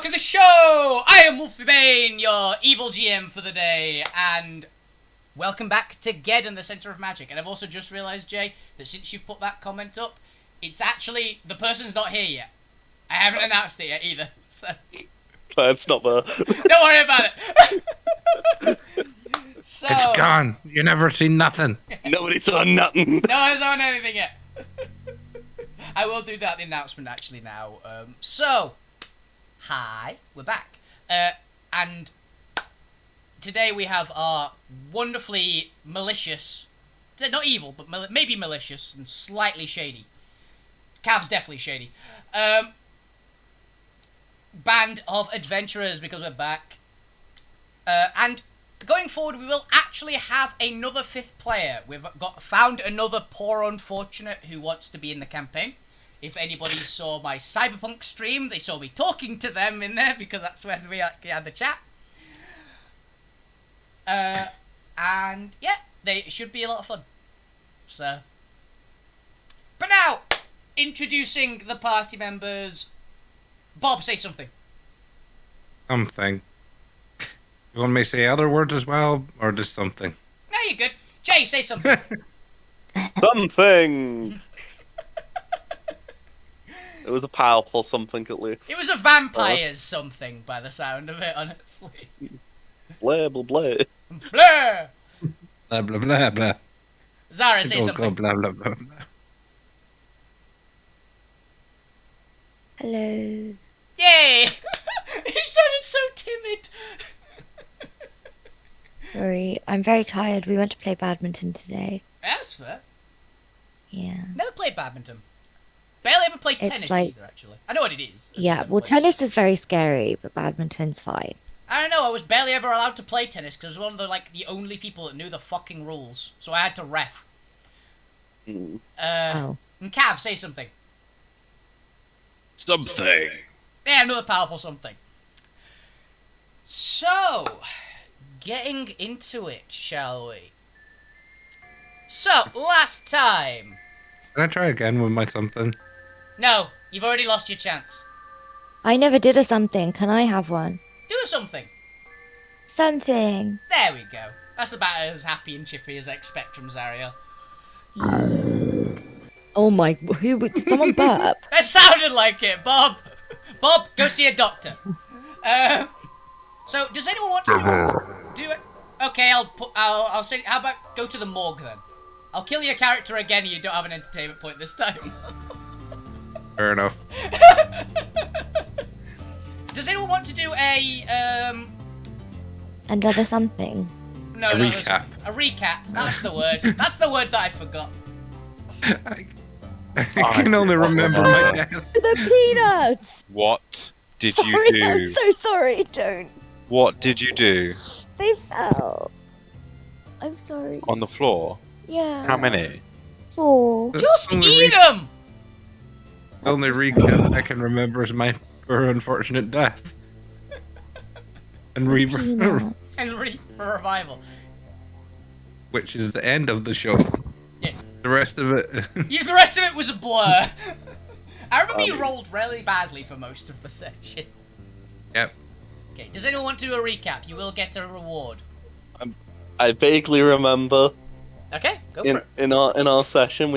welcome to the show! I am Wolfie Bane, your evil GM for the day, and welcome back to Geddon, the Centre of Magic. And I've also just realised, Jay, that since you've put that comment up, it's actually, the person's not here yet. I haven't announced it yet either, so... It's not there. Don't worry about it! So... It's gone. You never seen nothing. Nobody saw nothing. No one's on anything yet. I will do that, the announcement, actually, now. Hi, we're back. And today we have our wonderfully malicious, not evil, but maybe malicious and slightly shady. Cav's definitely shady. Band of adventurers, because we're back. And going forward, we will actually have another fifth player. We've found another poor unfortunate who wants to be in the campaign. If anybody saw my Cyberpunk stream, they saw me talking to them in there, because that's when we had the chat. And yeah, they should be a lot of fun. So, but now, introducing the party members. Bob, say something. Something. You want me to say other words as well, or just something? No, you're good. Jay, say something. Something. It was a powerful something, at least. It was a vampire's something, by the sound of it, honestly. Blah, blah, blah. Blur! Blah blah blah blah. Zara, say Go, something. go, blah blah blah blah. Hello. Yay! He sounded so timid. Sorry, I'm very tired. We went to play badminton today. That's fair. Yeah. Never played badminton. Barely ever played It's tennis like- either, actually. I know what it is. I Yeah, just well, never played it. tennis is very scary, but badminton's fine. I don't know, I was barely ever allowed to play tennis because I was one of the only people that knew the fucking rules. So I had to ref. Hmm. Oh. And Cav, say something. Something. Yeah, another powerful something. So, getting into it, shall we? So, last time. Can I try again with my something? No, you've already lost your chance. I never did a something. Can I have one? Do something. Something. There we go. That's about as happy and chippy as I expect from Zariel. Oh my, who would, did someone burp? That sounded like it, Bob. Bob, go see a doctor. So, does anyone want to do it? Okay, I'll say. How about go to the morgue then? I'll kill your character again, and you don't have an entertainment point this time. Fair enough. Does anyone want to do a Another something. No, A no, recap. A recap. That's the word. That's the word that I forgot. I can only remember my death. The peanuts! What did Sorry, you do? I'm so sorry, don't. What did you do? They fell. I'm sorry. On the floor? Yeah. How many? 4. Just Only eat them. The only recap I can remember is my poor unfortunate death. And Peanuts. And for revival. which is the end of the show. Yeah. The rest of it. Yeah, the rest of it was a blur. I remember you rolled really badly for most of the session. Yep. Okay, does anyone want to do a recap? You will get a reward. I vaguely remember Okay, go for it. in our session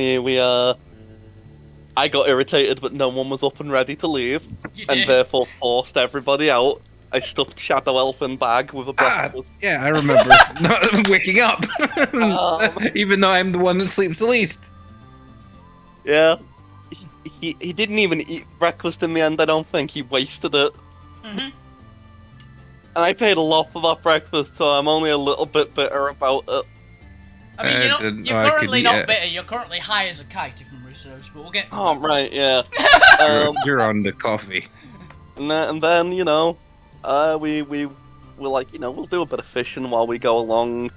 I got irritated, but no one was up and ready to leave, You and did. therefore forced everybody out. I stuffed Shadow Elf in bag with a breakfast. Yeah, I remember not waking up. Even though I'm the one that sleeps the least. Yeah. He didn't even eat breakfast in the end, I don't think. He wasted it. Mm-hmm. And I paid a lot for that breakfast, so I'm only a little bit bitter about it. I mean, you're, didn't you're know I currently could not eat bitter. You're currently high as a kite, if memory serves. But we'll get to Oh, that. right, yeah. You're on the coffee. And then, you know, we're like, you know, we'll do a bit of fishing while we go along.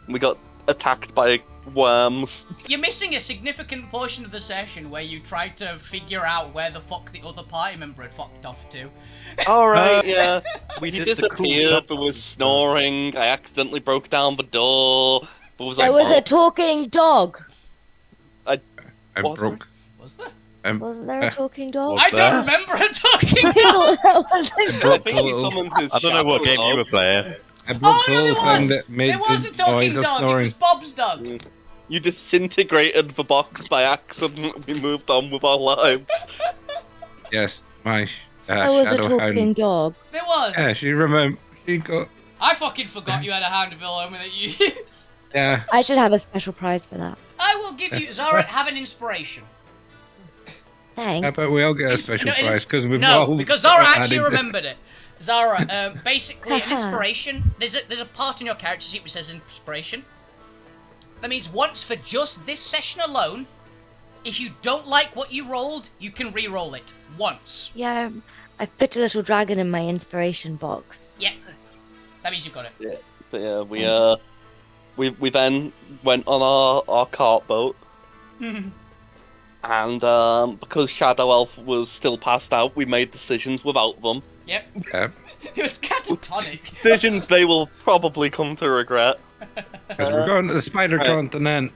We got attacked by worms. You're missing a significant portion of the session where you tried to figure out where the fuck the other party member had fucked off to. Alright, yeah. We He did the cool disappeared, jump. but was snoring. I accidentally broke down the door. But was There like, was a talking dog. I What? broke. Was there? Wasn't there a talking dog? I there? don't remember a talking I dog. thought that I broke think the he little, summoned his I don't know what shadow game you were dog. playing. I broke Oh the no, there little thing was! that made There was a the talking noise of dog. It snoring. was Bob's dog. You disintegrated the box by accident. We moved on with our lives. Yes, my There was a shadow talking hound. dog. There was. Yeah, she got. I fucking forgot you had a hound of Illoma that you used. Yeah, I should have a special prize for that. I will give you Zara. Have an inspiration. Thanks. how about we all get a Ins- special no, an prize ins- because we've no, all because Zara actually added- remembered it. Zara, basically an inspiration. There's a part in your character sheet which says inspiration. That means once for just this session alone, if you don't like what you rolled, you can re-roll it once. Yeah, I've put a little dragon in my inspiration box. Yeah, that means you've got it. But yeah, we then went on our cart boat, and because Shadow Elf was still passed out, we made decisions without them. Yep, Yeah, it was catatonic. Decisions they will probably come to regret. because we're going to the spider right. continent.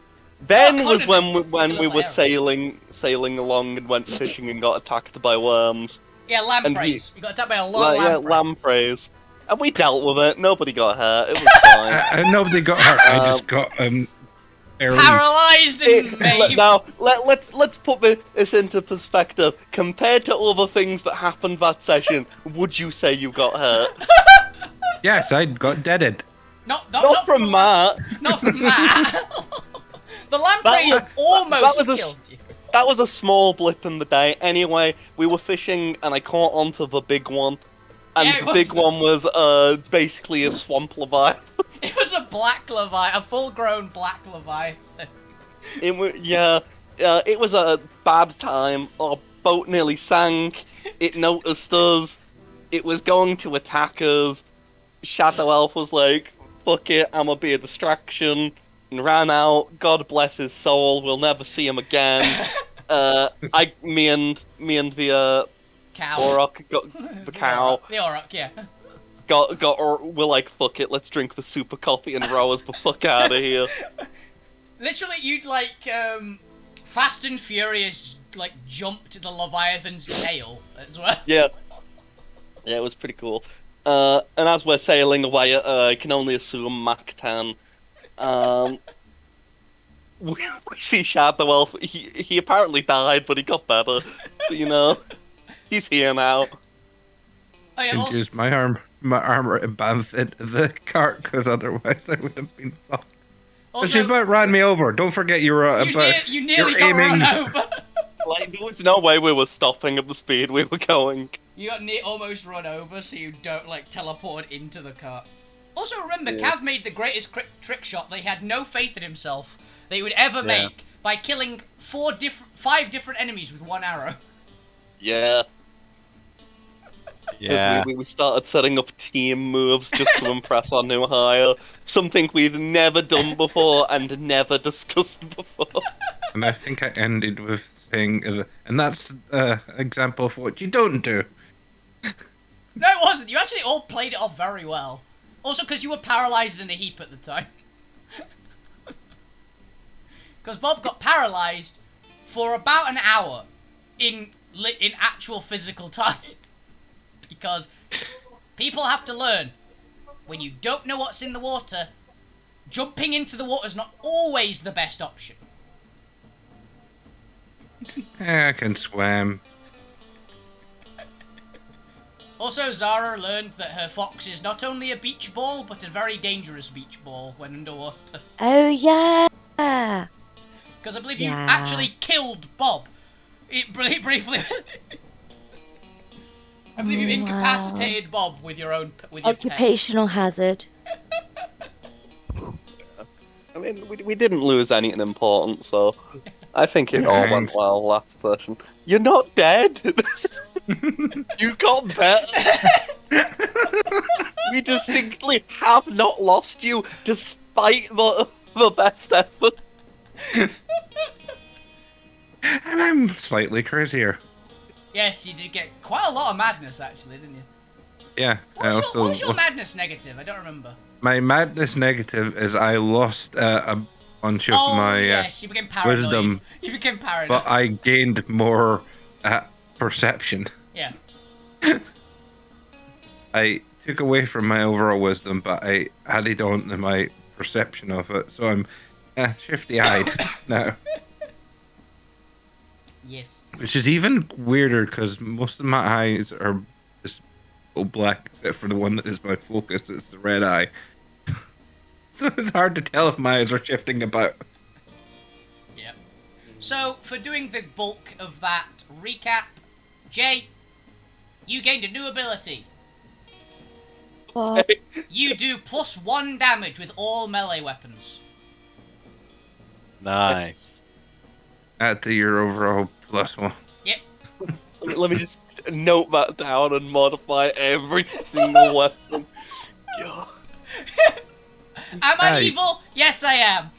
Then Oh, was when continent. we were Little sailing along and went fishing and got attacked by worms. Yeah, And lampreys. You got attacked by a lot of Yeah, lampreys. lampreys. And we dealt with it. Nobody got hurt. It was fine. And nobody got hurt. I just got barely. Paralyzed and maimed. Now let's put this into perspective. Compared to other things that happened that session, would you say you got hurt? Yes, I got deaded. Not from Matt. Not from Matt. The lampreys That almost was a killed you. That was a small blip in the day. Anyway, we were fishing and I caught onto the big one. And Yeah, it the big one was basically a swamp leviathan. It was a black leviathan, a full-grown black leviathan. It was a bad time. Our boat nearly sank. It noticed us. It was going to attack us. Shadow Elf was like, "Fuck it, I'ma be a distraction," and ran out. God bless his soul. We'll never see him again. Me and the Cow. Orok got the cow. The Orok, yeah. We're like, fuck it, let's drink the super coffee and row us the fuck out of here. Literally, you'd like, Fast and Furious, like, jumped the Leviathan's tail as well. Yeah, it was pretty cool. And as we're sailing away, I can only assume Mach 10. We see Shadow Elf. He apparently died, but he got better. So he's here now. Oh, yeah, And also, use my armor and bamf into the cart because otherwise I would have been fucked. But she also about ran me over. Don't forget you were you nearly you're got aiming- run over. Like, there was no way we were stopping at the speed we were going. You got almost run over, so you don't, like, teleport into the cart. Also, remember, Yeah. Cav made the greatest trick shot that he had no faith in himself that he would ever make by killing 5 different enemies with one arrow. Yeah. Yeah. We started setting up team moves just to impress our new hire. Something we'd never done before and never discussed before. And I think I ended with saying, and that's example of what you don't do. No, it wasn't. You actually all played it off very well. Also, because you were paralyzed in a heap at the time. Because Bob got paralyzed for about an hour in actual physical time. Because people have to learn, when you don't know what's in the water, jumping into the water is not always the best option. I can swim. Also, Zara learned that her fox is not only a beach ball, but a very dangerous beach ball when underwater. Oh yeah. Because I believe you Yeah. actually killed Bob. Briefly. I believe you Wow. incapacitated Bob with your pet. Occupational hazard. I mean, we didn't lose anything important, so I think it all went Thanks. well last session. You're not dead! You got better! We distinctly have not lost you, despite the best effort. And I'm slightly crazier. Yes, you did get quite a lot of madness, actually, didn't you? Yeah. I What was your also madness negative? I don't remember. my madness negative is I lost a bunch of Oh, my yes, you became paranoid. wisdom. You became paranoid. but I gained more perception. Yeah. I took away from my overall wisdom, but I added on to my perception of it. So I'm shifty-eyed now. Yes. Which is even weirder because most of my eyes are just all black, except for the one that is my focus. It's the red eye. So it's hard to tell if my eyes are shifting about. Yep. So, for doing the bulk of that recap, Jay, you gained a new ability. What? You do +1 damage with all melee weapons. Nice. Add to your overall +1. Yep. Let me just note that down and modify every single weapon. God. Am I Hey. evil? Yes, I am.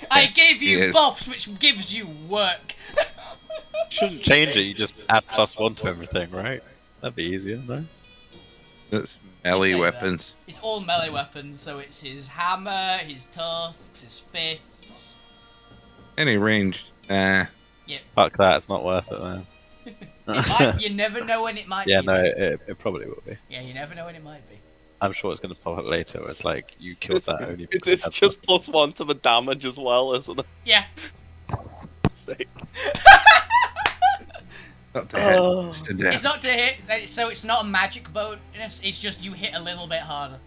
I Yes, gave he you is. buffs, which gives you work. Shouldn't change it. You just add +1 to everything, right? That'd be easier, no? That's melee say that. weapons. It's all melee weapons, so it's his hammer, his tusks, his fists. Any ranged? Nah. Fuck that. It's not worth it, man. You never know when it might Yeah, be. no, though. it probably will be. Yeah, you never know when it might be. I'm sure it's going to pop up later where it's like, you killed It's, that only it's, because it it's had just +1 to the damage as well, isn't it? Yeah. Sake. Not to hit, Oh. just to death. It's not to hit, so it's not a magic bonus, it's just you hit a little bit harder.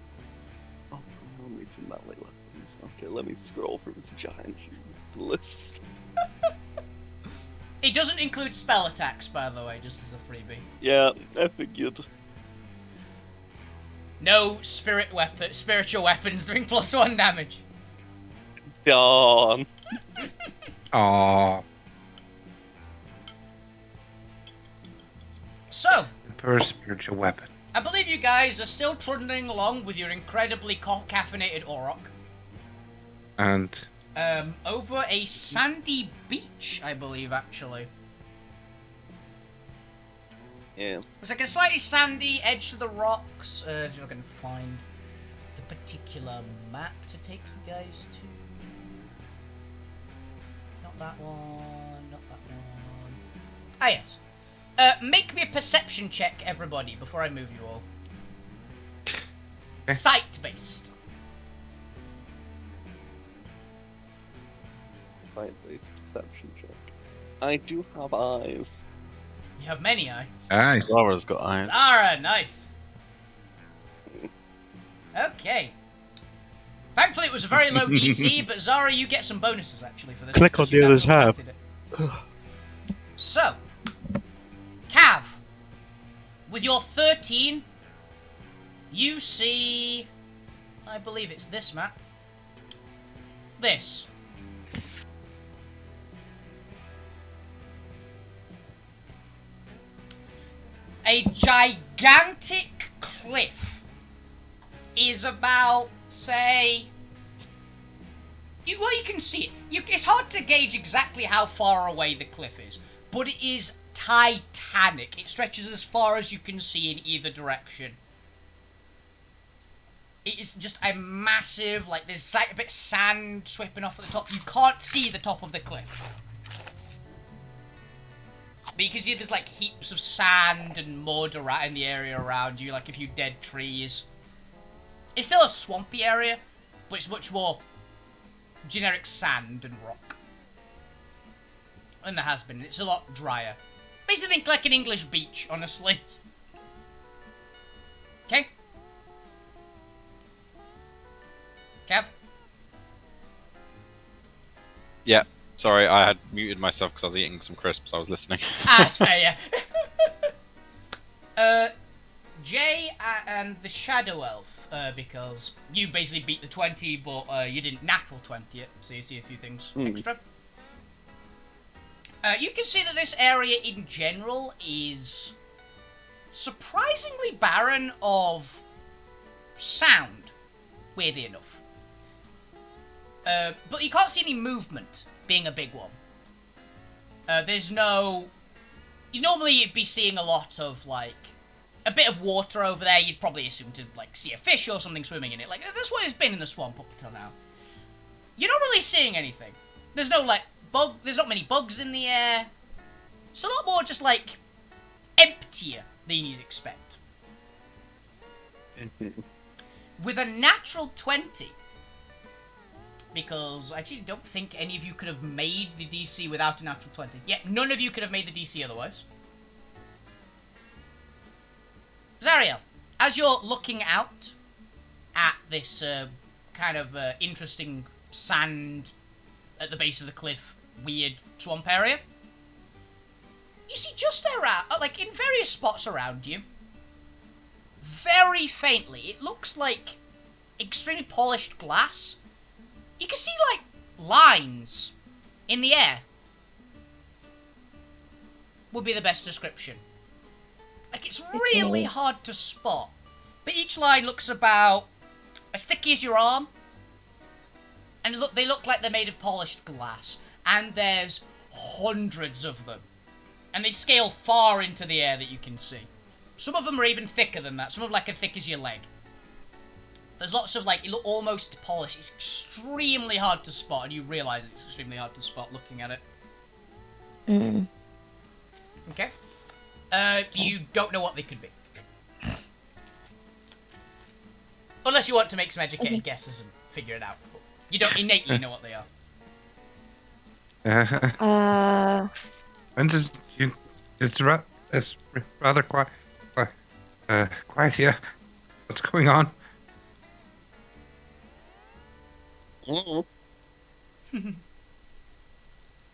Oh, only to melee weapons. Okay, let me scroll through this giant list. It doesn't include spell attacks, by the way, just as a freebie. Yeah, I figured. No spiritual weapons doing +1 damage. Darn. Aww. So, Poor spiritual weapon. I believe you guys are still trundling along with your incredibly caffeinated Auroch. And Over a sandy beach, I believe, actually. Yeah. It's like a slightly sandy edge to the rocks. If I can find the particular map to take you guys to. Not that one, not that one. Ah, yes. Make me a perception check, everybody, before I move you all. Okay. Sight-based. Sight-based perception check. I do have eyes. You have many eyes. nice. Zara's got eyes. Zara, nice. Okay. Thankfully, it was a very low DC, but Zara, you get some bonuses actually for this. Click because on the you other's haven't tab. collected it. So, Cav, with your 13, you see, I believe it's this map. This. A gigantic cliff is about, say, you can see it. It's hard to gauge exactly how far away the cliff is, but it is titanic. It stretches as far as you can see in either direction. It is just a massive, like, there's a bit of sand sweeping off at the top. You can't see the top of the cliff. But you can see there's, like, heaps of sand and mud in the area around you, like a few dead trees. It's still a swampy area, but it's much more generic sand and rock than there has been. It's a lot drier. Basically think like an English beach, honestly. Okay? Kev? Yeah, sorry, I had muted myself because I was eating some crisps. I was listening. Ah, that's fair, yeah. Jay and the Shadow Elf, because you basically beat the 20, but you didn't natural 20 it, so you see a few things extra. You can see that this area in general is surprisingly barren of sound, weirdly enough. But you can't see any movement, being a big one. There's no... Normally you'd be seeing a lot of, like, a bit of water over there. You'd probably assume to, like, see a fish or something swimming in it. Like, that's what it's been in the swamp up until now. You're not really seeing anything. There's no, like, there's not many bugs in the air. It's a lot more just, like, empty meatier than you'd expect. With a natural 20, because I actually don't think any of you could have made the DC without a natural 20. Yeah, none of you could have made the DC otherwise. Zariel, as you're looking out at this kind of interesting sand at the base of the cliff, weird swamp area, you see just around, like in various spots around you, very faintly, it looks like extremely polished glass. You can see, like, lines in the air. Would be the best description. Like, it's really hard to spot. But each line looks about as thick as your arm. And they look like they're made of polished glass. And there's hundreds of them. And they scale far into the air that you can see. Some of them are even thicker than that. Some of them like as thick as your leg. There's lots of, like, it look almost polished. It's extremely hard to spot, and you realise it's extremely hard to spot looking at it. Mm. Okay. You don't know what they could be. Unless you want to make some educated guesses and figure it out. But you don't innately know what they are. And it's rather quiet here. What's going on?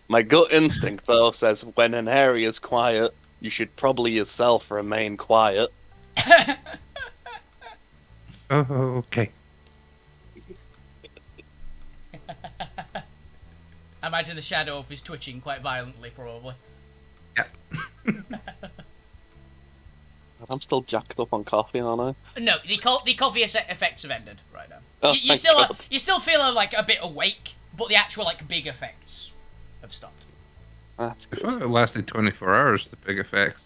My gut instinct, though, says when an area's quiet, you should probably yourself remain quiet. Oh, okay. I imagine the shadow of is twitching quite violently, probably. Yeah. I'm still jacked up on coffee, aren't I? No, the coffee effects have ended right now. Oh, you still feel like a bit awake, but the actual like big effects have stopped. That's I good. thought it lasted 24 hours, the big effects.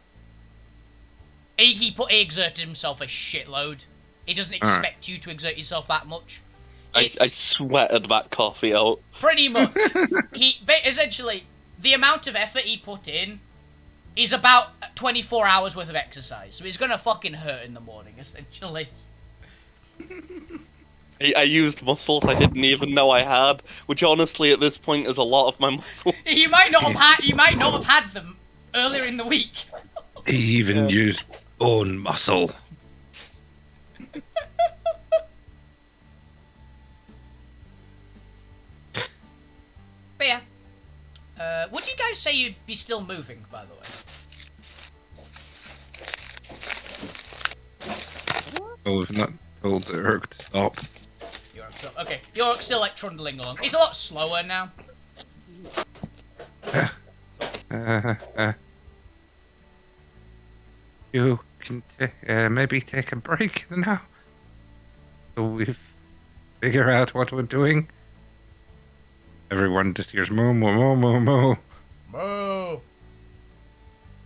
He exerted himself a shitload. He doesn't expect you to exert yourself that much. I sweated that coffee out. Pretty much. Essentially, the amount of effort he put in is about 24 hours worth of exercise. So he's gonna fucking hurt in the morning, essentially. I used muscles I didn't even know I had, which honestly at this point is a lot of my muscle. You might not have had them earlier in the week. He even used bone muscle. But yeah. Would you guys say you'd be still moving, by the way? Well, we've not told the Urk to stop. Okay, you're still like trundling along. It's a lot slower now. You can maybe take a break now, so we figure out what we're doing. Everyone just hears moo moo moo moo moo. Moo.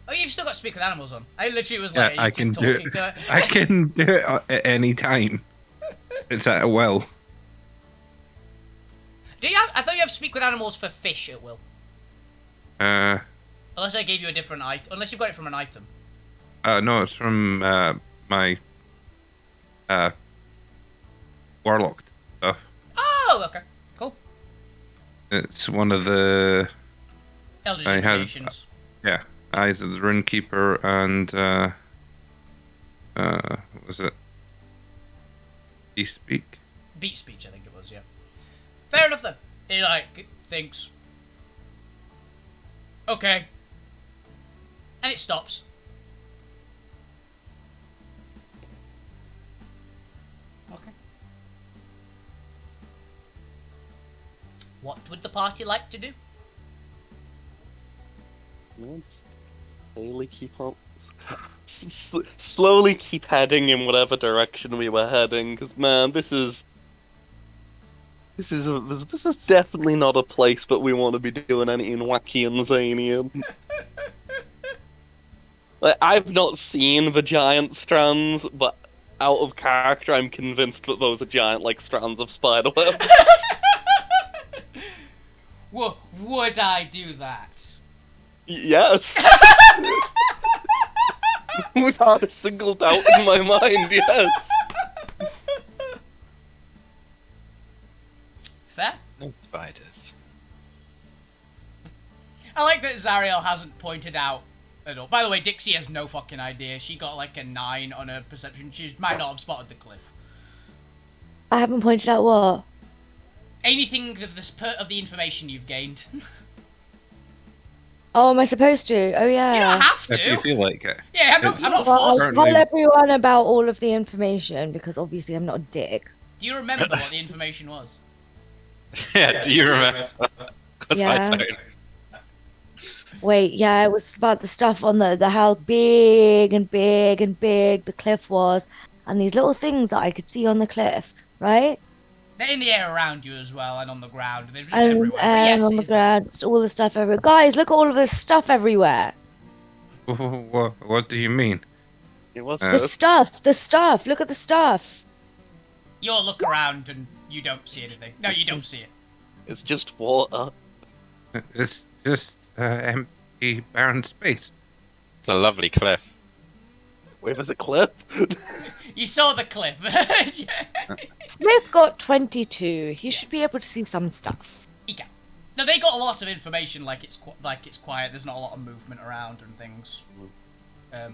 Oh, you've still got Speak with Animals on. I literally was Yeah, like, I can do it. I can do it at any time. It's at a well. Do you have? I thought you have Speak with Animals for fish at will. Unless I gave you a different item. Unless you got it from an item. No, it's from my warlock stuff. Oh, okay, cool. It's one of the Eldritch I had- Invitations. Eyes of the Runekeeper and what was it? Beast Speak. Beat speech, I think it was. Yeah. Fair enough then. He like thinks. Okay. And it stops. Okay. What would the party like to do? Just slowly keep on, slowly keep heading in whatever direction we were heading. Because man, this is definitely not a place that we want to be doing anything wacky and zany in. Like, I've not seen the giant strands, but out of character, I'm convinced that those are giant, like, strands of spiderweb. Would I do that? Yes. Without a single doubt in my mind, yes. Fair. No spiders. I like that Zariel hasn't pointed out at all. By the way, Dixie has no fucking idea. She got like a 9 on her perception. She might not have spotted the cliff. I haven't pointed out what. Anything of the information you've gained. Oh, am I supposed to? Oh, yeah. You don't have If you to. feel like it. Yeah, I'm not Well, forced. I'll Currently- tell everyone about all of the information because obviously I'm not a dick. Do you remember what the information was? Yeah, do you remember? Because I Yeah. don't. Wait, yeah, it was about the stuff on the how big and big and big the cliff was, and these little things that I could see on the cliff, right? They're in the air around you as well, and on the ground. They're just And, everywhere. But yes, on it the is there. ground, just all the stuff everywhere. Guys, look at all of this stuff everywhere. What do you mean? It was The The good. stuff. Look at the stuff. You'll look around and you don't see anything. No, you don't see it. It's just water. It's just empty, barren space. It's a lovely cliff. Where was it, Cliff? You saw the cliff. Smith got 22. He should be able to see some stuff. He can. No, they got a lot of information. Like it's quiet. There's not a lot of movement around and things.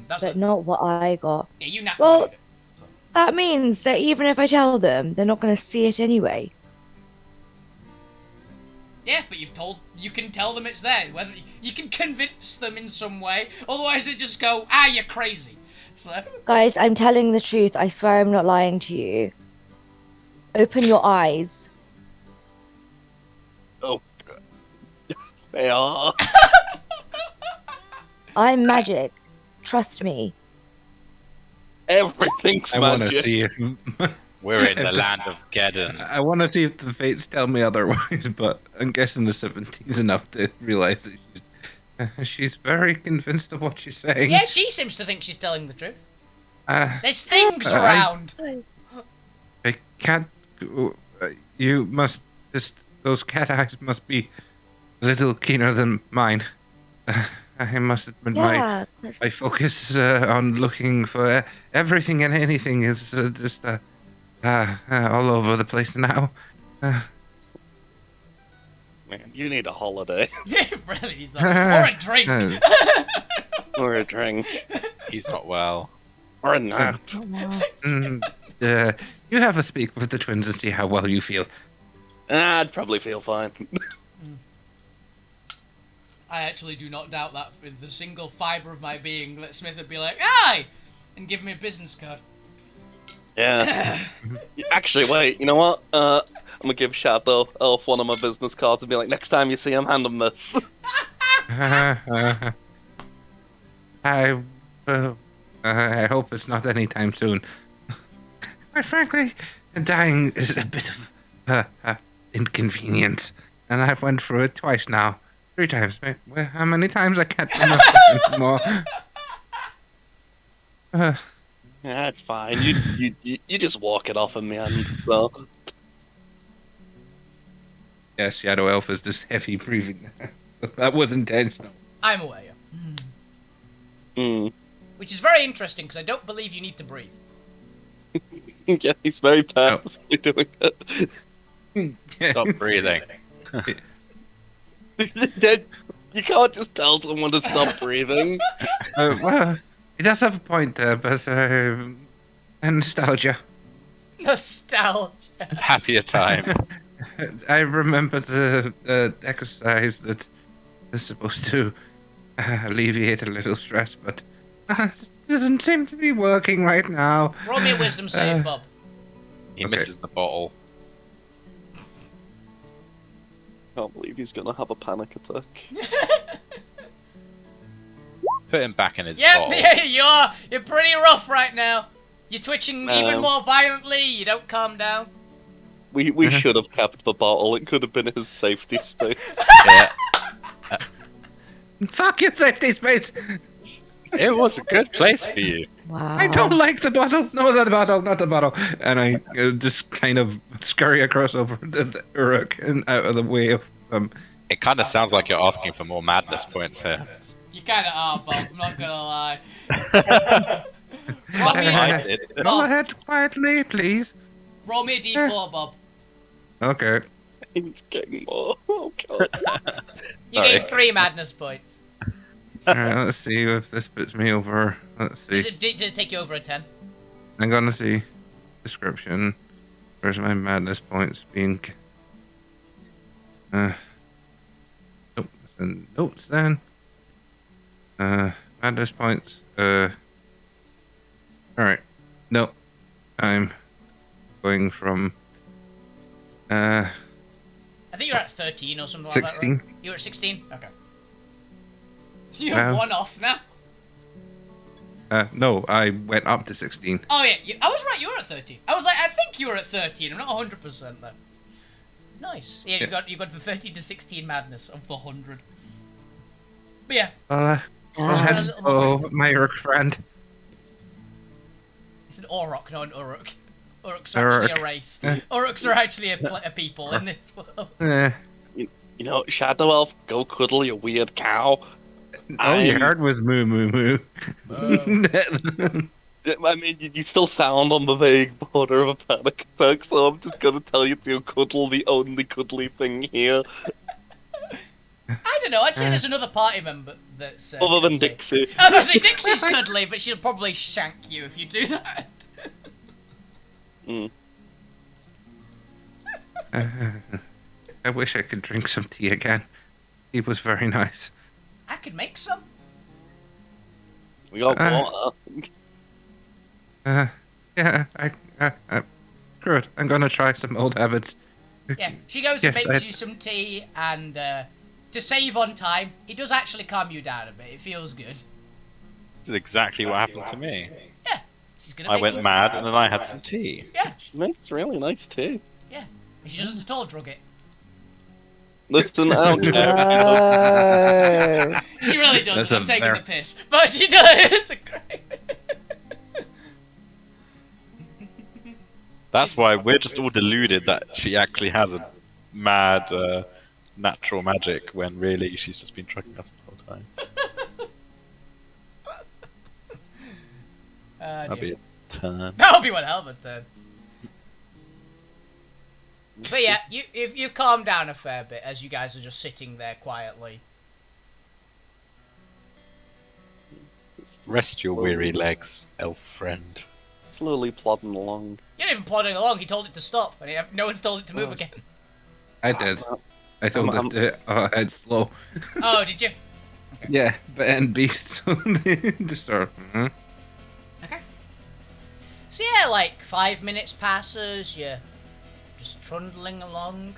That's But not what I got. yeah, you nat Well- 20'd it. So. That means that even if I tell them, they're not going to see it anyway. Yeah, but you can tell them it's there. Whether you can convince them in some way, otherwise they just go, you're crazy. So Guys, I'm telling the truth. I swear I'm not lying to you. Open your eyes. Oh. They are. I'm magic. Trust me. Everything's I want to magic. see if We're in the land of Geddon. I want to see if the fates tell me otherwise, but I'm guessing the 70's enough to realize that she's very convinced of what she's saying. yeah, she seems to think she's telling the truth. Uh, There's things I- around. I can't. You must. Those cat eyes must be a little keener than mine. I must admit, Yeah. that's- my focus on looking for everything and anything is just all over the place now. Man, you need a holiday. Really, he's like, or a drink. Or a drink. He's not well. Or a nap. Mm, you have a speak with the twins and see how well you feel. I'd probably feel fine. I actually do not doubt that with the single fibre of my being that Smith would be like, "Aye," and give me a business card. Yeah. Actually, wait, you know what? I'm gonna give Shadow Elf one of my business cards and be like, next time you see him, hand him this. I hope it's not anytime soon. Quite frankly, dying is a bit of inconvenience, and I've went through it twice now. 3 times. Wait, how many times? I can't remember anymore. Yeah, it's fine. You just walk it off in the end, so. Yeah, Shadow Elf is this heavy breathing. That was intentional. I'm aware, yeah. Mm. Which is very interesting because I don't believe you need to breathe. Yeah, he's very purposefully doing it. Stop breathing. You can't just tell someone to stop breathing. Well, he does have a point there, but nostalgia. Nostalgia. Happier times. I remember the exercise that is supposed to alleviate a little stress, but it doesn't seem to be working right now. Roll me a wisdom save, Bob. He Okay. misses the bottle. Can't believe he's gonna have a panic attack. Put him back in his Yeah, bottle. yeah, you are. You're pretty rough right now. You're twitching No. even more violently. You don't calm down. We should have kept the bottle. It could have been his safety space. Yeah. Fuck your safety space! It was a good place for you. Wow. I don't like the bottle. No, not the bottle, not the bottle. And I just kind of scurry across over the Uruk and out of the way of them. It kind of sounds like you're asking for more madness points here. You kind of are, Bob. I'm not gonna lie. roll, That's me what I a, did. Go Bob, ahead quietly, please. roll me a d4, Bob. Okay. He's getting more. Oh god. You Sorry. gain 3 madness points. Alright, let's see if this puts me over. Let's see. Did it take you over a 10? I'm gonna see. Description. Where's my madness points being. Nope. It's in notes then. Madness points. Alright. No. I'm going from. I think you're at 13 or something like that, 16. right? You were at 16? Okay. So you're Wow. 1 off now? No, I went up to 16. Oh yeah, I was right, you were at 13. I was like, I think you were at 13, I'm not 100% though. Nice. Yeah, you got the 13 to 16 madness of the 100. But yeah, I'll a head little more for my Uruk friend. it's an Orok, not an Uruk. Uruks are actually Uruk. a race. Eh. Uruks are actually a people in this world. You know, Shadow Elf, go cuddle your weird cow. All you I'm- heard was moo moo moo. I mean, you still sound on the vague border of a panic attack, so I'm just gonna tell you to cuddle the only cuddly thing here, I don't know, I'd say there's another party member that's... other than cuddly. Dixie. I was gonna say Dixie's cuddly, but she'll probably shank you if you do that. Mm. I wish I could drink some tea again. Tea was very nice. I could make some. We got water. Yeah, screw it. I'm gonna try some old habits. Yeah, she goes Yes, and makes I- you some tea, and to save on time, it does actually calm you down a bit. It feels good. This is exactly what happened to me. Yeah, she's gonna. I make went you... mad and then I had some tea. Yeah, She makes really nice tea. yeah. And she doesn't at all drug it. Listen, I don't care. No. She really does. That's I'm a taking ver- the piss, but she does. That's why we're just all deluded that she actually has a mad natural magic when really she's just been tricking us the whole time. That'd be a turn. That would be one hell of a turn. But yeah, you've calmed down a fair bit as you guys are just sitting there quietly. Rest your weary legs, elf friend. Slowly plodding along. You're not even plodding along. He told it to stop, and no one's told it to move again. I did. I told I'm- it to head slow. Oh, did you? Yeah, but and beasts. Just start. Okay. So yeah, like 5 minutes passes. You're just trundling along.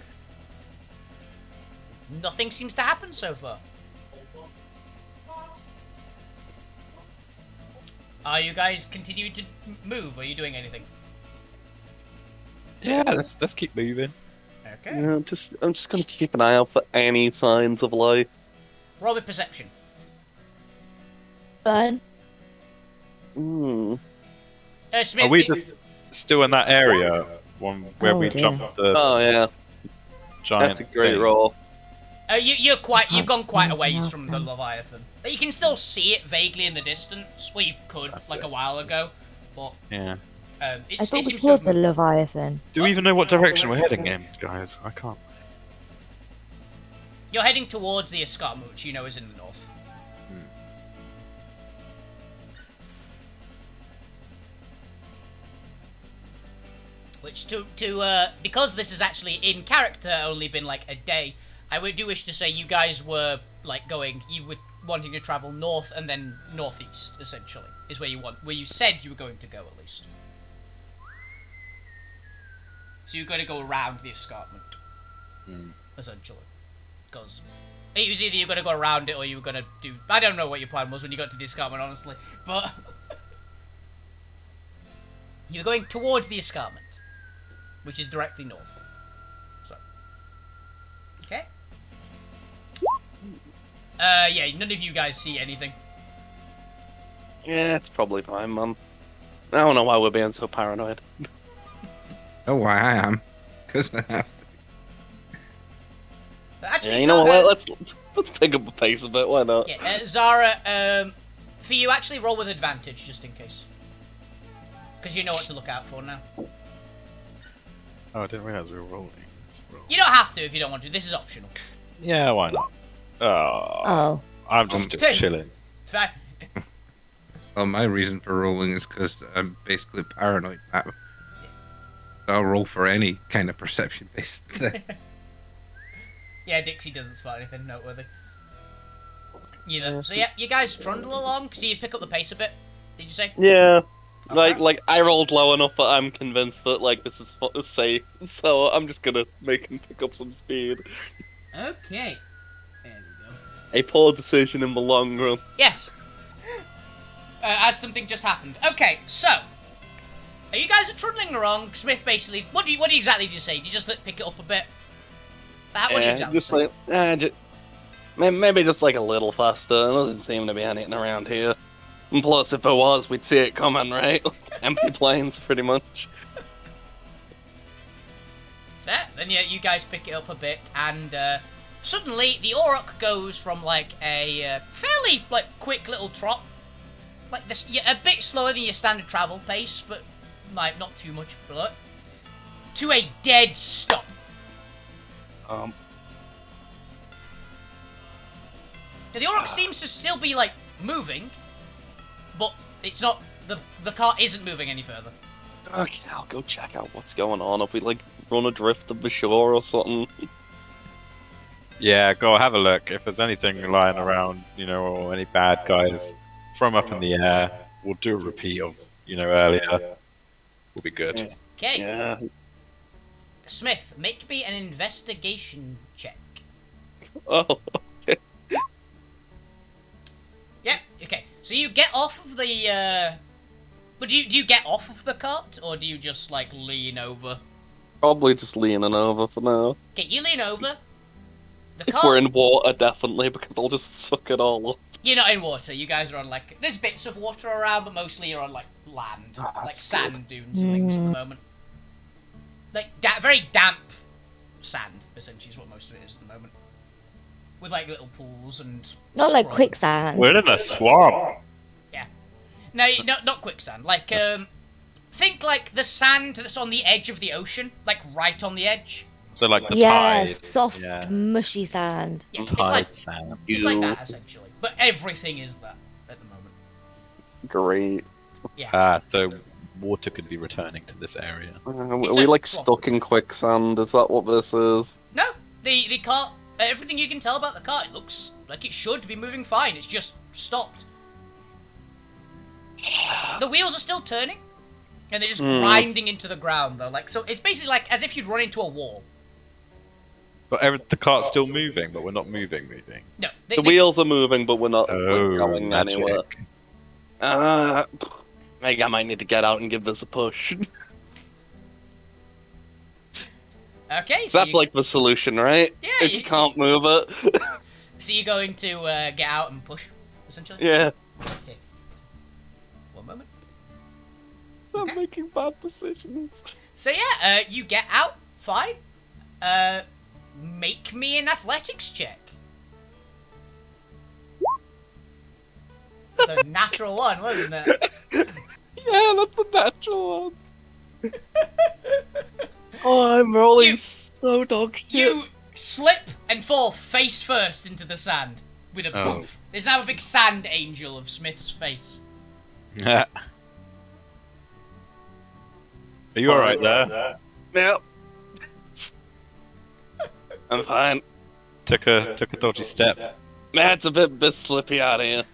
Nothing seems to happen so far. Are you guys continuing to move? Are you doing anything? Yeah, let's keep moving. Okay. Yeah, I'm just gonna keep an eye out for any signs of life. Roll with perception. Fun. Hmm. Smith, Are we just still in that area one where Oh, we dear. jumped the Oh yeah, giant? that's a great thing? roll. you've gone quite a ways from the Leviathan. You can still see it vaguely in the distance. Well, you could That's like it. a while ago, but Yeah. I it thought we seems to killed have the Leviathan. Do we even know what direction we're heading in, guys? I can't. You're heading towards the escarpment, which you know is in the north. Which because this is actually in character only been like a day, I do wish to say you guys were like you were wanting to travel north and then northeast, essentially, is where you said you were going to go at least. So you're going to go around the escarpment, essentially. Because it was either you're going to go around it or you were going to do... I don't know what your plan was when you got to the escarpment, honestly. But... you're going towards the escarpment, which is directly north. So. Okay. Yeah, none of you guys see anything. Yeah, it's probably fine, man. I don't know why we're being so paranoid. Oh, why I am? Because I have. But actually, Yeah, you know what? Let's pick up the pace a bit. Why not? Yeah, Zara, for you, actually roll with advantage, just in case. Because you know what to look out for now. Oh, I didn't realize we were rolling. Let's roll. You don't have to if you don't want to. This is optional. Yeah, why not? Oh, Oh. I'm just Two. chilling. Fine. Well, my reason for rolling is because I'm basically paranoid now. So I'll roll for any kind of perception-based thing. Yeah, Dixie doesn't spot anything noteworthy. Either. So yeah, you guys trundle along. So you pick up the pace a bit. Did you say? Yeah. Okay. Like I rolled low enough that I'm convinced that like this is safe, so I'm just gonna make him pick up some speed. Okay. There we go. A poor decision in the long run. Yes. As something just happened. Okay, so you guys are trundling along. Smith basically. What exactly did you say? Did you just pick it up a bit? What do you exactly just say? like maybe just like a little faster. There doesn't seem to be anything around here. And plus, if there was, we'd see it coming, right? Empty plains, pretty much. Fair. Then yeah, you guys pick it up a bit, and suddenly the Auroch goes from like a fairly like quick little trot, like this, a bit slower than your standard travel pace, but like not too much below it, to a dead stop. Um, Now, the Auroch seems to still be like moving, but it's not. The car isn't moving any further. okay, I'll go check out what's going on. If we like run adrift of the shore or something. Yeah, go have a look. If there's anything lying around, or any bad guys from up in the air, we'll do a repeat of, earlier. We'll be good. Okay, Yeah. Smith, make me an investigation check. Oh. Yeah. Okay. So you get off of the. But do you get off of the cart, or do you just like lean over? Probably just leaning over for now. Okay, you lean over. The If cart. we're in water, definitely, because I'll just suck it all up. You're not in water. You guys are on like. There's bits of water around, but mostly you're on like land, Ah, like that's sand dunes and things at the moment. Like very damp sand, essentially, is what most of it is at the moment. With like little pools and. Not like scrub. quicksand. We're in a swamp. No, not quicksand. Like think like the sand that's on the edge of the ocean, like right on the edge. So like the Yes, tide. soft, Yeah. mushy sand. Yeah, it's Tide like sand. it's like that essentially. But everything is that at the moment. Great. So water could be returning to this area. Are It's we a like swamp. stuck in quicksand? Is that what this is? No, the cart. Everything you can tell about the cart, it looks like it should be moving fine. It's just stopped. The wheels are still turning, and they're just grinding into the ground though. Like so, it's basically like as if you'd run into a wall. But the cart's still moving, but we're not moving. No, The wheels are moving, but we're not Oh, going magic. anywhere. Maybe I might need to get out and give this a push. Okay, so That's like the solution, right? Yeah, If you can't move it. So you're going to get out and push, essentially. Yeah. Okay. One moment. I'm Okay. making bad decisions. So yeah, you get out fine. Make me an athletics check. That's a natural one, wasn't it? Yeah, that's a natural one. Oh, I'm rolling You- so dog shit. You slip and fall face first into the sand with a Oh. poof. There's now a big sand angel of Smith's face. Are you alright there? Yep. I'm fine. Took a dodgy step. Man, it's a bit slippy out here.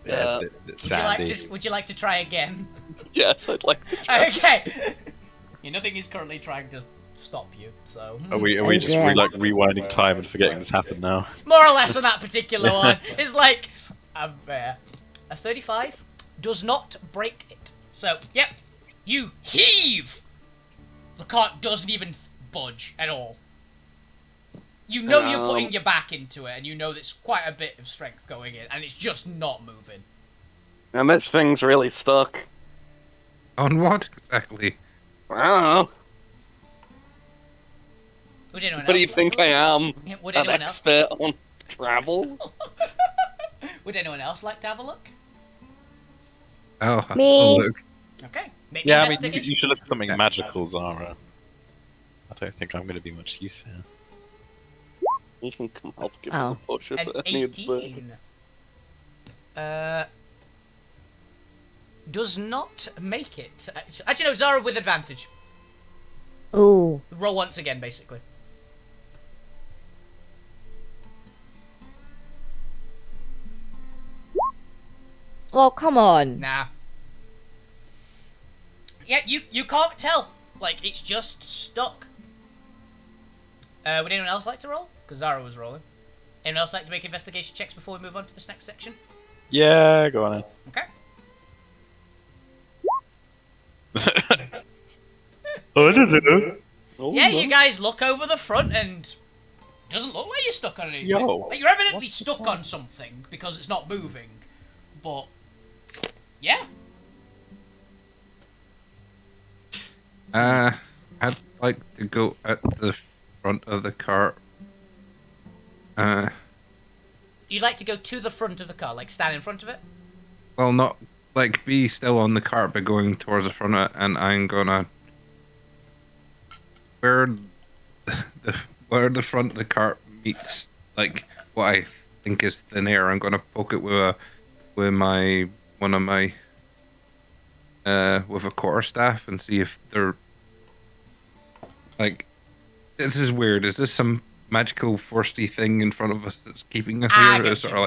Yeah, it's a bit sandy. Would you like to try again? Yes, I'd like to try. Okay. Yeah, nothing is currently trying to stop you, so Are we just Yeah. rewinding time and forgetting this happened now? more or less on that particular one. It's like a 35 does not break it. So, yep, you heave. The cart doesn't even budge at all. You know you're putting your back into it, and you know there's quite a bit of strength going in, and it's just not moving. And this thing's really stuck. On what exactly? I don't know. Would anyone What do else you like think to I look? am? Yeah, would An anyone else? expert on travel? Would anyone else like to have a look? Oh, have Me. a look. Okay. Make Yeah, I mean, investigation. you should look at something Yeah. magical, Zara. I don't think I'm going to be much use here. You can come help give Oh. us a push if An it needs be. 18. Does not make it. Actually, no, Zara with advantage. Ooh. Roll once again, basically. Well, come on. Nah. Yeah, you can't tell. Like, it's just stuck. Would anyone else like to roll? Because Zara was rolling. Anyone else like to make investigation checks before we move on to this next section? Yeah, go on Okay. then. I don't know. Oh, Yeah, no. you guys look over the front and it doesn't look like you're stuck on anything. Yo. Like, you're evidently What's the stuck point? on something because it's not moving. But yeah. I'd like to go at the front of the cart. You'd like to go to the front of the car, like stand in front of it? Well, not like be still on the cart, but going towards the front of it, and I'm gonna where the front of the cart meets like what I think is thin air. I'm gonna poke it with my one of my with a quarterstaff and see if they're like. This is weird. Is this some magical foresty thing in front of us that's keeping us I here? get Or sort of you.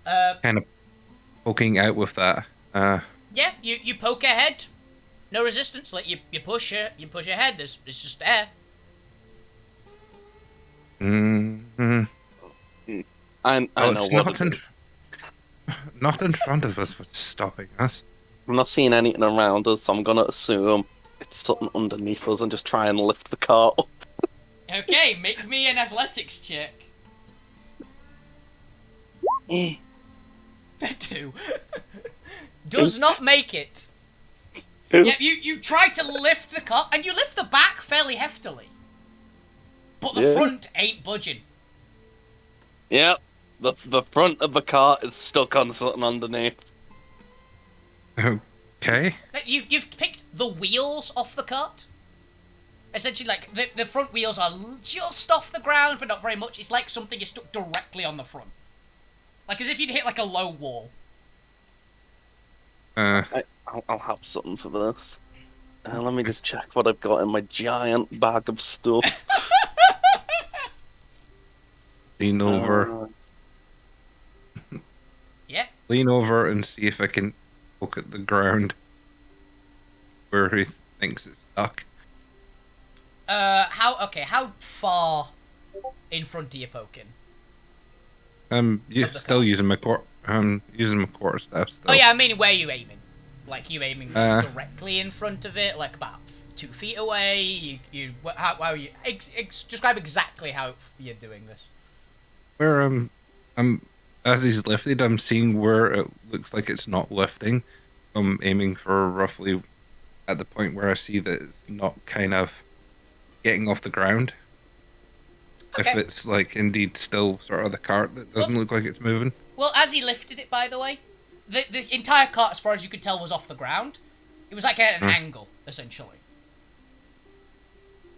like kind of poking out with that. Yeah, you poke ahead. No resistance. Like you push it. You push ahead. It's just air. Mm-hmm. I Oh, know it's what not it in, is. not in front of us, what's stopping us. I'm not seeing anything around us, so I'm gonna assume it's something underneath us and just try and lift the cart up. Okay, make me an athletics check. Eh. 2. Does not make it. Yeah, you try to lift the car, and you lift the back fairly heftily. But the Yeah. front ain't budging. Yep. The front of the cart is stuck on something underneath. Okay. You've picked the wheels off the cart. Essentially, like, the front wheels are just off the ground, but not very much. It's like something is stuck directly on the front. Like, as if you'd hit, like, a low wall. I'll have something for this. Let me just check what I've got in my giant bag of stuff. Lean over. Yeah. Lean over and see if I can poke at the ground where he thinks it's stuck. How far in front are you poking? Of the Still car. using my quarterstaff still. Oh yeah, I mean, where are you aiming? Like, you aiming directly in front of it, like about 2 feet away? How are you? Describe exactly how you're doing this. Where I'm as he's lifted, I'm seeing where it looks like it's not lifting. I'm aiming for roughly at the point where I see that it's not kind of getting off the ground. If Okay. it's like indeed still sort of the cart that doesn't look like it's moving. Well, as he lifted it, by the way, the entire cart, as far as you could tell, was off the ground. It was like at an angle, essentially.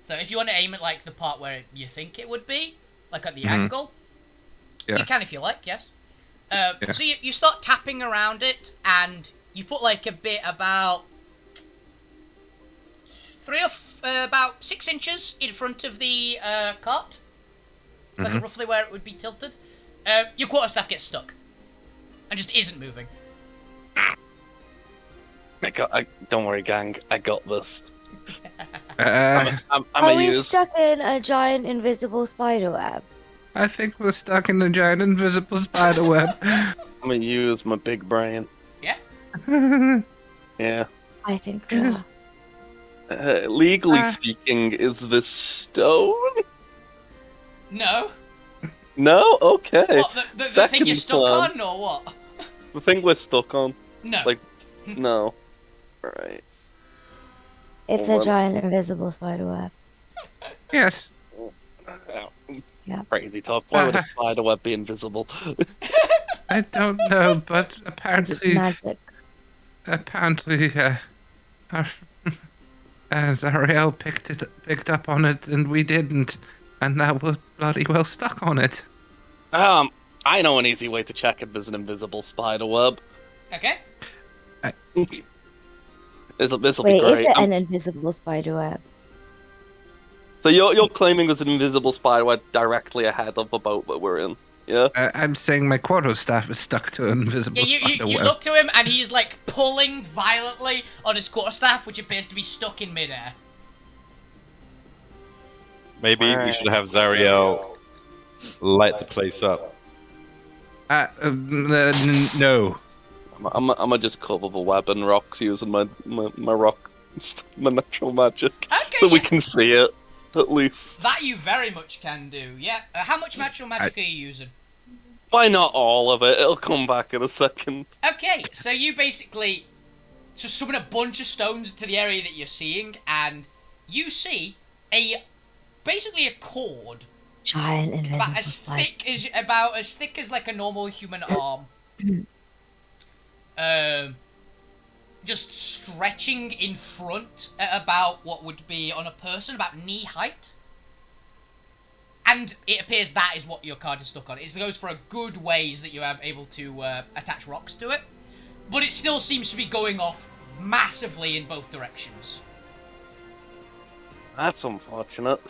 So if you want to aim at like the part where you think it would be, like at the angle, Yeah. you can if you like, yes. So you start tapping around it, and you put like a bit about about 6 inches in front of the cart, like roughly where it would be tilted. Your quarterstaff gets stuck, and just isn't moving. Don't worry, gang. I got this. Uh, I'm Are gonna we use. stuck in a giant invisible spider web? I think we're stuck in a giant invisible spider web. I'm gonna use my big brain. Yeah. Yeah. I think we are. Legally speaking, is this stone? No. No. Okay. What, the thing you're Second stuck plan. on, or what? The thing we're stuck on. No. Like, no. Right. It's Well, a giant invisible spider web. Yes. Yeah. Crazy talk. Why would a spider web be invisible? I don't know, but 'Cause it's apparently, magic. our Zariel picked up on it, and we didn't, and now we're bloody well stuck on it. I know an easy way to check if there's an invisible spider web. Okay. This'll be Wait, is great. it an invisible spider web? So you're claiming there's an invisible spider web directly ahead of the boat that we're in? Yeah. I'm saying my quarterstaff is stuck to an invisible Yeah, spider you web. look to him and he's like pulling violently on his quarterstaff, which appears to be stuck in midair. Maybe we should have Zariel light the place up. No. I'm gonna just cover the web in rocks using my rock, my natural magic, Okay, so we yeah. can see it at least. That you very much can do, yeah. How much natural magic are you using? Why not all of it? It'll come back in a second. Okay, so you basically just summon a bunch of stones to the area that you're seeing, and you see basically a cord Giant invisible about as spider. thick as like a normal human arm. Just stretching in front at about what would be on a person about knee height. And it appears that is what your card is stuck on. It goes for a good ways that you are able to attach rocks to it. But it still seems to be going off massively in both directions. That's unfortunate.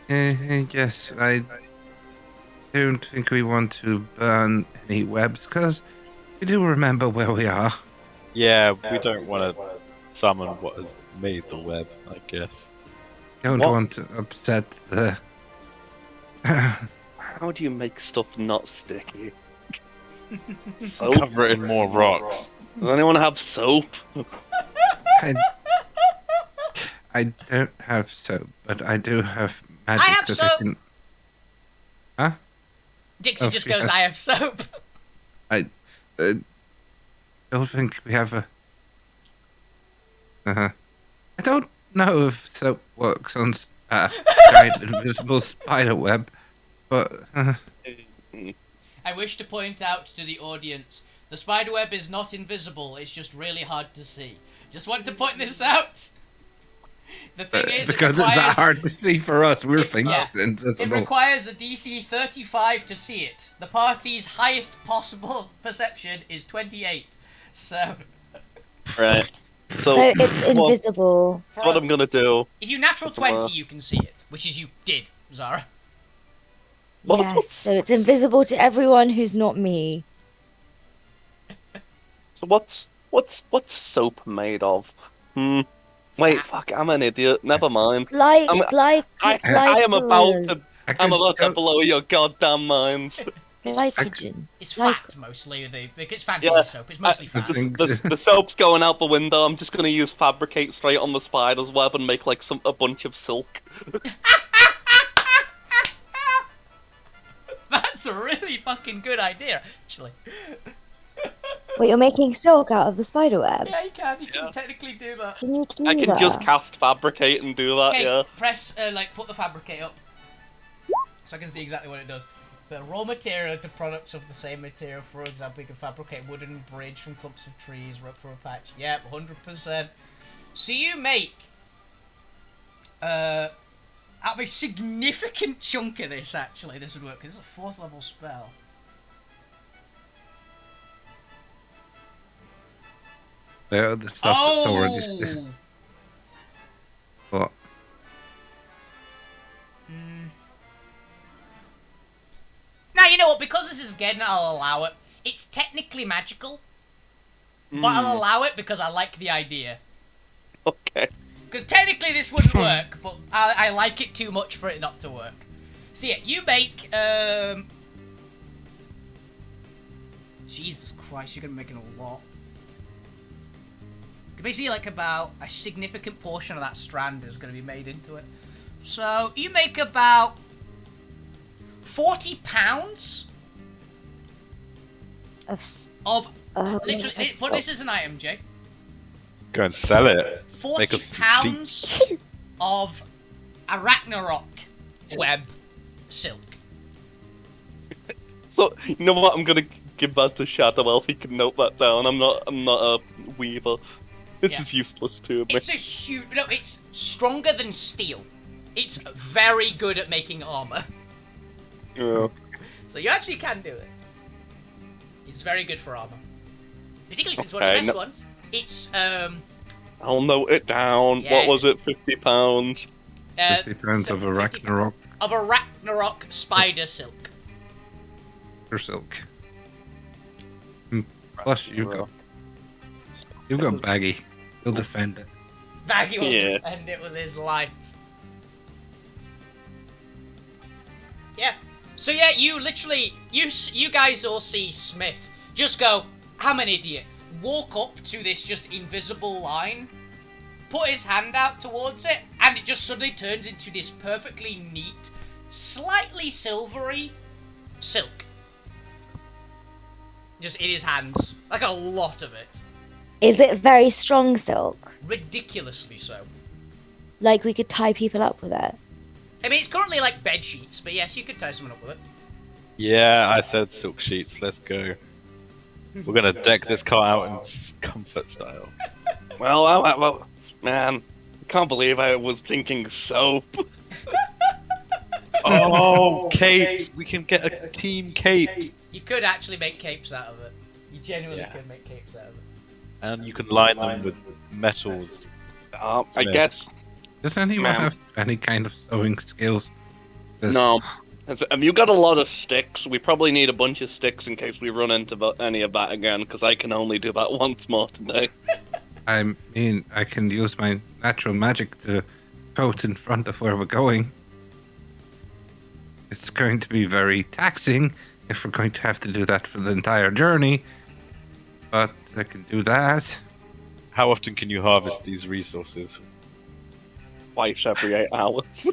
Yes, I don't think we want to burn any webs, because we do remember where we are. Yeah, we don't want to summon what has made the web, I guess. Don't What? want to upset the... How do you make stuff not sticky? Soap? Cover it in more rocks. Does anyone have soap? I don't have soap, but I do have magic have that soap. I can... Huh? Dixie Oh, just goes, yeah. I have soap. I don't think we have a... I don't know if soap works on giant invisible spider web, but... I wish to point out to the audience, the spiderweb is not invisible, it's just really hard to see. Just want to point this out. The thing is, because it it's requires, that hard to see for us, we're It- thinking yeah. it's invisible. It requires a DC 35 to see it. The party's highest possible perception is 28. So, Right. So it's invisible. That's what I'm gonna do. if you natural That's 20, what- you can see it, which is you did, Zara. Yes, so it's invisible to everyone who's not me. So what's soap made of? Wait, fuck, I'm an idiot. Never mind. Like, I am about to Don't- blow your goddamn minds. glycogen. It's Like- fat, mostly. It's fantasy Yeah. soap. It's mostly fat. think- The soap's going out the window. I'm just gonna use fabricate straight on the spider's web and make like a bunch of silk. That's a really fucking good idea, actually. Wait, you're making silk out of the spider web? Yeah, you can. You Yeah. can technically do that. Can you do I can that? just cast fabricate and do that. Okay, Yeah. press, put the fabricate up. So I can see exactly what it does. The raw material to products of the same material. For example, you can fabricate wooden bridge from clumps of trees, rope from a patch. Yep, 100%. So you make, out of a significant chunk of this, actually, this would work, because it's a 4th level spell. The stuff that's already... Oh! What? Now, you know what, because this is Geddon, I'll allow it. It's technically magical, but I'll allow it because I like the idea. Okay. Because technically this wouldn't work, but I like it too much for it not to work. So yeah, you make, Jesus Christ, you're gonna be making a lot. Basically, like, about a significant portion of that strand is gonna be made into it. So, you make about 40 pounds Of s- of, of literally, silk. but this is an item, Jay. Go and sell it. 40 Make us some pounds of a Ragnarok web silk. So you know what? I'm gonna give that to Shadow Elf. He can note that down. I'm not a weaver. This Yeah. is useless to me. It's a huge. No, it's stronger than steel. It's very good at making armor. Yeah. So you actually can do it. It's very good for armor. Particularly since one of the Okay, best no- ones. It's I'll note it down. Yeah. What was it? £50. 50 pounds of a 50 Ragnarok of a Ragnarok spider silk. or silk. Plus, you've got Baggy. He'll defend it. Baggy will Yeah. end it with his life. Yeah. So yeah, you literally, you guys all see Smith just go, I'm an idiot. Walk up to this just invisible line, put his hand out towards it, and it just suddenly turns into this perfectly neat, slightly silvery silk. Just in his hands. Like a lot of it. Is it very strong silk? Ridiculously so. Like we could tie people up with it? I mean, it's currently like bed sheets, but yes, you could tie someone up with it. Yeah, I said silk sheets. Let's go. We're gonna deck this car out in comfort style. Well, man, I can't believe I was thinking soap. Oh, capes! We can get a team capes, You could actually make capes out of it. You genuinely Yeah. could make capes out of it. and you can line them with metals. I Smith. guess Does anyone Ma'am. have any kind of sewing skills? 'Cause no. Have you got a lot of sticks? We probably need a bunch of sticks in case we run into any of that again, because I can only do that once more today. I mean, I can use my natural magic to coat in front of where we're going. It's going to be very taxing if we're going to have to do that for the entire journey, but I can do that. How often can you harvest these resources? Twice every 8 hours.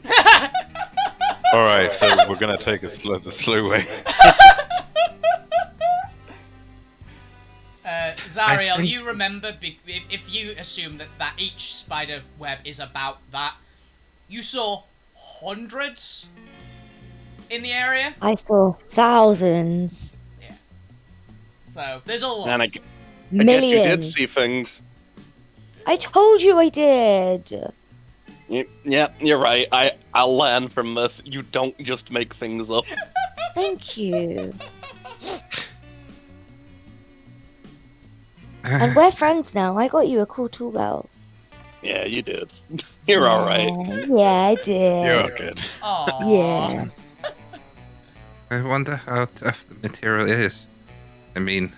All right, so we're gonna take the slow way. Zariel, think- you remember, if you assume that each spider web is about that, you saw hundreds in the area? I saw thousands, So, there's a lot. And I guess you did millions. see things. I told you I did. Yeah, you're right. I'll learn from this. You don't just make things up. Thank you. And we're friends now. I got you a cool tool belt. Yeah, you did. You're alright. Yeah, I did. You're good. Aww. Yeah. I wonder how tough the material is. I mean,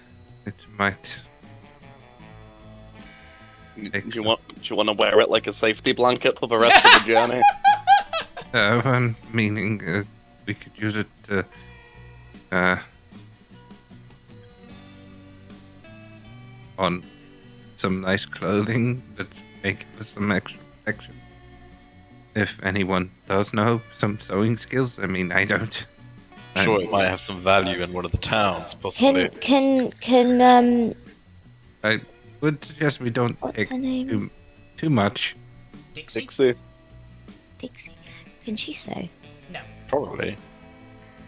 it might. Do you want to wear it like a safety blanket for the rest of the journey? I'm meaning we could use it to. On some nice clothing that may give us some extra protection. If anyone does know some sewing skills, I mean, I don't. I'm sure it might have some value in one of the towns, possibly. Can I would suggest we don't what's take her name? too much. Dixie? Dixie. Dixie. Can she sew? Probably.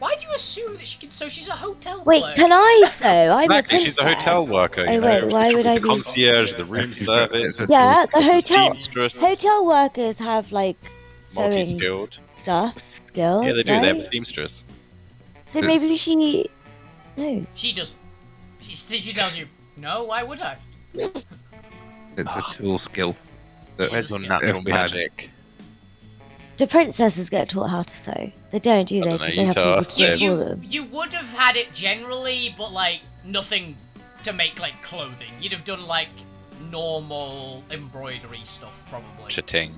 Why do you assume that she can sew? She's a hotel Wait, clerk. can I sew? I'm Exactly, a she's a princess. hotel worker. You Oh, know, wait, why would I the be- concierge, the room If you've got- service, it's a Yeah, the the hotel seamstress, hotel workers have like sewing multi-skilled. stuff, skills. Yeah, they do. They have a right? seamstress. So maybe she knows. She does. She tells you, no, why would I? It's a tool skill. That Where's your If natural we had- magic? Do princesses get taught how to sew? They don't, do I they? don't know, 'Cause you they have tell people us to do it then. for them. You would have had it generally, but like nothing to make like clothing. You'd have done like normal embroidery stuff probably. Cha-ting.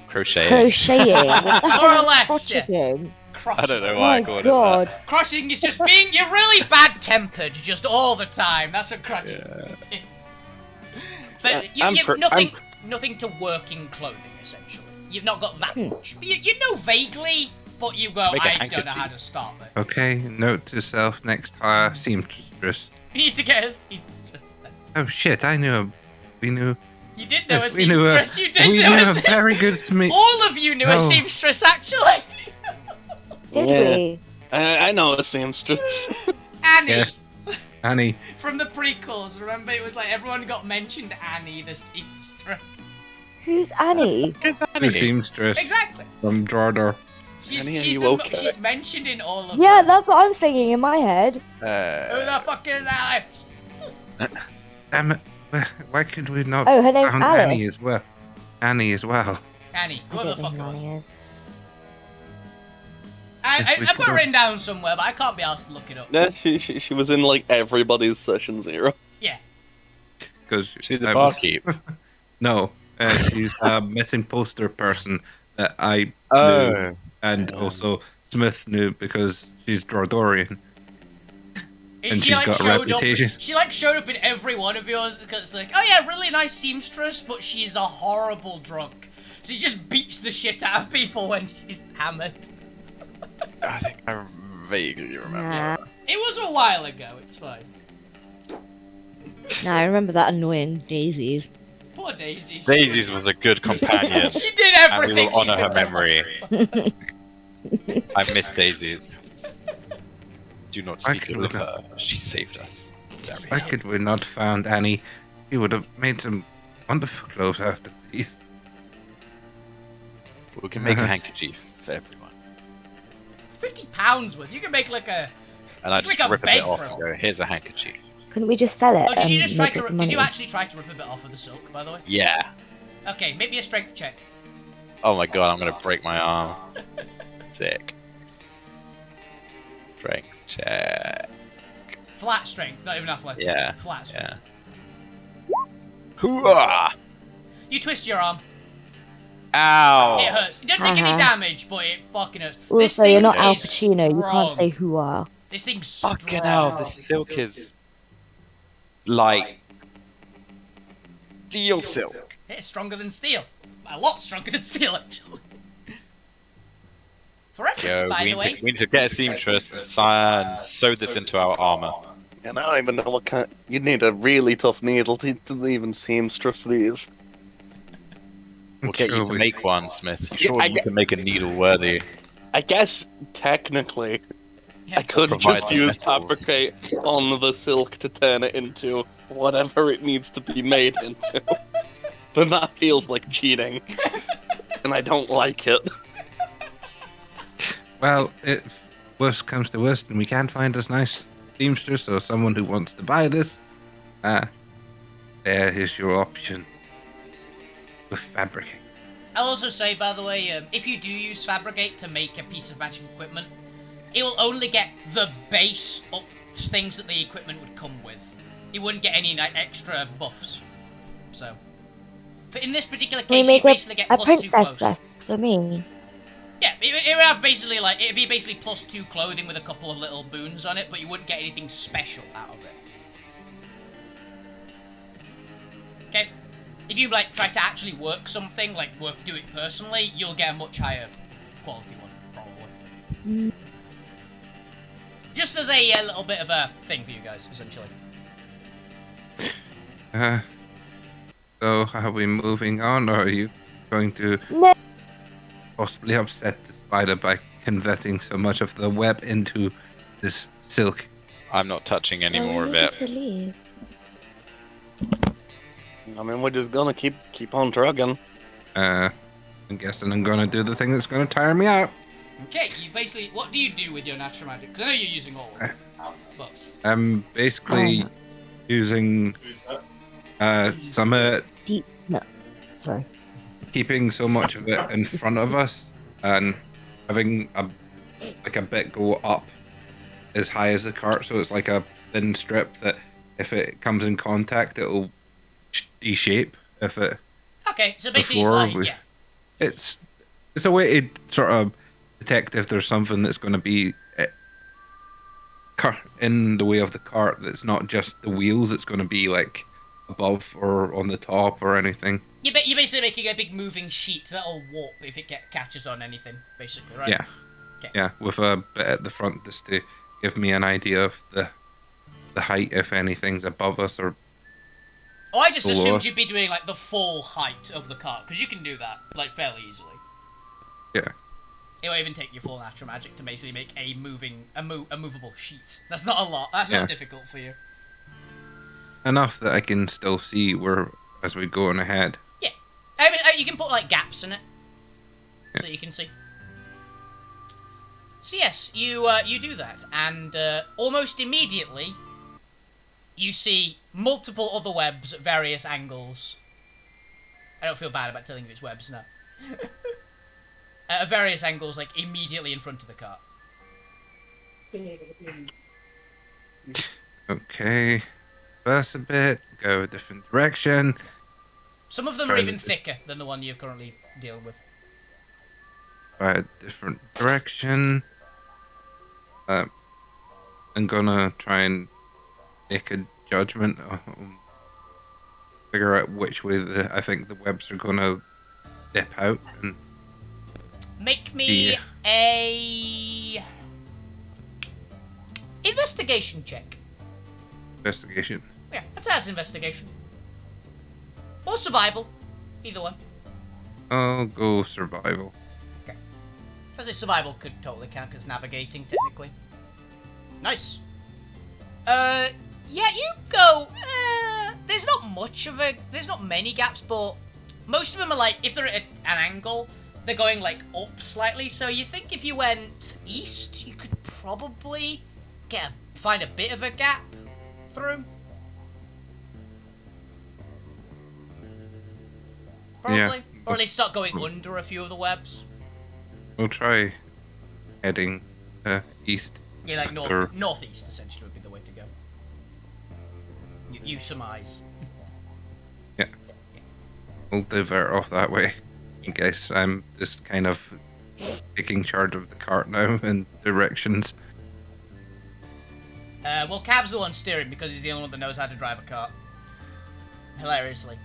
Crochet. Crocheting. What the More hell or is less, yeah. crocheting? I don't know Oh why I my called god. it Crocheting is just being you're really bad tempered just all the time. That's what crocheting is. But you've nothing to working clothing essentially. You've not got that much. But you know vaguely, but you go, Make a I don't know how handkerchief. to start this. Okay, note to self: next hire seamstress. You need to get a seamstress. Oh shit! We knew You did know a We knew seamstress. You did we know knew a a very good smith. All of you knew a Oh. seamstress, actually. Did Yeah. we? I know a seamstress. Annie. Yes. Annie. From the prequels, remember it was like everyone got mentioned Annie the seamstress. Who's Annie? The seamstress Exactly. from Jordor. Annie, are you okay? She's mentioned in all of Yeah, them. that's what I'm thinking in my head. Who the fuck is Alex? Damn it. Why could we not Oh, her name's found Alice. Annie as well? Annie as well. Annie, I whoever don't the know fuck who it was. Annie is. I've got it written down somewhere, but I can't be asked to look it up. Yeah, she was in like everybody's session 0. Yeah. Because See the barkeep. No, she's a missing poster person that I knew, Oh. and also Smith knew because she's Jordorian. And She she's like got a showed reputation. up. She like showed up in every one of yours because it's like, oh yeah, really nice seamstress, but she's a horrible drunk. So she just beats the shit out of people when she's hammered. I think I vaguely remember. Nah. It was a while ago. It's fine. Nah, I remember that annoying Daisies. Poor Daisy. Daisies was a good companion, She did and we everything. will she honor her could do. memory. I miss Daisies. Do not Why speak could ill we of not? her. She saved us. Sorry. Why could we not found Annie? She would have made some wonderful clothes after these. We can make a handkerchief for everyone. It's £50 worth. You can make like a. And I You just make a rip a bed bit off for and it. go, here's a handkerchief. Couldn't we just sell it Oh, did and you just try make to? it some Did you money? actually try to rip a bit off of the silk, by the way? Yeah. Okay, make me a strength check. Oh my god, I'm gonna break my arm. Sick. Strength check. Flat strength, not even athletics. Yeah, Flat strength. Yeah. Hooah! You twist your arm. Ow! It hurts. You don't take any Uh-huh. damage, but it fucking hurts. This Also, thing you're not Al is Pacino. You can't strong. say who are. This thing's strong. Fucking hell, this silk is like steel silk. It's stronger than steel. A lot stronger than steel, actually. For reference, Yo, by we the way. need to get a seamstress and sew this into our armor. And I don't even know what kind. You'd need a really tough needle to even seamstress these. We'll get you Sure to we- make one, Smith. You Yeah, sure I you get- can make a needle worthy? I guess technically, Yeah. I could Provide just the use metals. fabricate on the silk to turn it into whatever it needs to be made into. But that feels like cheating, and I don't like it. Well, if worst comes to worst and we can't find us nice seamstress or someone who wants to buy this, there is your option with fabricate. I'll also say, by the way, if you do use Fabricate to make a piece of magic equipment, it will only get the base up things that the equipment would come with. It wouldn't get any like, extra buffs. So, in this particular Can we case, you make basically get a plus 2 princess clothing. dress for me? Yeah, it would have basically like it'd be basically plus 2 clothing with a couple of little boons on it, but you wouldn't get anything special out of it. Okay, if you like try to actually work something, like do it personally, you'll get a much higher quality one, probably. Just as a little bit of a thing for you guys, essentially. So are we moving on, or are you going to No. possibly upset the spider by converting so much of the web into this silk? I'm not touching any Well, we more of needed it. to leave. I mean, we're just gonna keep on trucking. I'm guessing I'm gonna do the thing that's gonna tire me out. Okay, you basically, what do you do with your natural magic? Because I know you're using all of it, but I'm basically Oh. using some Deep. No. Sorry. keeping so much of it in front of us and having a bit go up as high as the cart, so it's like a thin strip that if it comes in contact, it'll de-shape. If it, okay, so basically it's Before like we- yeah. it's a way to sort of detect if there's something that's going to be in the way of the cart. That's not just the wheels. It's going to be like above or on the top or anything. You're basically making a big moving sheet that'll warp if it catches on anything, basically, right? Yeah. Okay. Yeah, with a bit at the front just to give me an idea of the height if anything's above us or Oh, I just Full assumed loss. you'd be doing like the full height of the cart, because you can do that like fairly easily. Yeah. It will even take your full natural magic to basically make a movable sheet. That's not a lot. That's Yeah. not difficult for you. Enough that I can still see where as we go on ahead. Yeah. I mean, you can put like gaps in it, so you can see. So yes, you do that, and almost immediately, you see multiple other webs at various angles. I don't feel bad about telling you it's webs now. At various angles, like immediately in front of the cart. Okay. Reverse a bit. Go a different direction. Some of them are even thicker than the one you're currently dealing with. Try a different direction. I'm gonna try and make a judgment. Figure out which way I think the webs are gonna dip out. And Make me a investigation check. investigation. Yeah, that's investigation. Or survival. Either one. I'll go survival. I say survival could totally count as navigating, technically. Nice. Yeah, you go, there's not many gaps, but most of them are like, if they're at an angle, they're going like up slightly, so you think if you went east, you could probably find a bit of a gap through. Probably. Yeah. Or at least start going under a few of the webs. We'll try heading east. Yeah, like Or- northeast essentially would be the way to go. You surmise. We'll divert off that way. I guess I'm just kind of taking charge of the cart now and directions. Well, Cav's the one steering because he's the only one that knows how to drive a cart. Hilariously.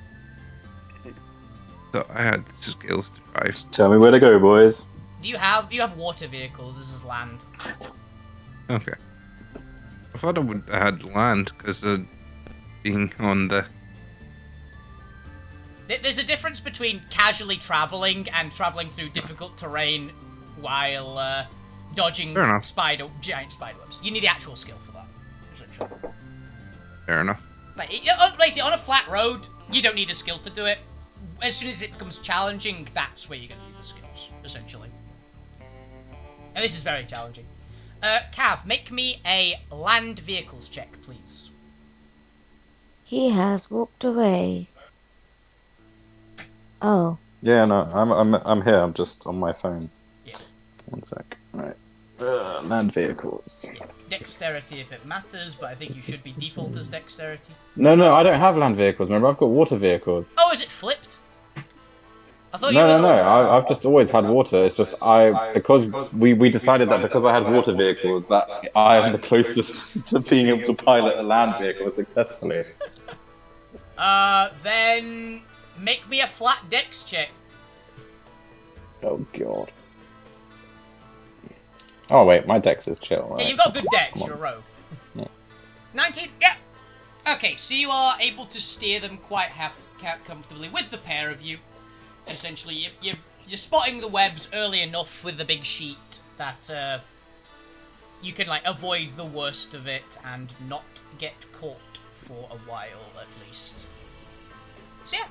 So I had the skills to drive. Just tell me where to go, boys. You have water vehicles. This is land. Okay. I thought I had land because of being on the. There's a difference between casually traveling and traveling through difficult terrain while dodging Fair enough. giant spiderwebs. You need the actual skill for that. Essentially. Fair enough. Like, basically, on a flat road, you don't need a skill to do it. As soon as it becomes challenging, that's where you're going to need the skills, essentially. And this is very challenging. Cav, make me a land vehicles check, please. He has walked away. Oh, Yeah, no, I'm here. I'm just on my phone. Yeah. 1 sec. Right. Land vehicles. Yeah. Dexterity if it matters, but I think you should be default as dexterity. No, I don't have land vehicles. Remember, I've got water vehicles. Oh, is it flipped? I thought No. I've just always had water. It's just because we decided that because I had water vehicles that I am the closest to being able to pilot a land vehicle successfully. Then make me a flat dex check. Oh god. Oh wait, my dex is chill. Yeah, Right? you've got good dex, Come on. you're a rogue. Yeah. 19, yeah. Okay, so you are able to steer them quite comfortably with the pair of you. Essentially, you're spotting the webs early enough with the big sheet that you can like avoid the worst of it and not get caught for a while at least. So yeah,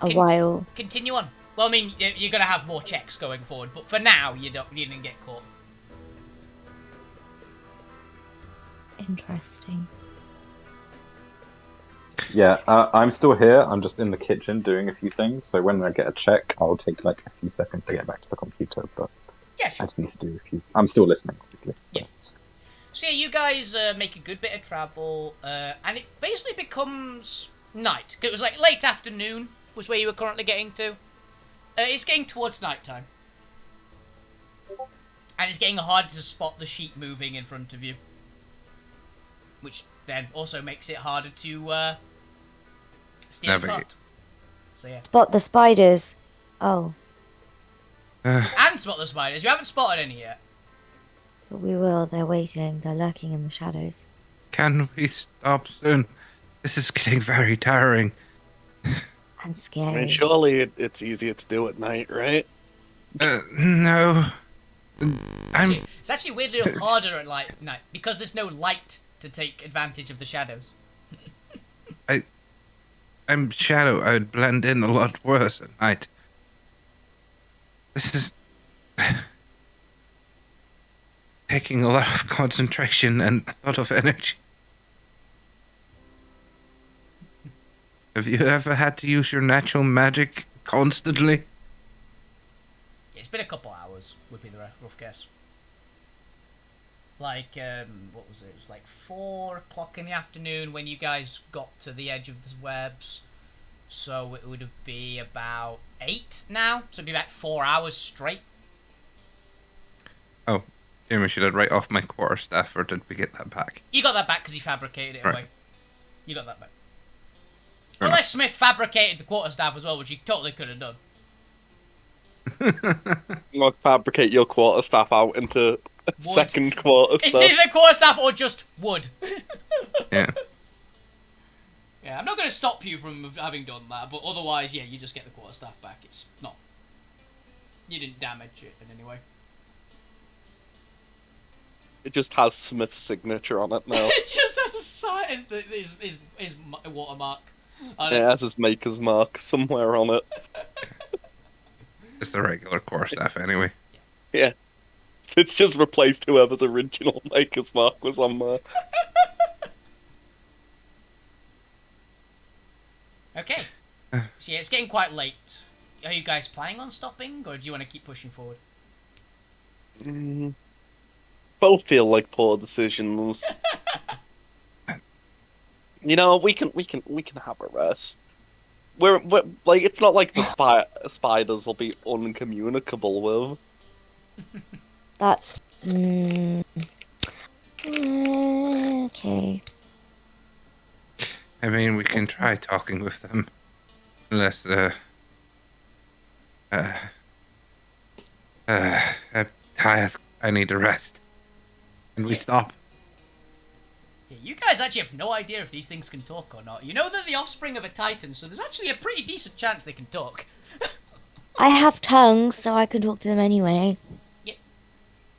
a while. continue on. Well, I mean, you're gonna have more checks going forward, but for now, you didn't get caught. Interesting. Yeah, I'm still here. I'm just in the kitchen doing a few things. So when I get a check, I'll take like a few seconds to get back to the computer. But Yeah, I sure. just need to do a few. I'm still listening, obviously. So. Yeah. So yeah, you guys make a good bit of travel, and it basically becomes night. It was like late afternoon was where you were currently getting to. It's getting towards nighttime. And it's getting harder to spot the sheet moving in front of you. Which then also makes it harder to steer the Navigate. cart. So yeah. Spot the spiders. Oh, And spot the spiders. You haven't spotted any yet. but we will. They're waiting. They're lurking in the shadows. can we stop soon? This is getting very tiring. and I mean, scary. surely it's easier to do at night, right? No. I'm. It's actually weirdly enough harder at night because there's no light to take advantage of the shadows. I'm shadow. I'd blend in a lot worse at night. This is taking a lot of concentration and a lot of energy. Have you ever had to use your natural magic constantly? It's been a couple hours, would be the rough guess. Like, what was it? It was like 4 o'clock in the afternoon when you guys got to the edge of the webs. So it would be about 8 now. So it'd be about 4 hours straight. Oh, Jamie, should I write off my quarterstaff, or did we get that back? You got that back because you fabricated it Right. away. You got that back. Fair Unless Smith fabricated the quarterstaff as well, which he totally could have done. Like fabricate your quarterstaff out into a Wood. second It's quarterstaff. either quarterstaff or just wood. Yeah. Yeah, I'm not going to stop you from having done that, but otherwise, yeah, you just get the quarterstaff back. It's not... You didn't damage it in any way. It just has Smith's signature on it now. It just has a sign, his watermark on It it. has his maker's mark somewhere on it. It's the regular quarterstaff anyway. Yeah. It's just replaced whoever's original maker's mark was on there. Okay. So yeah, it's getting quite late. Are you guys planning on stopping, or do you want to keep pushing forward? Both feel like poor decisions. You know, we can have a rest. We're like, it's not like the spiders will be uncommunicable with. That's okay. I mean, we can try talking with them. Unless, I'm tired. I need a rest. And we stop. Yeah, you guys actually have no idea if these things can talk or not. You know they're the offspring of a titan, so there's actually a pretty decent chance they can talk. I have tongues, so I can talk to them anyway.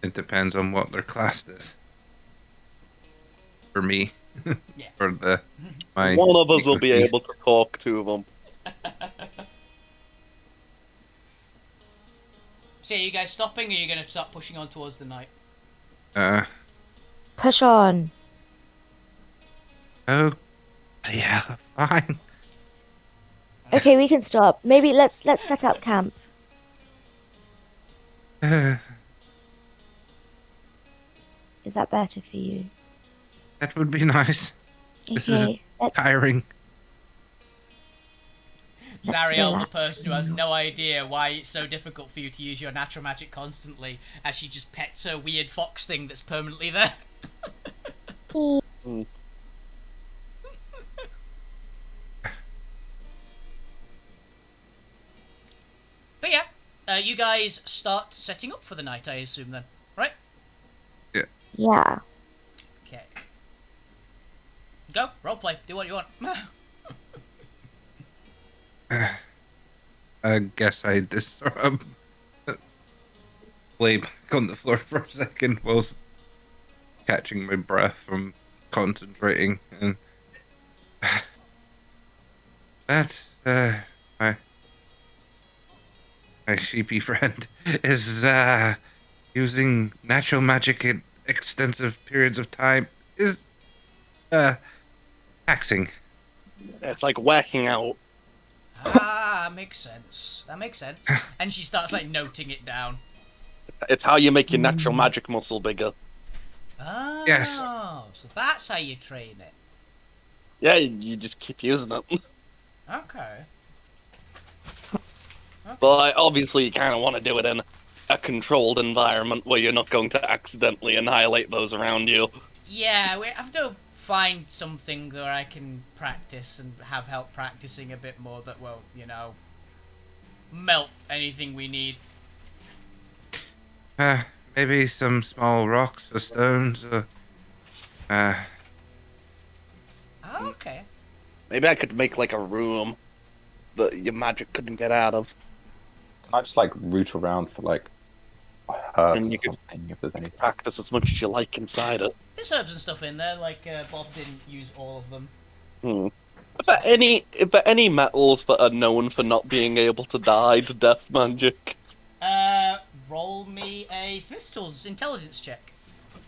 It depends on what their class is. For me. Yeah. For my One of us will be beast. able to talk to them. So are you guys stopping, or are you going to start pushing on towards the night? Push on. Oh, yeah, fine. Okay, we can stop. Maybe let's set up camp. That Is that better for you? would be nice. This is Okay. tiring. Let's Zariel, the relax person who has now. no idea why it's so difficult for you to use your natural magic constantly, as she just pets her weird fox thing that's permanently there. But yeah, you guys start setting up for the night, I assume then, right? Yeah. Okay. Go, roleplay, do what you want. I guess I just sort of lay back on the floor for a second whilst catching my breath from concentrating, and that my sheepy friend is using natural magic in extensive periods of time is taxing. It's like whacking out. Ah, makes sense. That makes sense. And she starts like noting it down. It's how you make your natural magic muscle bigger. Oh, Yes. so that's how you train it. Yeah, you just keep using it. Okay. But like, obviously, you kind of want to do it in a controlled environment where you're not going to accidentally annihilate those around you. Yeah, we have to find something where I can practice and have help practicing a bit more that will, you know, melt anything we need. Maybe some small rocks or stones. Okay. Maybe I could make like a room that your magic couldn't get out of. Can I just like root around for like herbs And or you could something if there's anything? practice as much as you like inside it. There's herbs and stuff in there, like Bob didn't use all of them. Hmm. But any metals that are known for not being able to die to death magic, Roll me a Smith's Tools intelligence check.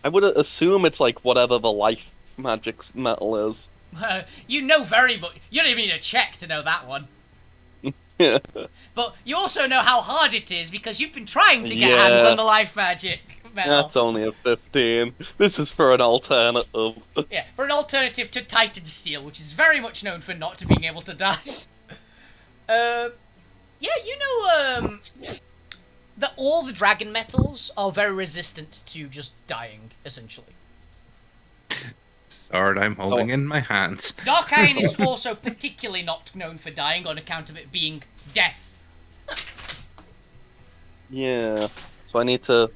I would assume it's like whatever the life magic's metal is. You know very much. You don't even need a check to know that one. Yeah. But you also know how hard it is because you've been trying to get Yeah. hands on the life magic metal. That's only a 15. This is for an alternative. Yeah, for an alternative to Titan Steel, which is very much known for not being able to die. Yeah, you know, that all the dragon metals are very resistant to just dying, essentially. Sword I'm holding in my hands. Dark Iron is also particularly not known for dying on account of it being death. Yeah. So I need to.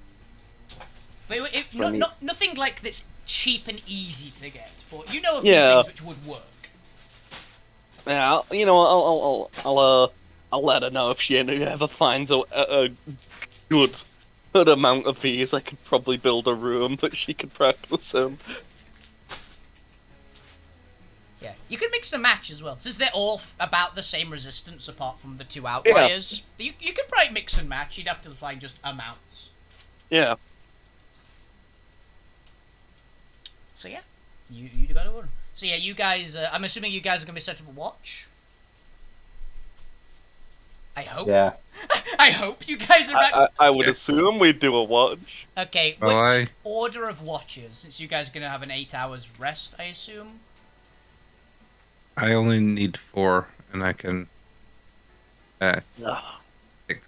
Nothing like that's cheap and easy to get, but you know a few Yeah. things which would work. Yeah. I'll let her know if she ever finds a good amount of these. I could probably build a room that she could practice in. Yeah, you can mix and match as well, since they're all about the same resistance apart from the two outliers. You could probably mix and match. You'd have to find just amounts. Yeah. So yeah, you got one. So yeah, you guys. I'm assuming you guys are gonna be set up a watch. I hope. Yeah. I hope you guys are. I would assume we'd do a watch. Okay, Well, which order of watches? Since you guys are gonna have an 8 hours rest, I assume. I only need 4, and I can take pick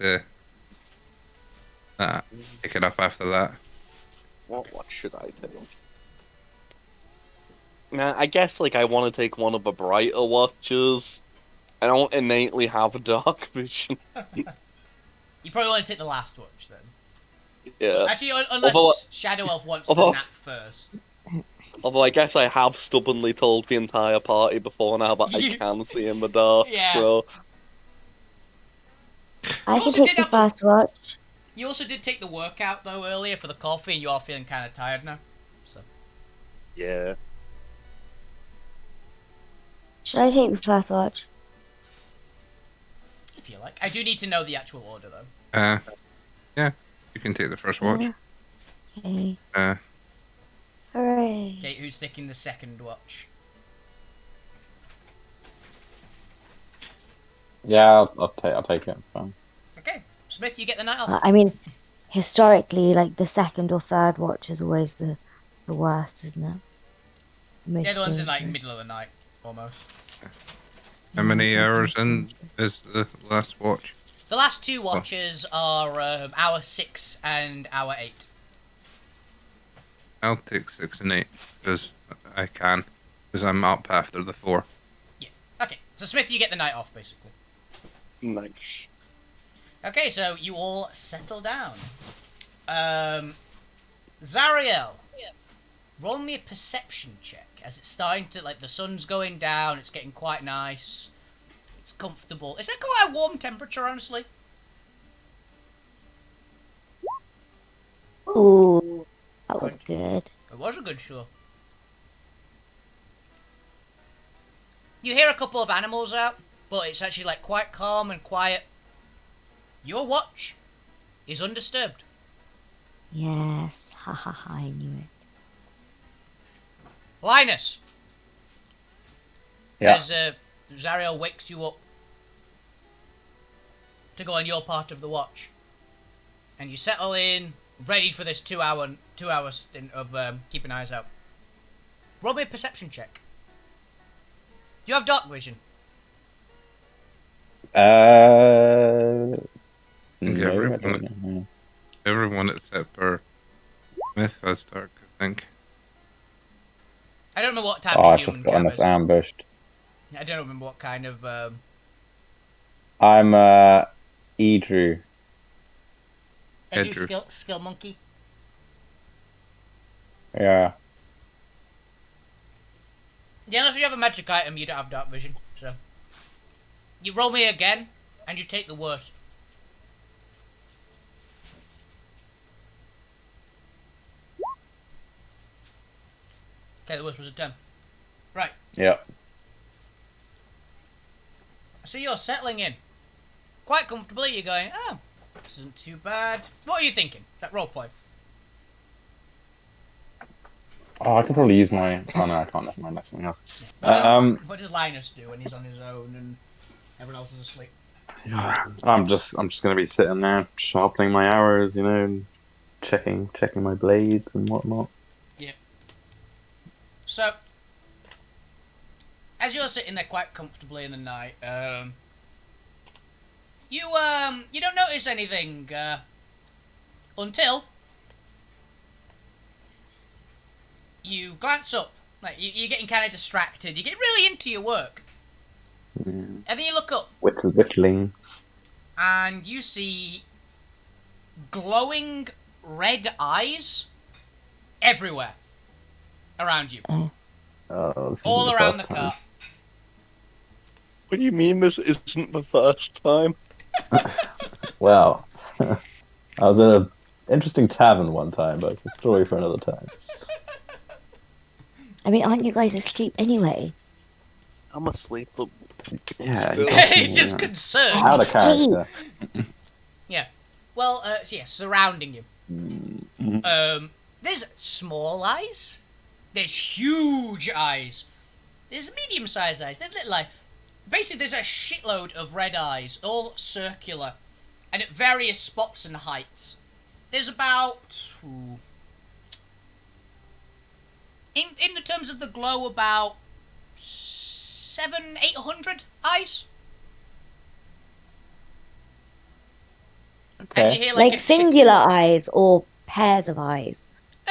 it up after that. What should I take? Nah, I guess like I want to take one of the brighter watches. I don't innately have dark vision. You probably want to take the last watch then. Yeah. Actually, unless Although- Shadow Elf wants although- to nap first. Although I guess I have stubbornly told the entire party before now that I You- can see in the dark. Yeah. So I You can also take did the have fast watch. You also did take the workout though earlier for the coffee, and you are feeling kind of tired now. So yeah. Should I take the fast watch? if you like, I do need to know the actual order though. Yeah, you can take the first watch. Yeah. Okay. Uh, Hooray. Okay, who's taking the second watch? Yeah, I'll take it. It's fine. Okay, Smith, you get the night off. I mean, historically, like the second or third watch is always the worst, isn't it? They're the ones in like dangerous. middle of the night, almost. how many hours in is the last watch? The last two watches are hour 6 and hour 8. I'll take 6 and 8 because I can, because I'm up after the 4. Okay, so Smith, you get the night off basically. Nice. Okay, so you all settle down. Zariel, roll me a perception check as it's starting to, like, the sun's going down, it's getting quite nice, it's comfortable. It's quite a warm temperature, honestly. Ooh, that was good. It was a good show. You hear a couple of animals out, but it's actually like quite calm and quiet. Your watch is undisturbed. Yes, ha ha ha, I knew it. Linus, Yeah. as Zariel wakes you up to go on your part of the watch, and you settle in, ready for this 2 hour stint of keeping eyes out. Roll me a perception check. Do you have dark vision? No, I everyone- don't know. Everyone except for Smith has dark, I think. I don't remember what type Oh, of I've human just gotten Cam us is. ambushed. I don't remember what kind of. I'm Edru. I do Edru. skill monkey. Yeah. Yeah, unless you have a magic item, you don't have dark vision. So You roll me again, and you take the worst. Okay, the worst was a 10. Right. Yeah. So you're settling in. Quite comfortably, you're going, oh, this isn't too bad. What are you thinking? That role play. Oh, I could probably use my. Oh no, I can't. Never mind. That's something else. What does Linus do when he's on his own and everyone else is asleep? I'm just gonna be sitting there sharpening my arrows, you know, and checking my blades and whatnot. Yeah. So, as you're sitting there quite comfortably in the night, you don't notice anything until you glance up. Like you're getting kind of distracted. You get really into your work, and then you look up Whittling. and you see glowing red eyes everywhere around you, Oh, this all isn't around the first time. car. What do you mean this isn't the first time? Well, I was in an interesting tavern one time, but it's a story for another time. I mean, aren't you guys asleep anyway? I'm asleep, but Yeah, Still. He's just concerned. out of character. Yeah. Well, so yeah, surrounding you. Mm. There's small eyes. There's huge eyes. There's medium-sized eyes. There's little eyes. Basically, there's a shitload of red eyes, all circular, and at various spots and heights. There's about, in the terms of the glow, about 800 eyes. And you Okay. hear Like a singular eyes or pairs of eyes?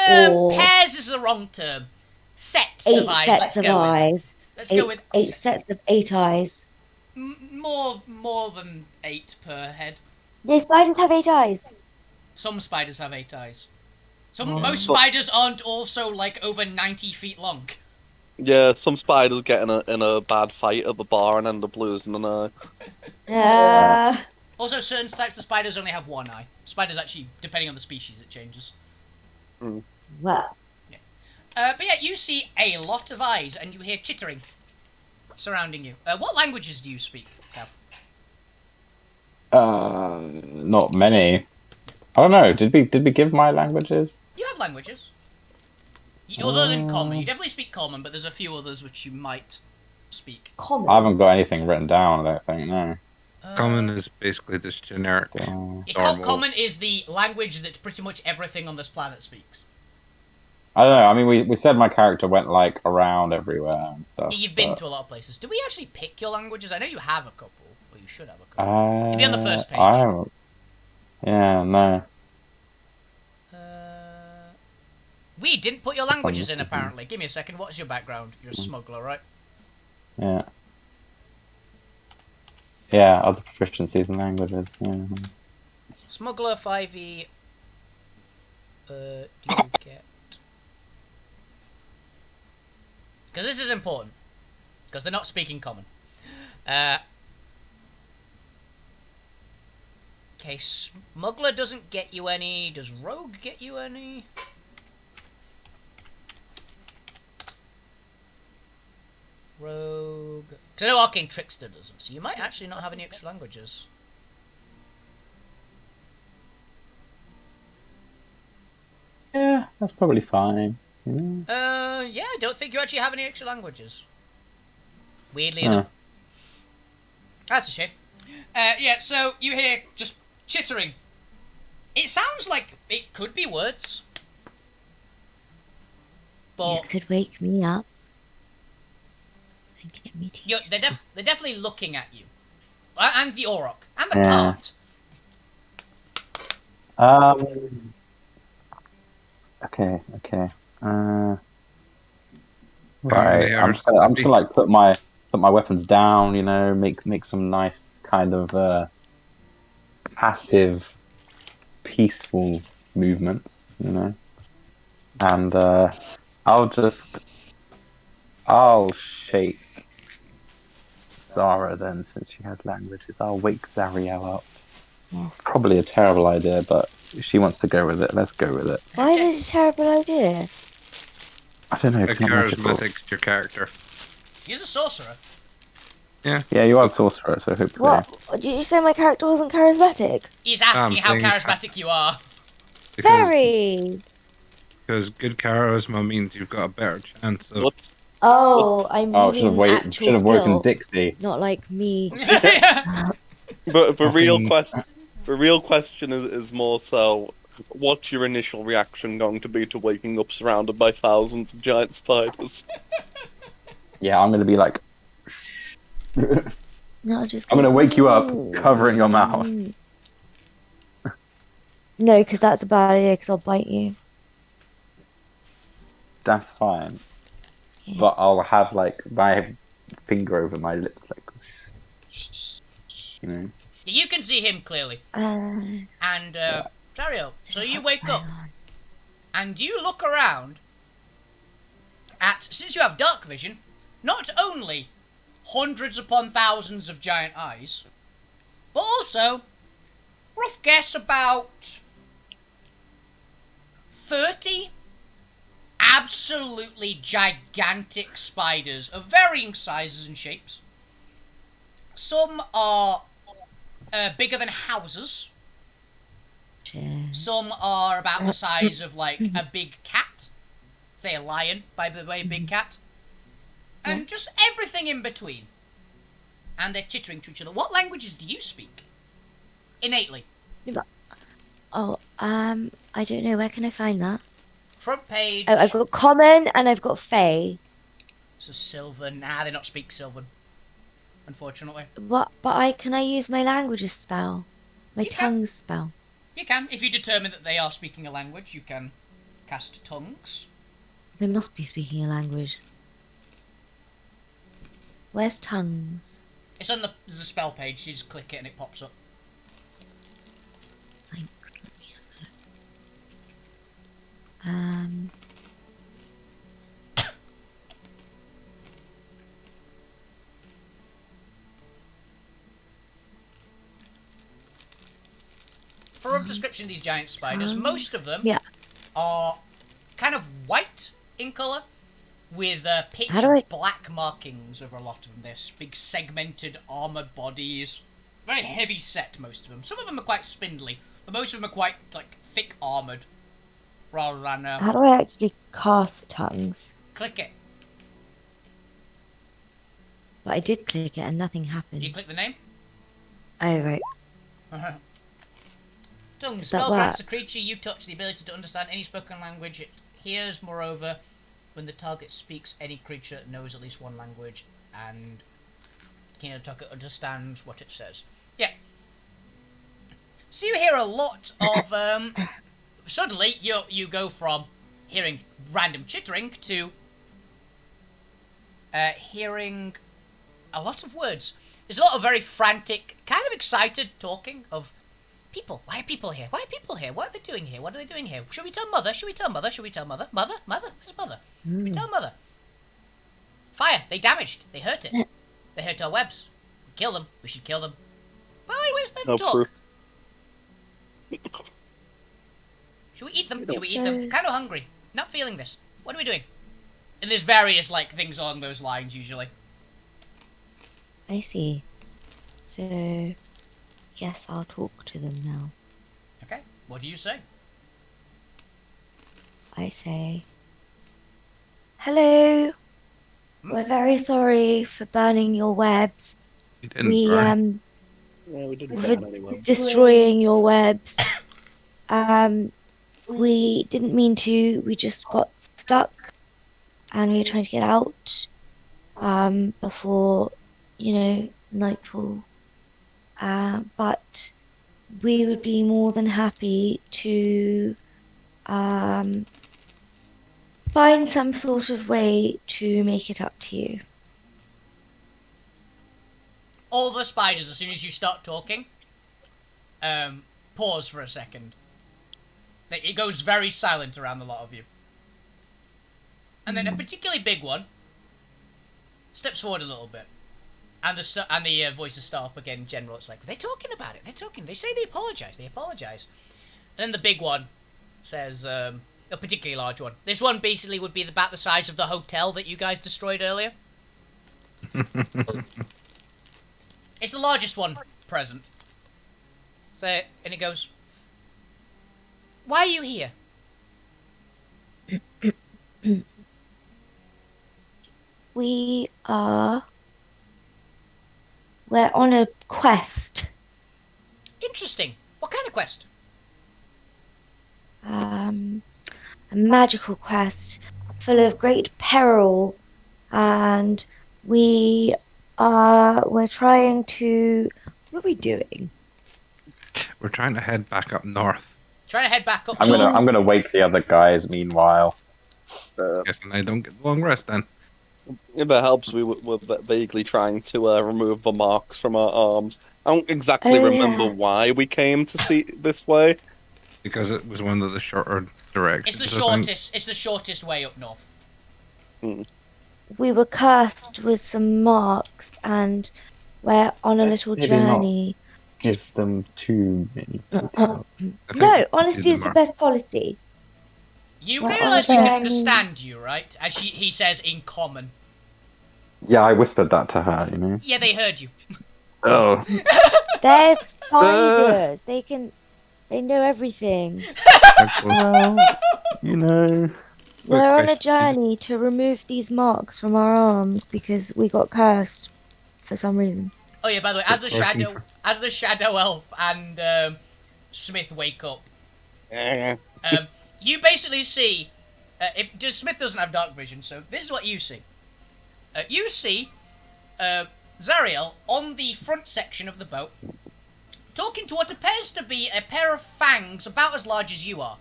or- pairs is the wrong term. Sets Eight of eyes. sets Let's of go with. eyes. Let's go with Eight sets of 8 eyes. more than 8 per head. Do spiders have 8 eyes? Some spiders have 8 eyes. Oh. Most spiders aren't also like over 90 feet long. yeah, some spiders get in a bad fight at the bar and end up losing an eye. Also, certain types of spiders only have 1 eye. Spiders actually, depending on the species, it changes. Well, But yeah, you see a lot of eyes, and you hear chittering surrounding you. What languages do you speak, Cav? Not many. I don't know. Did we give my languages? You have languages. Other than Common. You definitely speak Common, but there's a few others which you might speak. common. I haven't got anything written down. I don't think. No. Common is basically this generic. normal. Common is the language that pretty much everything on this planet speaks. I don't know. I mean, we said my character went like around everywhere and stuff. You've been to a lot of places. Do we actually pick your languages? I know you have a couple, or you should have a couple. It'd be on the first page. I haven't. Yeah, no. We didn't put your languages in, apparently. Give me a second. What's your background? You're a smuggler, right? Yeah. Yeah, other proficiencies in languages. Yeah. Smuggler 5e. Do you get? Because this is important. Because they're not speaking Common. Okay, Smuggler doesn't get you any. Does Rogue get you any? Rogue. Because I know Arcane Trickster doesn't, so you might actually not have any extra languages. Yeah, that's probably fine. Yeah, I don't think you actually have any extra languages. Weirdly enough. That's a shame. Yeah, so you hear just chittering. It sounds like it could be words. But You could wake me up. And get me to they're definitely looking at you. And the Auroch. And the Yeah. cart. Okay. Apparently Right. our I'm just gonna like put my weapons down. You know, make some nice kind of passive, peaceful movements. You know, and I'll shake Zara then, since she has languages. I'll wake Zariel up. Yes. Probably a terrible idea, but if she wants to go with it, let's go with it. Why is it a terrible idea? I don't know, A it's not magical. charismatic your character. She's a sorcerer. Yeah, you are a sorcerer, so hopefully. What? Did you say my character wasn't charismatic? He's asking how saying- charismatic you are. Because, Very. because good charisma means you've got a better chance of. What's Oh, I mean Oh, should have woken skill, Dixie. not like me. but the Fucking- real question is more so, what's your initial reaction going to be to waking up surrounded by thousands of giant spiders? Yeah, I'm gonna be like, No, just. I'm gonna wake you up, "Ooh." covering your mouth. No, because that's a bad idea. Because I'll bite you. That's fine. Yeah. But I'll have like my finger over my lips, like, you know. You can see him clearly. And, Dario, so you wake up and you look around at, since you have dark vision, not only hundreds upon thousands of giant eyes, but also, rough guess, about 30 absolutely gigantic spiders of varying sizes and shapes. Some are bigger than houses. Some are about the size of like a big cat. Say a lion, by the way, big cat. And just everything in between. And they're chittering to each other. What languages do you speak? Innately. Oh, I don't know. Where can I find that? Front page. Oh, I've got Common and I've got Fae. So Sylvan. Nah, they don't speak Sylvan. Unfortunately. What? But can I use my languages spell? My You can. tongues spell. You can. If you determine that they are speaking a language, you can cast tongues. They must be speaking a language. Where's tongues? It's on the spell page. You just click it and it pops up. Thanks. Let me have a look. For a rough description of these giant spiders, most of them Yeah. are kind of white in colour, with pitch How do I- black markings over a lot of them. They're big segmented armoured bodies. Very heavy set, most of them. Some of them are quite spindly, but most of them are quite like thick armoured. Rather than How do I actually cast tongues? click it. But I did click it and nothing happened. You click the name. Oh, right. Tongue Does spell that grants a work? creature you touch the ability to understand any spoken language it hears. Moreover, when the target speaks, any creature knows at least one language, and the target understands what it says. Yeah. So you hear a lot of suddenly you go from hearing random chittering to hearing a lot of words. There's a lot of very frantic, kind of excited talking of people. Why are people here? Why are people here? What are they doing here? What are they doing here? Should we tell mother? Should we tell mother? Should we tell mother? Mother? Mother? Where's mother? Should we tell mother? Fire. They damaged. They hurt it. They hurt our webs. Kill them. We should kill them. Why? Where's the No talk? proof. Should we eat them? Should we eat them? Kind of hungry. Not feeling this. What are we doing? And there's various like things along those lines usually. I see. So, yes, I'll talk to them now. Okay. What do you say? I say, hello. We're very sorry for burning your webs. You didn't We burn. Yeah, we didn't for ban anyone. destroying your webs. We didn't mean to. We just got stuck, and we were trying to get out. Before, nightfall. But we would be more than happy to find some sort of way to make it up to you. All the spiders, as soon as you start talking, pause for a second. It goes very silent around the lot of you. And then a particularly big one steps forward a little bit. And the voices start up again in general. It's like, they're talking about it. They're talking. They say they apologise. They apologise. And then the big one says, a particularly large one. This one basically would be about the size of the hotel that you guys destroyed earlier. It's the largest one present. So, and it goes, why are you here? We're on a quest. Interesting. What kind of quest? A magical quest full of great peril, and we're trying to. What are we doing? We're trying to head back up north. Trying to head back up. I'm gonna wake the other guys. Meanwhile, Guessing I don't get the long rest then. If it helps, we're vaguely trying to remove the marks from our arms. I don't exactly remember why we came to see this way. Because it was one of the shorter directions. It's the shortest. It's the shortest way up north. We were cursed with some marks, and we're on a Let's little maybe not journey. give them too many. No, honesty is the best policy. You Well, realise we can okay. understand you, right? As he says in common. Yeah, I whispered that to her. You know. Yeah, they heard you. Oh. They're spiders. They know everything. Well, you know. We're on a journey to remove these marks from our arms because we got cursed for some reason. Oh yeah, by the way, as the shadow elf and Smith wake up, you basically see. Smith doesn't have dark vision, so this is what you see. You see Zariel on the front section of the boat, talking to what appears to be a pair of fangs about as large as you are.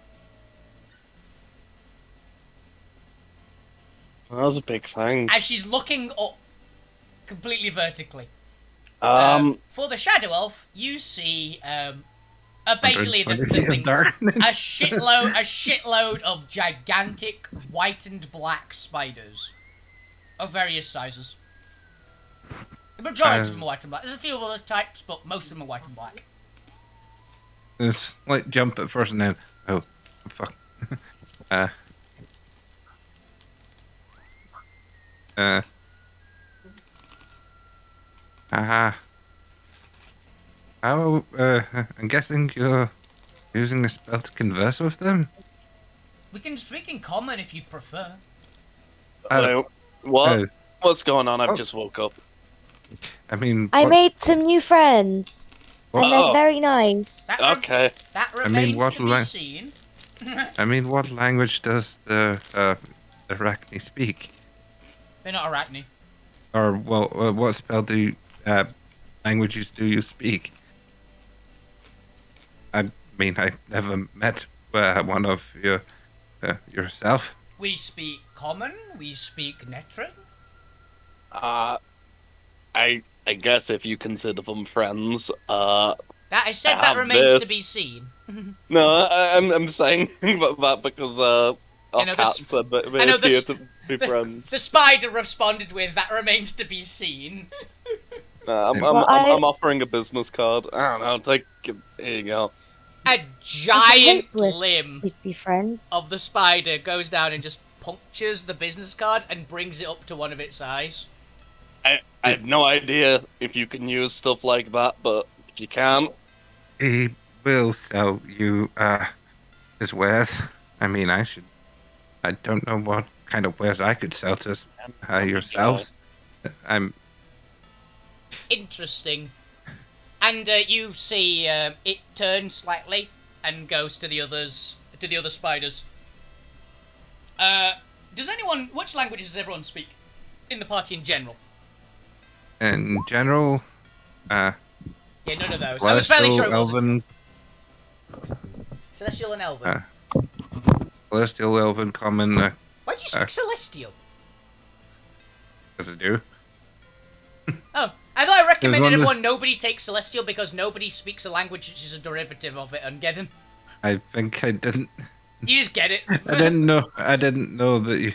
That was a big thing. As she's looking up, completely vertically. For the shadow elf, you see basically the thing, a shitload of gigantic white and black spiders of various sizes. The majority of them are white and black. There's a few other types, but most of them are white and black. It's like jump at first and then, oh, fuck. I'm guessing you're using a spell to converse with them? We can speak in common if you prefer. Hello. What? Oh. What's going on? I've just woke up. I mean, I made some new friends, and Oh. they're very nice. Okay. That I mean, remains to be seen. I mean, what language does the Arachne speak? They're not Arachne. Or, well, what languages do you speak? I mean, I've never met one of yourself. We speak common. We speak Netrin. I guess if you consider them friends, That I said I that have remains to this. be seen. No, I'm saying that because our know, cat said that they know appear this- to be friends. The spider responded with, "That remains to be seen." I'm Well, I- offering a business card. I don't know. Here you go. A giant hopeless. limb We'd be friends. of the spider goes down and just punctures the business card and brings it up to one of its eyes. I have no idea if you can use stuff like that, but if you can, He will sell you his wares. I mean, I don't know what kind of wares I could sell to yourselves. I'm Interesting. And you see it turn slightly and goes to the other spiders. Which languages does everyone speak in the party in general? in general. Yeah, none of those. I was fairly sure it wasn't. Elven, Celestial and Elven. Celestial, Elven, Common, Why do you speak Celestial? as I do. Oh, I thought I recommended one that- everyone nobody takes Celestial because nobody speaks a language which is a derivative of it on Geddon. I think I didn't. You just get it. I didn't know. I didn't know that you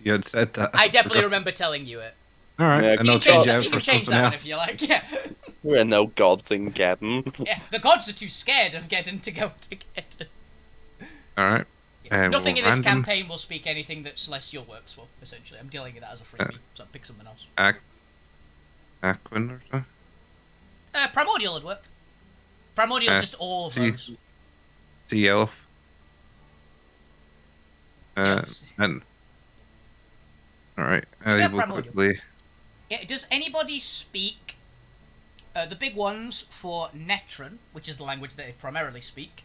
had said that. I definitely remember telling you it. All right, Yeah, and I'll You change can it out for change something that one else. if you like. Yeah. There are no gods in Geddon. Yeah. The gods are too scared of Geddon to go to Geddon. All right. Nothing Well, in this random campaign will speak anything that Celestial works for. Essentially, I'm dealing with that as a freebie, so pick something else. Aquin or something. Primordial would work. Primordial's just all of sea- those. Sea elf. Yes. And all right, Yeah, I will primordial. quickly. Yeah, does anybody speak the big ones for Netron, which is the language that they primarily speak?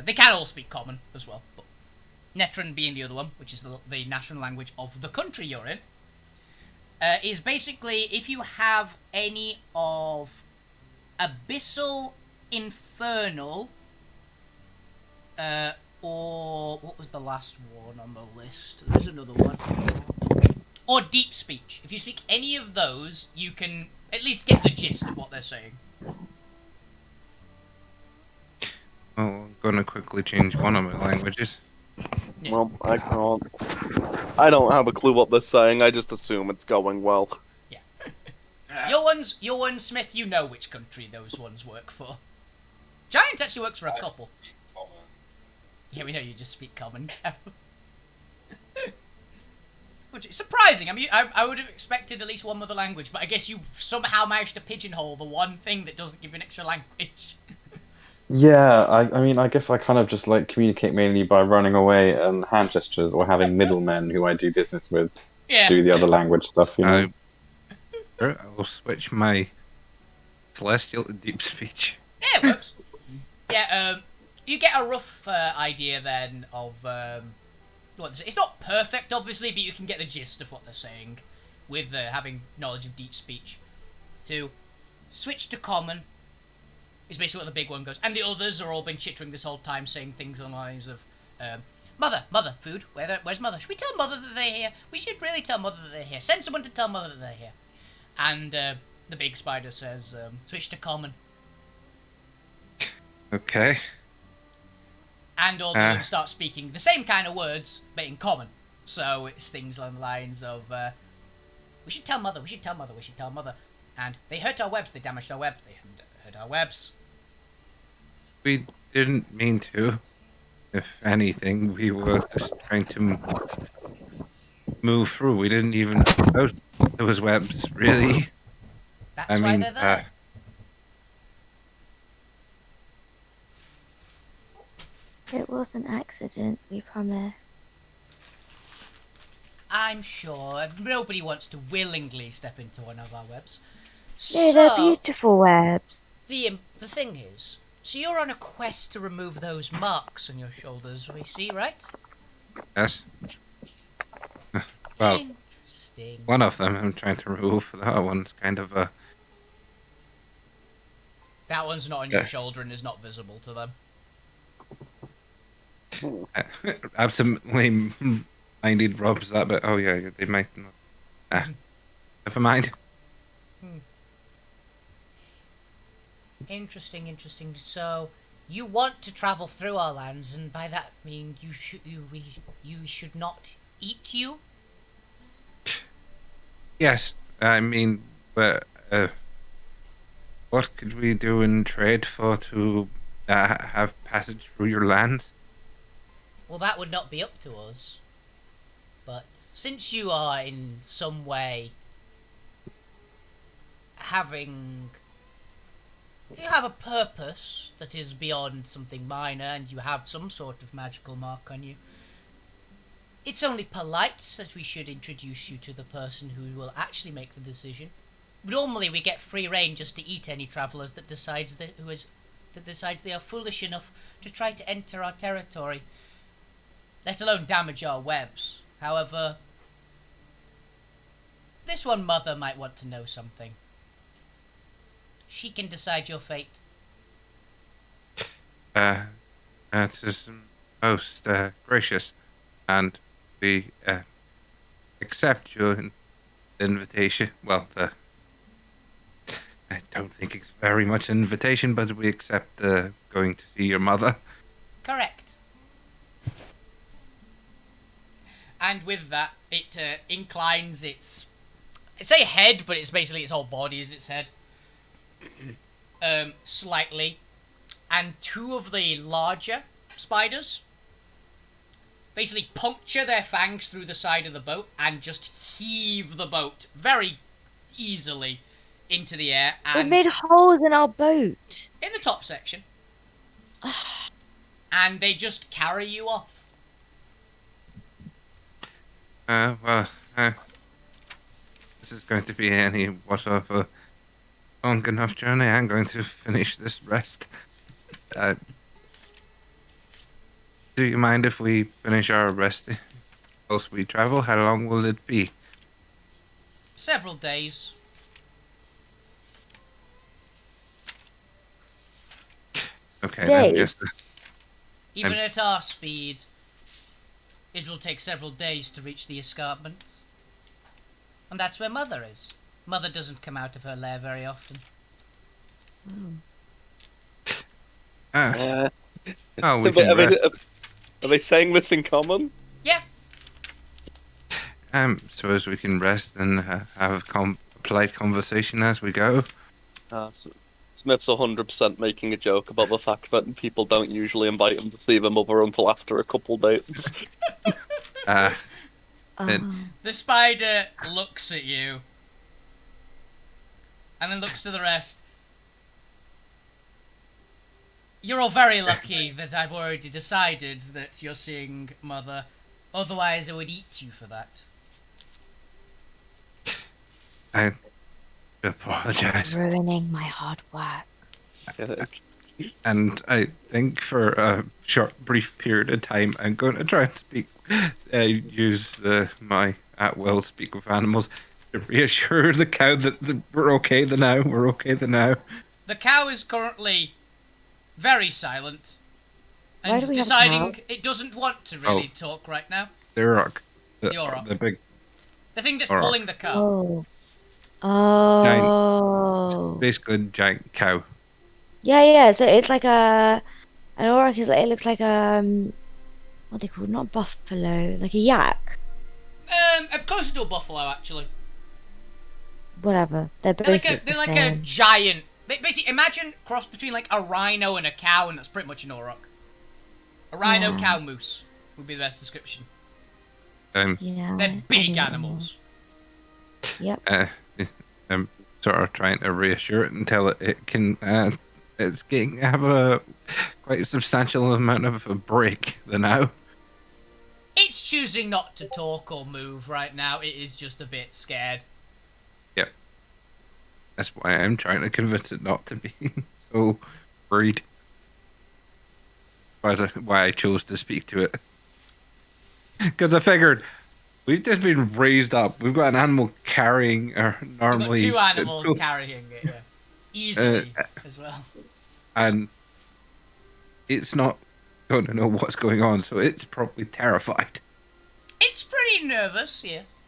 They can all speak Common as well, but Netron being the other one, which is the national language of the country you're in, is basically if you have any of Abyssal, Infernal, or what was the last one on the list? There's another one. Or Deep Speech. If you speak any of those, you can at least get the gist of what they're saying. Well, I'm gonna quickly change one of my languages. Yeah. Well, I can't. I don't have a clue what they're saying. I just assume it's going well. Your ones, Smith, you know which country those ones work for. Giant actually works for a couple. Yeah, we know you just speak Common. It's surprising. I mean, I would have expected at least one other language, but I guess you somehow managed to pigeonhole the one thing that doesn't give you an extra language. Yeah, I mean, I guess I kind of just like communicate mainly by running away and hand gestures, or having middlemen who I do business with Yeah. do the other language stuff. You know. I will switch my celestial to deep speech. Yeah, it works. Yeah, you get a rough idea then of what it's not perfect, obviously, but you can get the gist of what they're saying with having knowledge of deep speech. To switch to Common is basically what the big one goes, and the others are all been chittering this whole time, saying things on the lines of, Mother, food. Where's Mother? Should we tell Mother that they're here? We should really tell Mother that they're here. Send someone to tell Mother that they're here. And the big spider says, switch to Common. Okay. And all of them start speaking the same kind of words, but in Common. So it's things along the lines of, we should tell Mother, we should tell Mother, we should tell Mother. And they hurt our webs, they damaged our webs, they hurt our webs. We didn't mean to. If anything, we were just trying to move through. We didn't even know there was webs, really. That's I why mean, they're there. It was an accident, we promise. I'm sure nobody wants to willingly step into one of our webs. Yeah, they're beautiful webs. The thing is, so you're on a quest to remove those marks on your shoulders, we see, right? Yes. Well, Interesting. one of them I'm trying to remove. The other one's kind of a. That one's not on your shoulder and is not visible to them. Absently minded robs that, but oh yeah, they might not. Never mind. Interesting. So, you want to travel through our lands, and by that mean you should not eat you? Yes, I mean, but what could we do in trade for to have passage through your lands? Well, that would not be up to us. But since you are in some way you have a purpose that is beyond something minor, and you have some sort of magical mark on you, it's only polite that we should introduce you to the person who will actually make the decision. Normally we get free reign just to eat any travellers that decides they are foolish enough to try to enter our territory, let alone damage our webs. However, this one Mother might want to know something. She can decide your fate. It is most gracious, and we accept your invitation. Well, I don't think it's very much an invitation, but we accept going to see your mother. Correct. and with that, it inclines its, I'd say head, but it's basically its whole body is its head, slightly, and two of the larger spiders basically puncture their fangs through the side of the boat and just heave the boat very easily into the air, We've and made holes in our boat. in the top section, and they just carry you off. Well, this is going to be what of a long enough journey. I'm going to finish this rest. Do you mind if we finish our rest whilst we travel? How long will it be? Several days. Okay, then. Days? Yes. Even at our speed, it will take several days to reach the escarpment. And that's where Mother is. Mother doesn't come out of her lair very often. Oh, we Are can they, rest. are they saying this in common? Yeah, So as we can rest and have a polite conversation as we go. Smith's 100% making a joke about the fact that people don't usually invite him to see their mother until after a couple dates. the spider looks at you, and then looks to the rest. You're all very lucky that I've already decided that you're seeing Mother. Otherwise, I would eat you for that. I apologize. Ruining my hard work. And I think for a short, brief period of time, I'm going to try and use my at-will speak with animals to reassure the cow that we're okay the now. We're okay the now. The cow is currently very silent Why and do we have a deciding cow? it doesn't want to really talk right now. The rock. The auroch. The big. The thing that's Auroch. pulling the cow. Oh. Oh. Basically, giant cow. Yeah. So it's like an auroch is like, it looks like what are they called? Not buffalo, like a yak. I'm closer to a buffalo actually. Whatever. They're both They're like a giant. Basically, imagine cross between like a rhino and a cow, and that's pretty much an auroch. A rhino, Yeah. cow, moose would be the best description. Yeah. They're big animals. Yep. I'm sort of trying to reassure it and tell it can. It's have a quite substantial amount of a break the now. It's choosing not to talk or move right now. It is just a bit scared. Yep. That's why I'm trying to convince it not to be so worried. Why I chose to speak to it. Because I figured we've just been raised up. We've got an animal carrying, or normally You've got two animals carrying it, yeah. Easily as well. and it's not going to know what's going on, so it's probably terrified. It's pretty nervous, yes.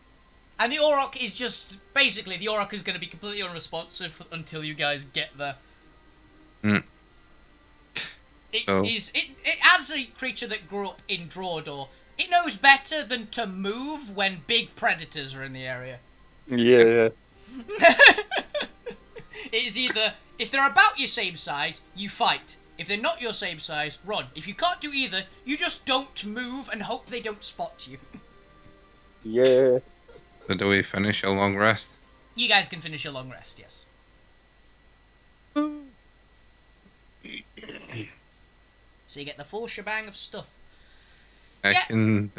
And the auroch is just basically the auroch is going to be completely unresponsive until you guys get there. It as a creature that grew up in Drawdor, it knows better than to move when big predators are in the area. Yeah. It is either, if they're about your same size, you fight. If they're not your same size, run. If you can't do either, you just don't move and hope they don't spot you. Yeah. So do we finish a long rest? You guys can finish a long rest, yes. So you get the full shebang of stuff. I Yeah. can.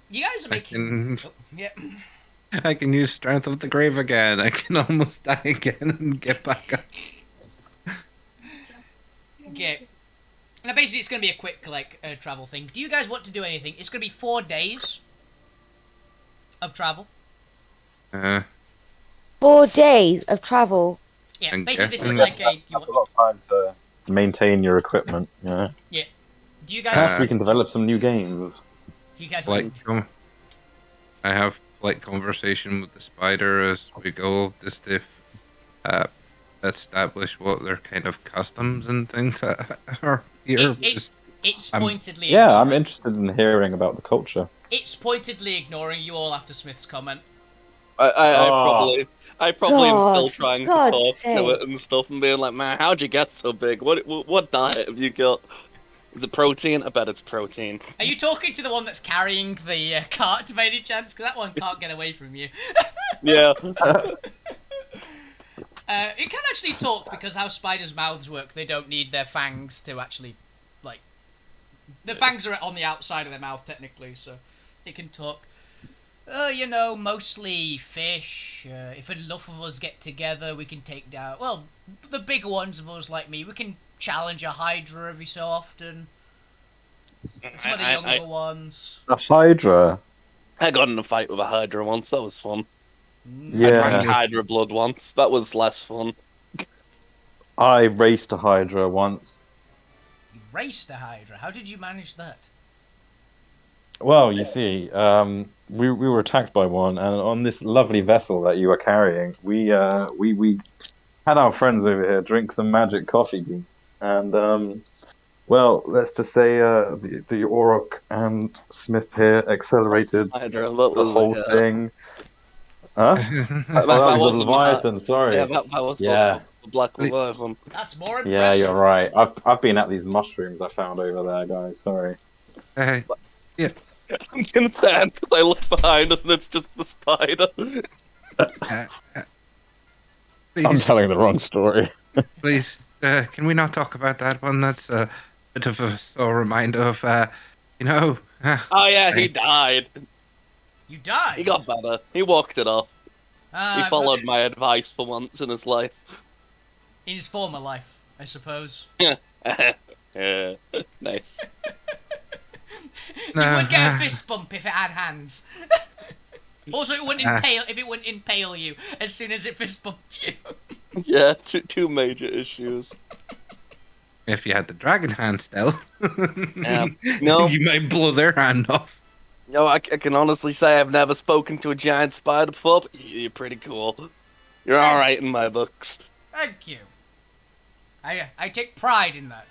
You guys are making... Oh, yeah. I can use strength of the grave again. I can almost die again and get back up. Okay. Now basically it's going to be a quick, travel thing. Do you guys want to do anything? It's going to be 4 days of travel. 4 days of travel. Yeah, I'm basically this is guessing like That's a... a lot of time to maintain your equipment. Yeah. Do you guys Plus, want we can develop some new games. Do you guys want to... I have like conversation with the spider as we go, just to establish what their kind of customs and things are here. It's I'm- pointedly... Yeah, I'm interested in hearing about the culture. It's pointedly ignoring you all after Smith's comment. I probably am still God, for trying to God's talk to it sake. and stuff and being like, man, how'd you get so big? What diet have you got? Is it protein? I bet it's protein. Are you talking to the one that's carrying the cart by any chance? Because that one can't get away from you. Yeah. It can actually talk because how spiders' mouths work. They don't need their fangs to actually, like, the fangs are on the outside of their mouth technically, so it can talk. You know, mostly fish. If enough of us get together, we can take down. Well, the bigger ones of us like me, we can challenge a hydra every so often. Some of the younger ones. A Hydra. I got in a fight with a Hydra once. That was fun. I Yeah. drank Hydra blood once. That was less fun. I raced a Hydra once. You raced a hydra. How did you manage that? Well, you see, we were attacked by one, and on this lovely vessel that you were carrying, we had our friends over here drink some magic coffee beans, and well, let's just say the Orok and Smith here accelerated Hydra. That the was whole thing. Huh? That, Oh, that was the wasn't Leviathan. Sorry. Yeah, that was Yeah. the Black Leviathan. That's more impressive. Yeah, you're right. I've been at these mushrooms I found over there, guys. Sorry. Yeah. I'm concerned because I look behind us and it's just the spider. Uh, I'm please, telling the wrong story. please, can we not talk about that one? That's a bit of a sore reminder of, you know. Oh yeah, he died. You died. He got better. He walked it off. He But followed my advice for once in his life. in his former life, I suppose. Yeah, nice. You would get a fist bump if it had hands. Also, it wouldn't impale if it wouldn't impale you as soon as it fist bumped you. Yeah, two major issues. If you had the dragon hand still, Yeah. No. you might blow their hand off. No, I can honestly say I've never spoken to a giant spider before, but you're pretty cool. You're alright in my books. Thank you. I take pride in that.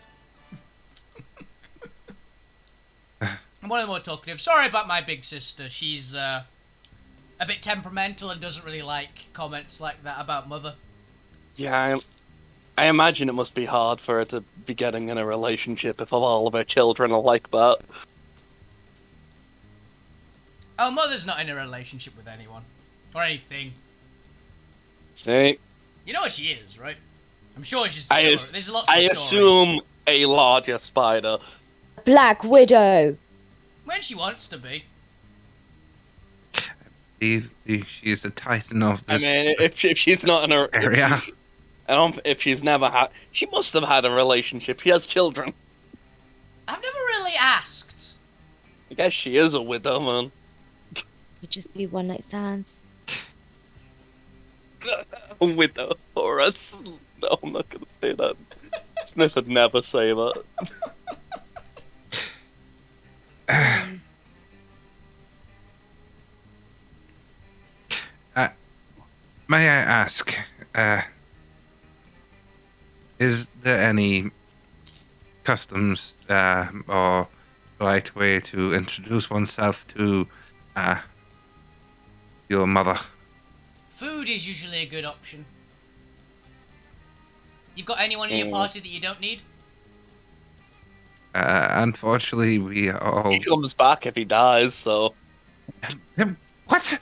I'm one of the more talkative. Sorry about my big sister. She's a bit temperamental and doesn't really like comments like that about mother. Yeah, I imagine it must be hard for her to be getting in a relationship if all of her children are like that. Oh, mother's not in a relationship with anyone. Or anything. See? You know what she is, right? I'm sure she's... There's lots of I stories. assume a larger spider. Black Widow. When she wants to be. She is the titan of I this mean, if she's not in a... area. If she's never had... She must have had a relationship. She has children. I've never really asked. I guess she is a widow, man. Would just be one night stands. A widow for us. No, I'm not gonna say that. Smith would never say that. May I ask, is there any customs or right way to introduce oneself to your mother? Food is usually a good option. You've got anyone in your party that you don't need? Unfortunately, we all... He comes back if he dies, so... What?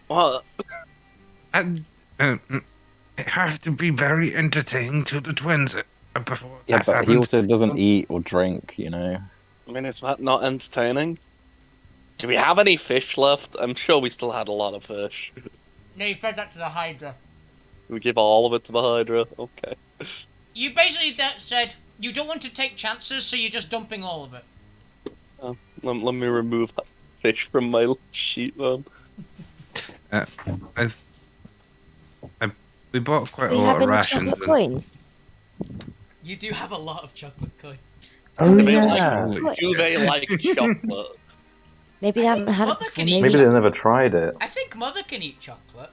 What? It have to be very entertaining to the twins before Yeah, that but he happens. also doesn't eat or drink, you know. I mean, is that not entertaining? Do we have any fish left? I'm sure we still had a lot of fish. No, you fed that to the Hydra. We give all of it to the Hydra? Okay. You basically said you don't want to take chances, so you're just dumping all of it. Let me remove that fish from my sheet, man. We bought quite Do a you lot have of any rations. chocolate coins? You do have a lot of chocolate coin. Oh, Do they yeah. do they like chocolate? Maybe they haven't had it Mother before. can eat Maybe they never tried it. I think Mother can eat chocolate.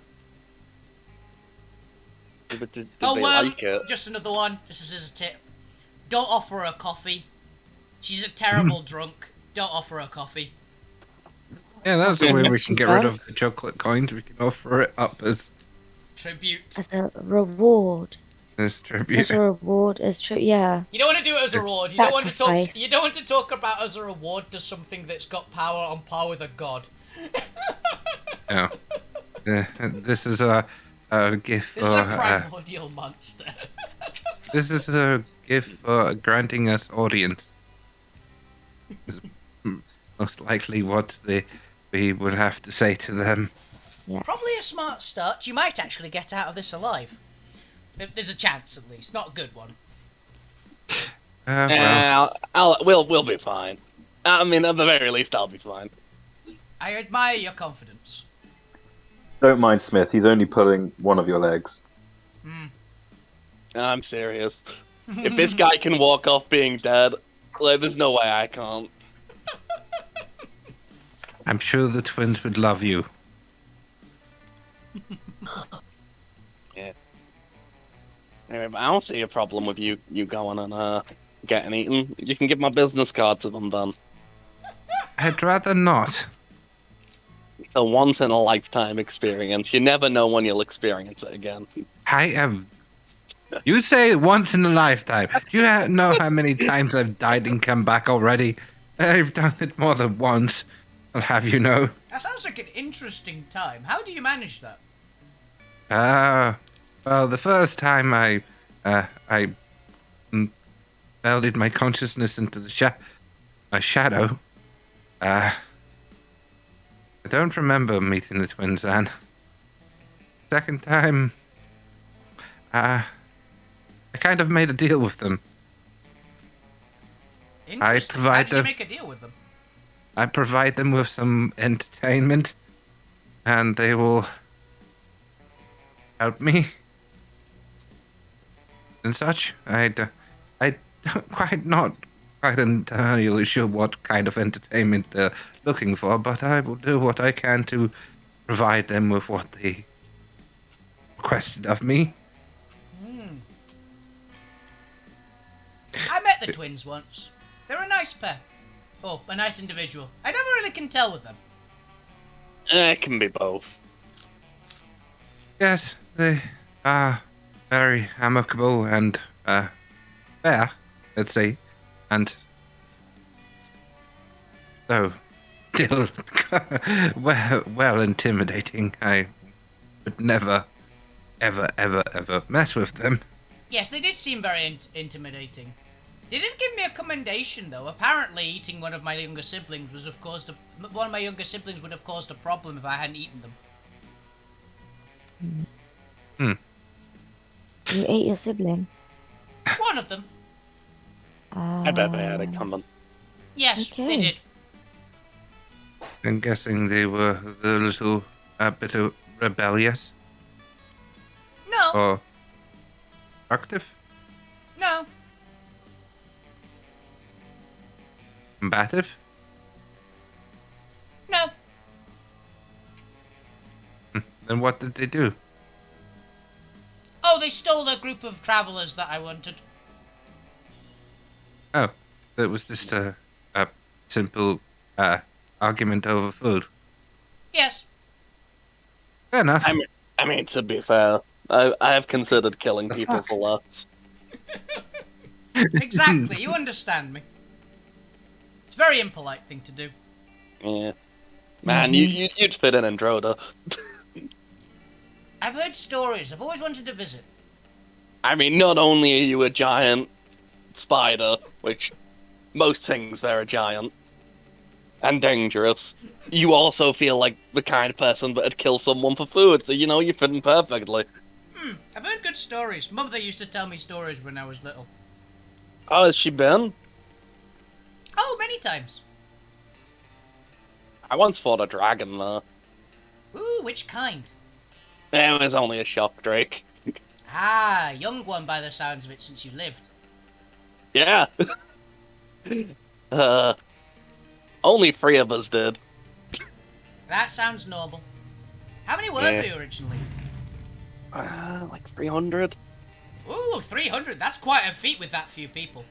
But did they like it? Just another one. Just as a tip. Don't offer her coffee. She's a terrible drunk. Don't offer her coffee. Yeah, that's the way we can get rid Cheaper. of the chocolate coins. We can offer it up as Tribute. As a reward. tribute. As a reward, as true. Yeah. You don't want to do it as a reward. You don't want to talk. Sacrifice. You don't want to talk about as a reward to something that's got power on par with a god. No. This is a gift This is a for primordial monster. this is a gift for granting us audience. Is most likely what we would have to say to them. Yes. Probably a smart start. You might actually get out of this alive. There's a chance, at least. Not a good one. Well, We'll be fine. I mean, at the very least, I'll be fine. I admire your confidence. Don't mind Smith. He's only pulling one of your legs. I'm serious. If this guy can walk off being dead, like, there's no way I can't. I'm sure the twins would love you. Yeah. Anyway, but I don't see a problem with you going and getting eaten. You can give my business card to them then. I'd rather not. It's a once in a lifetime experience. You never know when you'll experience it again. I am. You say once in a lifetime. Do you know how many times I've died and come back already? I've done it more than once. I'll have you know. That sounds like an interesting time. How do you manage that? Well, the first time I melded my consciousness into my shadow. I don't remember meeting the twins then. Second time, I kind of made a deal with them. Interesting. How provide did you the- make a deal with them? I provide them with some entertainment, and they will help me and such. I don't not quite entirely sure what kind of entertainment they're looking for, but I will do what I can to provide them with what they requested of me. I met the twins once. They're a nice pair. Oh, a nice individual. I never really can tell with them. It can be both. Yes, they are very amicable and fair, let's say, and so still well intimidating. I would never, ever mess with them. Yes, they did seem very intimidating. They did give me a commendation, though. Apparently, eating one of my younger siblings would have caused a problem if I hadn't eaten them. You ate your sibling. One of them. I bet they had it coming. Yes, they Okay. did. I'm guessing they were the little bit of rebellious No, or active, no. combative. No. Then what did they do? Oh, they stole a group of travelers that I wanted. Oh, that was just a simple argument over food. Yes. Fair enough. I mean, to be fair, I have considered killing people for laughs. Exactly. You understand me. It's a very impolite thing to do. Yeah. Man, you'd fit in Andromeda. I've heard stories. I've always wanted to visit. I mean, not only are you a giant spider, which most things they're a giant, and dangerous, you also feel like the kind of person that'd kill someone for food, so you know you fit in perfectly. I've heard good stories. Mother used to tell me stories when I was little. Oh, has she been? Oh, many times. I once fought a dragon, though. Ooh, which kind? It was only a shock drake. Ah, young one by the sounds of it since you lived. Yeah. Only 3 of us did. That sounds normal. How many were Yeah. there originally? Like 300? Ooh, 300. That's quite a feat with that few people.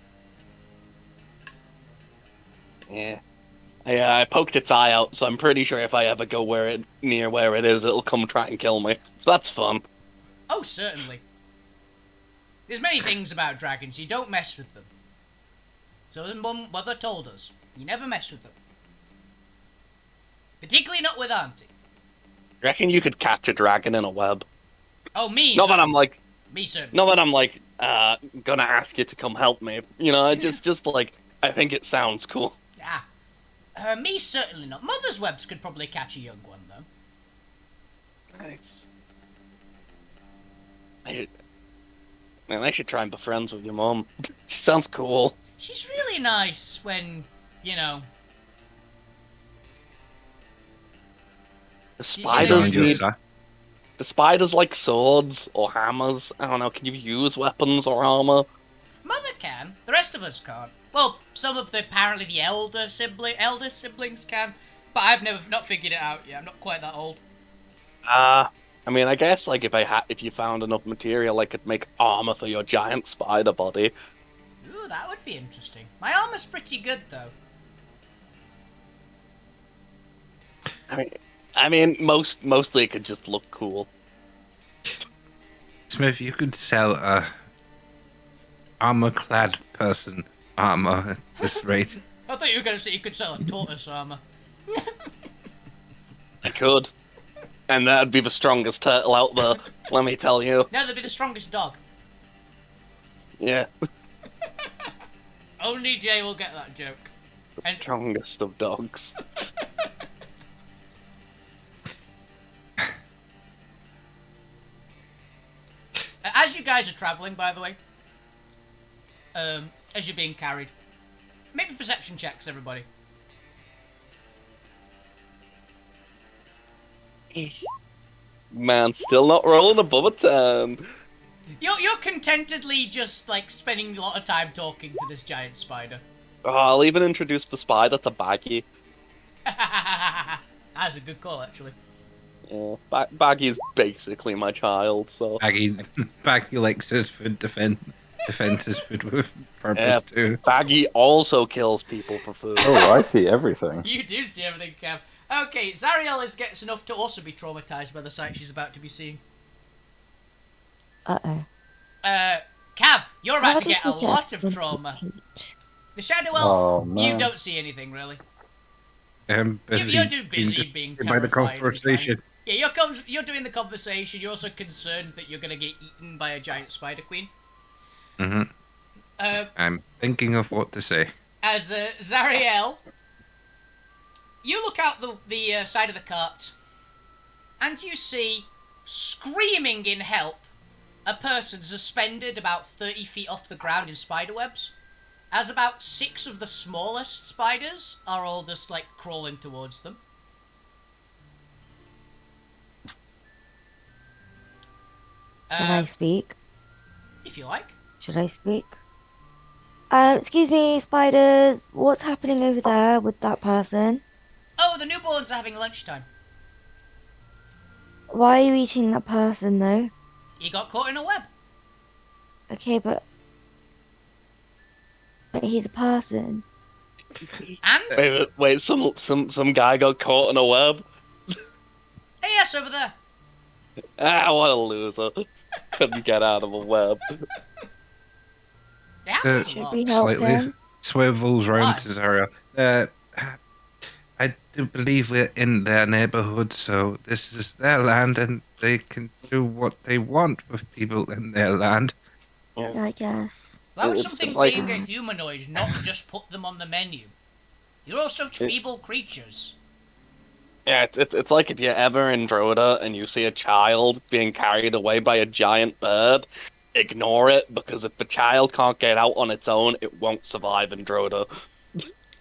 Yeah. Yeah, I poked its eye out, so I'm pretty sure if I ever go near where it is, it'll come try and kill me. So that's fun. Oh, certainly. There's many things about dragons, you don't mess with them. So the mother told us, you never mess with them. Particularly not with Auntie. Reckon you could catch a dragon in a web? Oh, me, Not that I'm like, me, certainly. not that I'm like, gonna ask you to come help me. You know, I just like, I think it sounds cool. Ah. Me, certainly not. Mother's webs could probably catch a young one, though. Nice. Man, I should try and be friends with your mom. She sounds cool. She's really nice when, you know... The She's spiders on your need. side. The spiders like swords or hammers. I don't know. Can you use weapons or armor? Mother can. The rest of us can't. Well, some of apparently the elder siblings can, but I've not figured it out yet. I'm not quite that old. I mean, I guess like if you found enough material, I could make armor for your giant spider body. Ooh, that would be interesting. My armor's pretty good, though. I mean, mostly it could just look cool. Smith, you could sell a armor-clad person armor at this rate. I thought you were going to say you could sell a tortoise armor. I could, and that'd be the strongest turtle out there. Let me tell you. No, they'd be the strongest dog. Yeah, Only Jay will get that joke. the strongest of dogs. As you guys are travelling, by the way, as you're being carried, make me perception checks, everybody. Man, still not rolling above a 10. You're contentedly just like spending a lot of time talking to this giant spider. Oh, I'll even introduce the spider to Baggy. That's a good call, actually. Yeah, Baggy's basically my child, so... Baggy likes his food defenses food with purpose Yeah, too. Baggy also kills people for food. Oh, I see everything. You do see everything, Cav. Okay, Zariel gets enough to also be traumatized by the sight she's about to be seeing. Uh-oh. Cav, you're How about to did get a we get lot of to trauma. 28? The Shadow Oh, Elf, you man. don't see anything, really. Busy You're too busy being by the terrified. conversation. Yeah, you're doing the conversation. You're also concerned that you're going to get eaten by a giant spider queen. hmm Uh, I'm thinking of what to say. as Zariel, you look out the side of the cart, and you see, screaming in help, a person suspended about 30 feet off the ground in spider webs, as about 6 of the smallest spiders are all just like crawling towards them. Should I speak? If you like. Should I speak? Excuse me, spiders. What's happening over there with that person? Oh, the newborns are having lunchtime. Why are you eating that person, though? He got caught in a web. Okay, but he's a person. And Wait, some guy got caught in a web? hey, yes, over there. Ah, what a loser. Couldn't get out of a web. It happens a Should lot. we help Slightly him? swivels Why? round to Zariel. I do believe we're in their neighborhood, so this is their land, and they can do what they want with people in their land. I guess. Why would It's- something it's like- being a humanoid not just put them on the menu? You're also feeble creatures. Yeah, it's like if you're ever in Droda and you see a child being carried away by a giant bird, ignore it, because if the child can't get out on its own, it won't survive in Droda.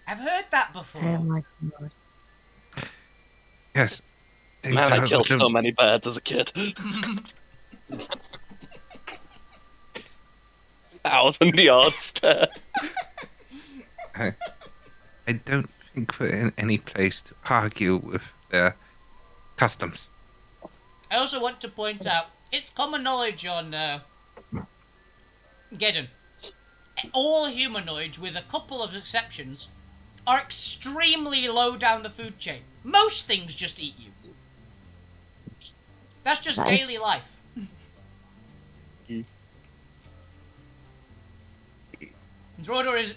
I've heard that before. Oh my god. Yes. Things Man, I are killed little- so many birds as a kid. 1,000 yards there. I don't think we're in any place to argue with their customs. I also want to point out, it's common knowledge on Geddon. All humanoids, with a couple of exceptions, are extremely low down the food chain. Most things just eat you. That's just Nice. daily life. Drodor is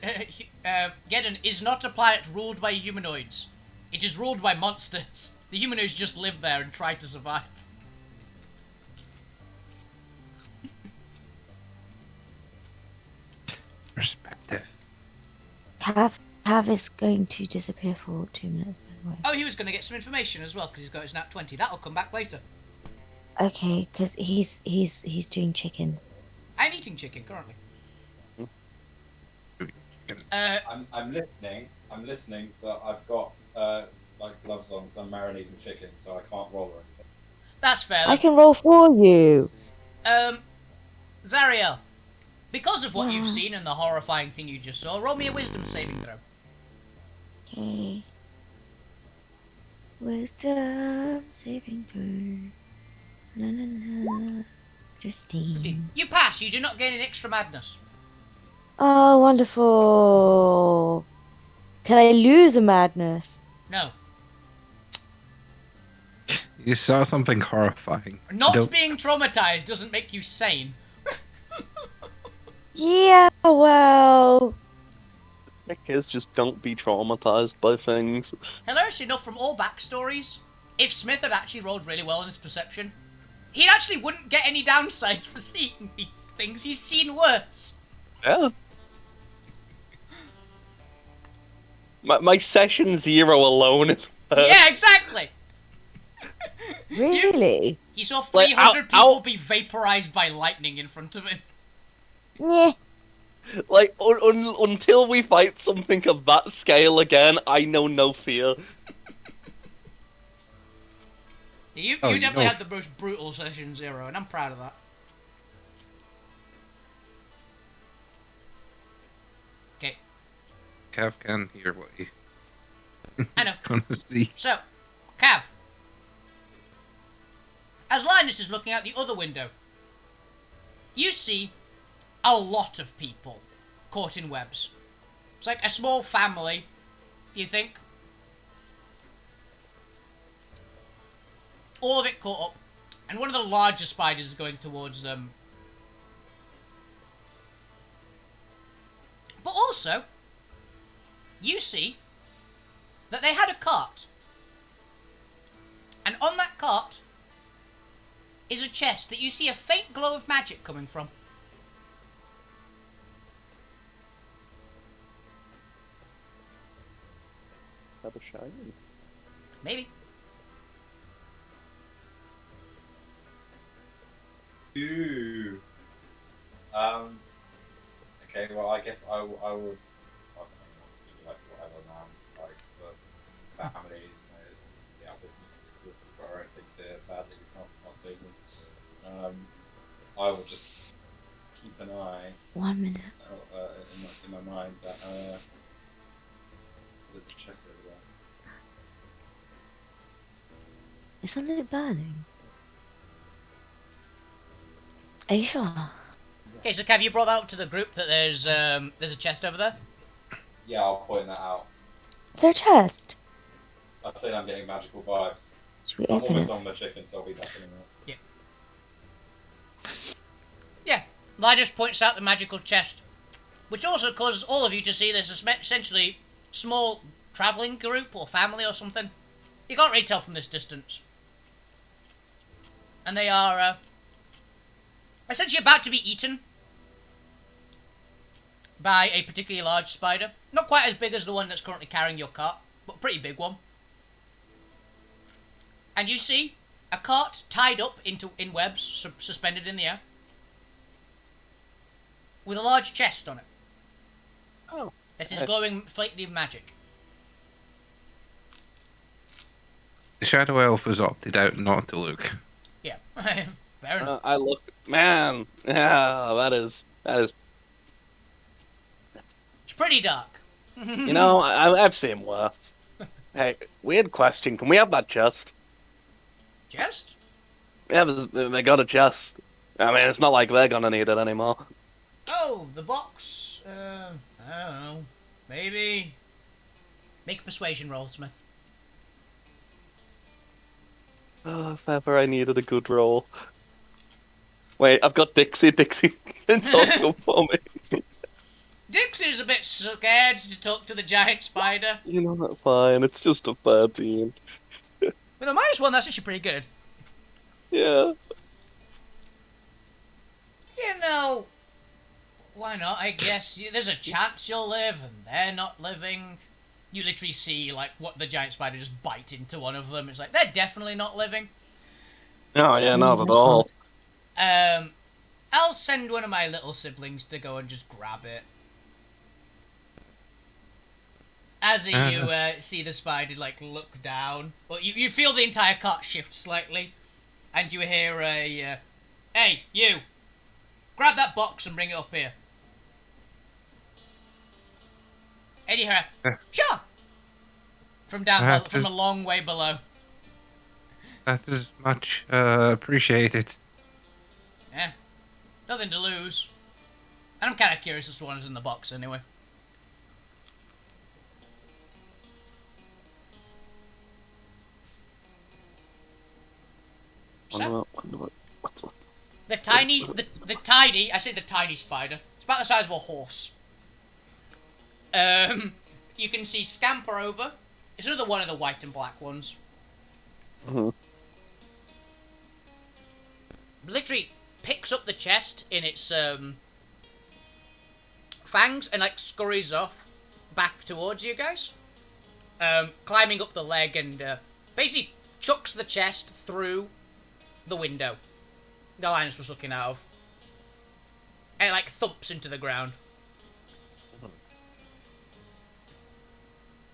Geddon is not a planet ruled by humanoids. It is ruled by monsters. The humanoids just live there and try to survive. Perspective. Cav is going to disappear for 2 minutes, by the way. Oh, he was going to get some information as well because he's got his nat 20. That'll come back later. Okay, because he's doing chicken. I'm eating chicken currently. I'm listening, but I've got like gloves on, so I'm marinating chicken, so I can't roll or anything. That's fair. I can roll for you. Zariel, because of what you've Yeah. seen and the horrifying thing you just saw, roll me a wisdom saving throw. Okay. Wisdom saving throw. Na na na. 15. You pass. You do not gain an extra madness. Oh, wonderful. Can I lose a madness? No. You saw something horrifying. Not Don't- being traumatized doesn't make you sane. Yeah, well. The kids just don't be traumatized by things. Hilarious enough, from all backstories, if Smith had actually rolled really well in his perception, he actually wouldn't get any downsides for seeing these things. He's seen worse. Yeah. My session 0 alone is worse. Yeah, exactly. Really? He saw Like, 300 ow. people be vaporized by lightning in front of him. Yeah. Like, until we fight something of that scale again, I know no fear. You Oh, definitely no. had the most brutal session 0, and I'm proud of that. Okay, Cav can hear what he's I know. gonna see. So, Cav. As Linus is looking out the other window, you see a lot of people caught in webs. It's like a small family, you think. All of it caught up, and one of the larger spiders is going towards them. But also, you see that they had a cart. And on that cart is a chest that you see a faint glow of magic coming from. Have a shiny. Maybe. Ooh. Okay, well, I guess I would. I don't know, it's gonna be like whatever, man. Like the family, isn't our business. We've got our own things here. Sadly, we can't save them. I will just keep an eye 1 minute. in my mind that there's a chest over there. Isn't it burning? Are you sure? Okay, so Cav, you brought that up to the group that there's a chest over there. Yeah, I'll point that out. Is there a chest? I'd say I'm getting magical vibes. Should we I'm open almost it? on the chicken, so I'll be back in a minute. Yeah, Linus points out the magical chest, which also causes all of you to see there's essentially small travelling group or family or something. You can't really tell from this distance. And they are essentially about to be eaten by a particularly large spider. Not quite as big as the one that's currently carrying your cart, but a pretty big one. And you see a cart tied up in webs, suspended in the air, with a large chest on it. Oh. That is glowing faintly with magic. The Shadow Elf has opted out not to look. Yeah, fair enough. I look, man. Yeah, that is. It's pretty dark. You know, I've seen worse. Hey, weird question. Can we have that chest? Chest? Yeah, they got a chest. I mean, it's not like they're gonna need it anymore. Oh, the box. I don't know. Maybe. Make a persuasion roll, Smith. Oh, if ever I needed a good roll. Wait, I've got Dixie. Dixie can talk to him for me. Dixie's a bit scared to talk to the giant spider. You know, that's fine. It's just a 13. With a -1, that's actually pretty good. Yeah. You know, why not? I guess there's a chance you'll live, and they're not living. You literally see, like, what the giant spider just bite into one of them. It's like, they're definitely not living. Oh, yeah, not at all. I'll send one of my little siblings to go and just grab it. As you see the spider, like, look down. Well, you feel the entire cart shift slightly. And you hear a, hey, you! Grab that box and bring it up here. And you hear sure! From down from a long way below. That is much appreciated. Yeah. Nothing to lose. And I'm kind of curious as to what is in the box anyway. What's The tiny, I say the tiny spider. It's about the size of a horse. You can see scamper over. It's another one of the white and black ones. Literally picks up the chest in its fangs and like scurries off back towards you guys. Climbing up the leg and basically chucks the chest through the window the Linus was looking out of. And it like thumps into the ground.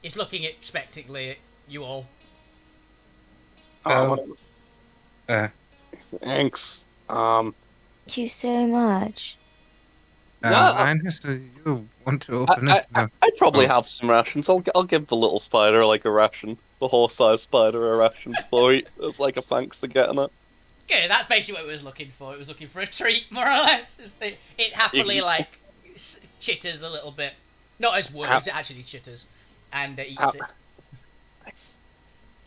It's looking expectantly at you all. Thanks. Thank you so much. Linus, do you want to open it? No. I'd probably have some rations. I'll give the little spider like a ration, the horse-sized spider a ration before he, as like a thanks for getting it. Yeah, that's basically what it was looking for. It was looking for a treat, more or less. It happily like chitters a little bit, not as words, it actually chitters, and eats it. Nice,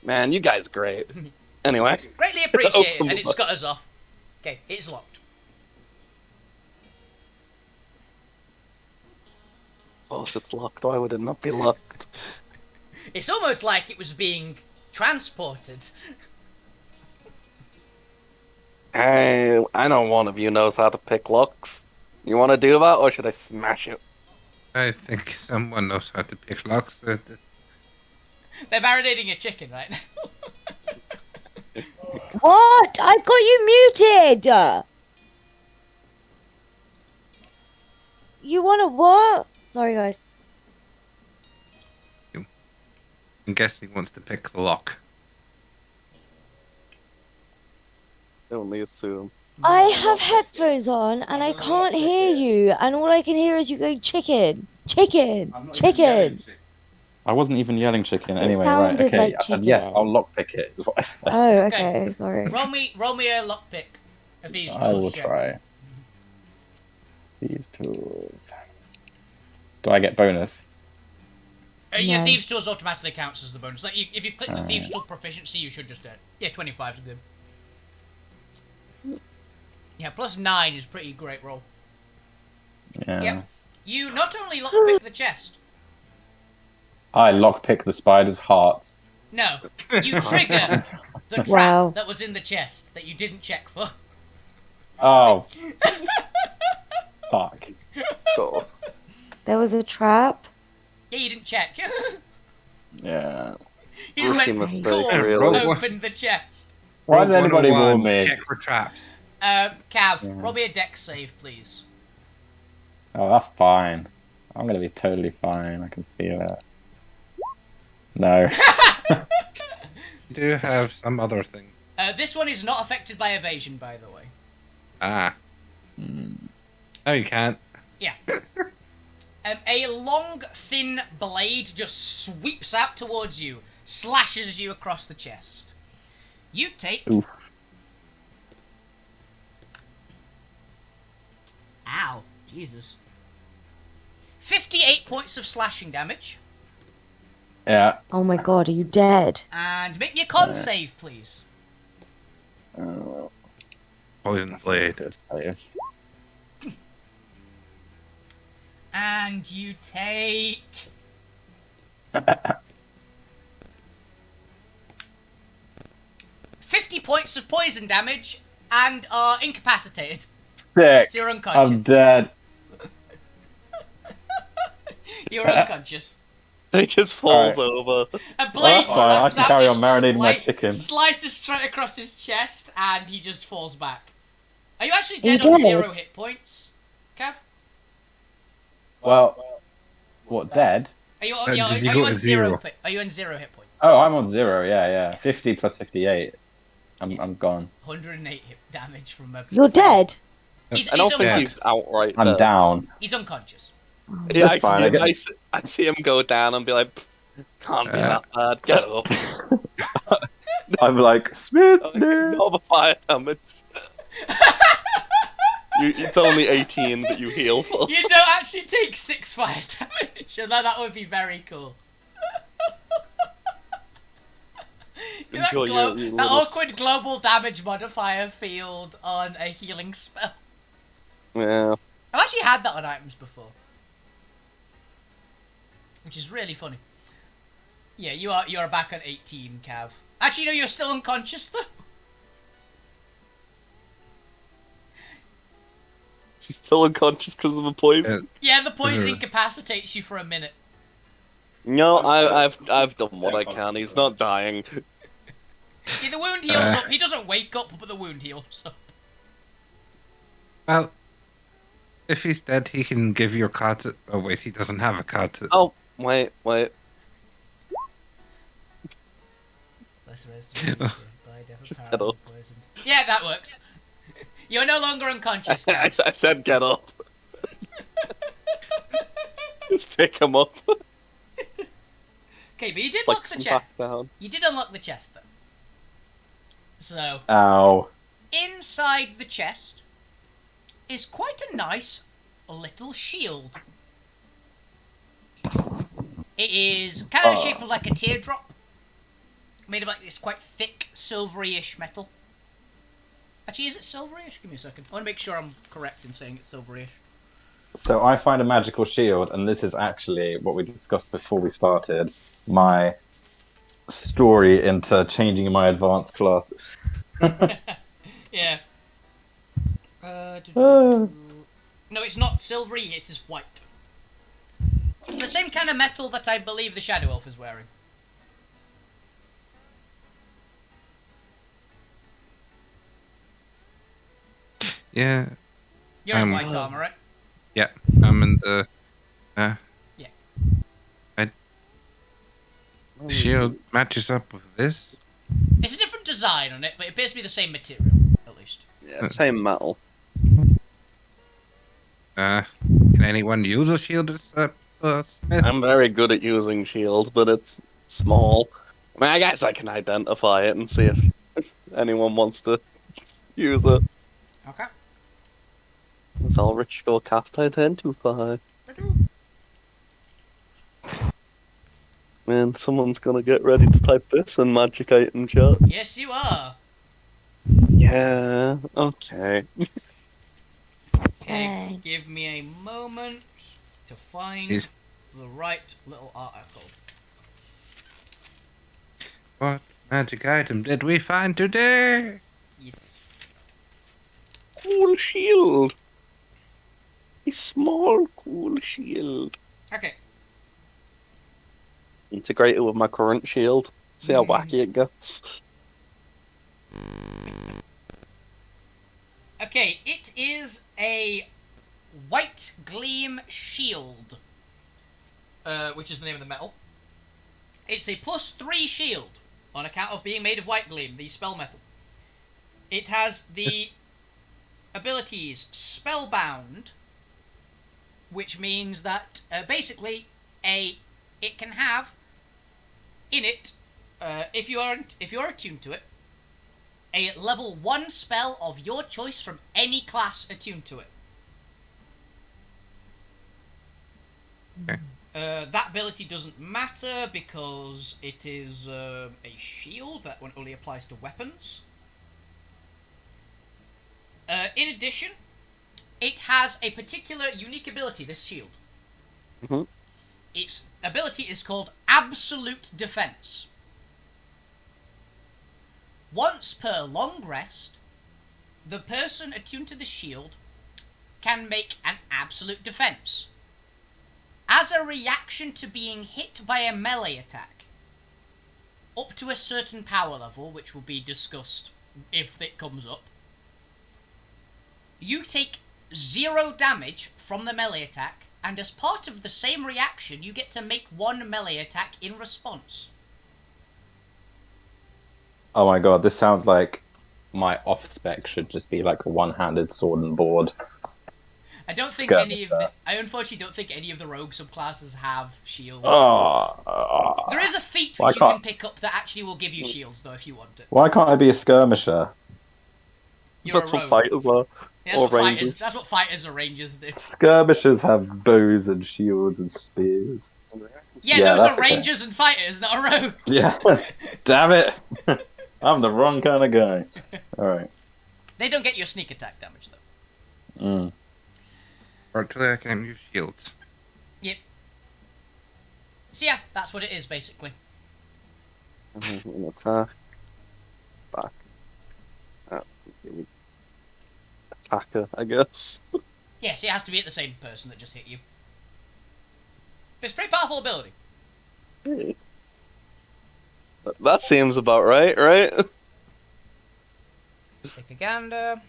man. You guys are great. Anyway, greatly appreciated, and it scutters off. Okay, it's locked. Oh, if it's locked, why would it not be locked? It's almost like it was being transported. Hey, I know one of you knows how to pick locks. You want to do that, or should I smash it? I think someone knows how to pick locks. They're marinating a chicken right now. What? I've got you muted! You wanna what? Sorry, guys. I'm guessing he wants to pick the lock. Only assume. I have headphones on and I can't hear you, and all I can hear is you go chicken, chicken, chicken. I wasn't even yelling chicken anyway, right? sounded Okay, like I said yes, chicken. I'll lockpick it, is what I said. Oh, okay, sorry. Roll me a lockpick. These I will tools, yeah. try. These tools. Do I get bonus? Your No. thieves tools automatically counts as the bonus. Like if you click the thieves tool proficiency, you should just do it. Yeah, 25 is good. Yeah, +9 is pretty great roll. Yeah. Yep. You not only lockpick the chest. I lockpick the spider's hearts. No, you trigger the trap Wow. that was in the chest that you didn't check for. Oh. Fuck. God. There was a trap. Yeah, you didn't check. Yeah. You just Rookie went, mistake, cool, really. opened the chest. Why did Rogue anybody 101, warn me? Check for traps. Cav, Yeah. roll me a dex save, please. Oh, that's fine. I'm gonna be totally fine. I can feel it. No. You do have some other thing. This one is not affected by evasion, by the way. Ah. No, you can't. Yeah. A long, thin blade just sweeps out towards you, slashes you across the chest. You take... Oof. Ow. Jesus. 58 points of slashing damage. Yeah. Oh my god, are you dead? And make me a con Yeah. save, please. Poison That's blade. good, tell you. And you take 50 points of poison damage and are incapacitated. Sick. So you're unconscious. I'm dead. You're unconscious. He just falls Alright. over. A Well, blade that's fine. I comes can out, carry on just marinating my chicken. slices straight across his chest, and he just falls back. Are you actually Are you dead on dead? 0 hit points, Kev? Well, what, dead? Are you, Did you are go you to on 0? zero? Are you on 0 hit points? Oh, I'm on 0, yeah. 50 plus 58. I'm gone. 108 hit damage from a... You're dead? He's, I don't he's think unconscious. he's outright I'm dead. down. He's unconscious. Yeah, That's fine, I see him go down and be like, can't be that bad. Get up. I'm like, Smith, Not the fire damage. It's only 18 that you heal for. You don't actually take 6 fire damage, and that would be very cool. that Enjoy your that little- awkward global damage modifier field on a healing spell. Yeah. I've actually had that on items before, which is really funny. Yeah, you're back on 18, Cav. Actually, no, you're still unconscious though. He's still unconscious because of the poison. Yeah, the poison Mhm. incapacitates you for a minute. No, I've done what I can. He's not dying. Yeah, the wound heals up. He doesn't wake up, but the wound heals up. Well, if he's dead, he can give your card to... Oh, wait, he doesn't have a card to... Oh, wait. Less restoration by death of Just power get up. poisoned. Yeah, that works. You're no longer unconscious, I Cav. said get up. Just pick him up. Okay, but you did Like lock the some chest. back down. You did unlock the chest, though. So, Ow. inside the chest is quite a nice little shield. It is kind of shaped like a teardrop, made of like this quite thick, silvery-ish metal. Actually, is it silvery-ish? Give me a second. I want to make sure I'm correct in saying it's silvery-ish. So I find a magical shield, and this is actually what we discussed before we started, my story into changing my advanced classes. Yeah. Oh. No, it's not silvery, it is white. The same kind of metal that I believe the Shadow Elf is wearing. Yeah, You're in Um, white armor, right? yeah, I'm in the... shield matches up with this. It's a different design on it, but it appears to be the same material, at least. Yeah, same metal. Can anyone use a shield as Smith? I'm very good at using shields, but it's small. I mean, I guess I can identify it and see if anyone wants to use it. Okay. It's all rich go cast identify. Man, someone's gonna get ready to type this in magic item chat. Yes, you are. Yeah, okay. Okay, Okay. give me a moment to find Yes. the right little article. What magic item did we find today? Yes. Cool shield. A small cool shield. Okay. Integrate it with my current shield. See how wacky it gets. Okay, it is a white gleam shield, which is the name of the metal. It's a +3 shield on account of being made of white gleam, the spell metal. It has the abilities Spellbound, which means that basically it can have in it, if you're attuned to it, a level 1 spell of your choice from any class attuned to it. Okay. That ability doesn't matter because it is a shield that one only applies to weapons. In addition, it has a particular unique ability, this shield. Mhm. Its ability is called Absolute Defense. Once per long rest, the person attuned to the shield can make an absolute defense. As a reaction to being hit by a melee attack, up to a certain power level, which will be discussed if it comes up, you take 0 damage from the melee attack, and as part of the same reaction, you get to make 1 melee attack in response. Oh my god, this sounds like my off spec should just be like a one-handed sword and board. I don't think Skirmish any of the... I unfortunately don't think any of the rogue subclasses have shields. There is a feat Why which you can can't- pick up that actually will give you shields, though, if you want it. Why can't I be a skirmisher? You're That's a what rogue. fighters are. Yeah, that's or what fighters. rangers. That's what fighters or rangers do. Skirmishers have bows and shields and spears. Yeah, Yeah, those that's are okay. rangers and fighters, not a rogue. Yeah, damn it! I'm the wrong kind of guy. Alright. They don't get your sneak attack damage, though. Mm. Virtually, I can't use shields. So yeah, that's what it is, basically. An attack. Back. Attacker, I guess. Yes, it has to be at the same person that just hit you. It's a pretty powerful ability. That seems about right, right? Let's take a gander.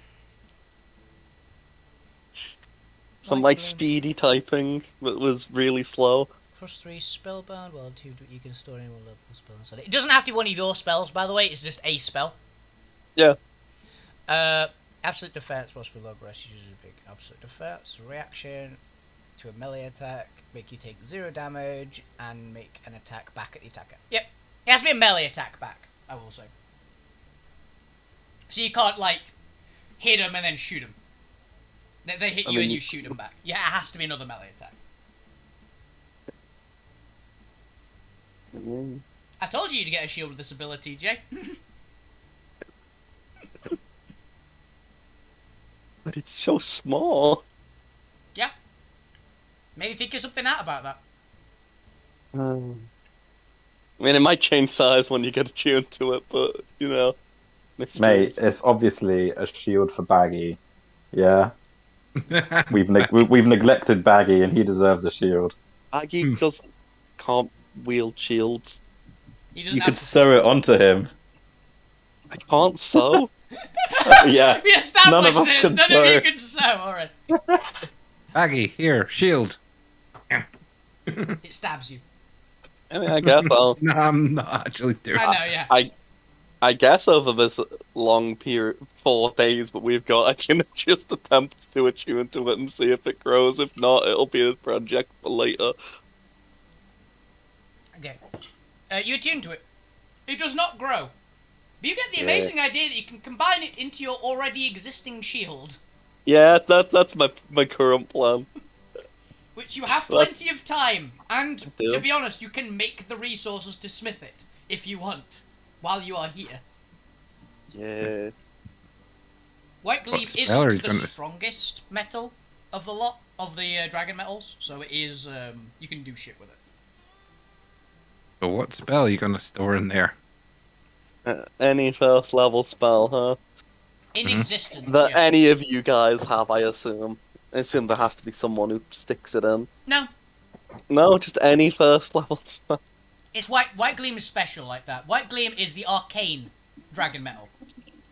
Some Lightning. speedy typing that was really slow. +3 spellbound. Well, 2 you can store any one level spell inside it. It doesn't have to be one of your spells, by the way. It's just a spell. Yeah. Absolute defense. What's for long rest? Usually big absolute defense. Reaction to a melee attack. Make you take 0 damage and make an attack back at the attacker. Yep. It has to be a melee attack back, I will say. So you can't, like, hit them and then shoot them. They hit you and you shoot them back. Yeah, it has to be another melee attack. I told you you'd get a shield with this ability, Jay. But it's so small. Yeah. Maybe figure something out about that. I mean, it might change size when you get attuned to it, but, you know. Mate, it's obviously a shield for Baggy. Yeah? We've neglected Baggy and he deserves a shield. Aggie can't wield shields. He doesn't You have could to... sew it onto him. I can't sew. Yeah. We established None of us this. can None sew. of you can sew. Alright. Baggy, here, shield. It stabs you. I mean, I guess I'll... No, I'm not actually doing I know, yeah. I guess over this long period, 4 days, but we've got, I can just attempt to attune to it and see if it grows. If not, it'll be a project for later. Okay. You attune to it. It does not grow. But you get the Yeah. amazing idea that you can combine it into your already existing shield, Yeah, that's my current plan. which you have plenty of time. And, do. to be honest, you can make the resources to smith it, if you want, while you are here. Yeah. White Gleam spell are isn't you the gonna- strongest metal of the lot, of the dragon metals, so it is, you can do shit with it. So what spell are you going to store in there? Any first level spell, huh? In Mhm. existence, That yeah. any of you guys have, I assume. I assume there has to be someone who sticks it in. No, No, just any first level spell. it's White Gleam is special like that. White Gleam is the arcane dragon metal,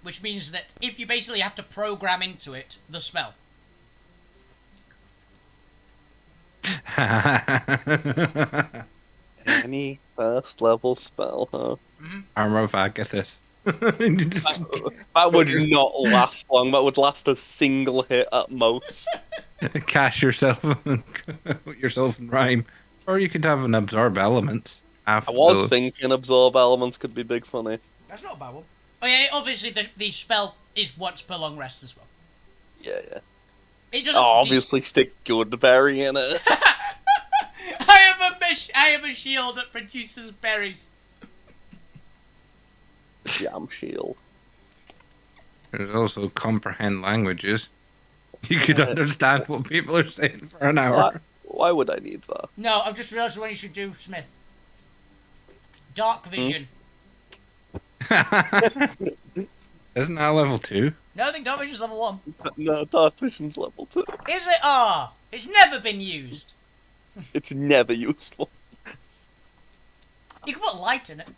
which means that if you basically have to program into it the spell. Any first level spell, huh? Armor of Agathis. That would not last long. That would last a single hit at most. Cast yourself, yourself in rhyme. Or you could have an absorb element. I was thinking absorb elements could be big funny. That's not a bad one. Oh yeah, obviously the spell is once per long rest as well. Yeah, yeah. It doesn't. Oh, obviously stick Goodberry in it. I am a I am a shield that produces berries. Jam shield. There's also comprehend languages. You could understand what people are saying for an hour. Why would I need that? No, I've just realised what you should do, Smith. Dark vision. Isn't that level 2? No, I think dark vision's level 1. No, Dark Vision's level 2. Is it? Ah, it's never been used. It's never useful. You can put light in it.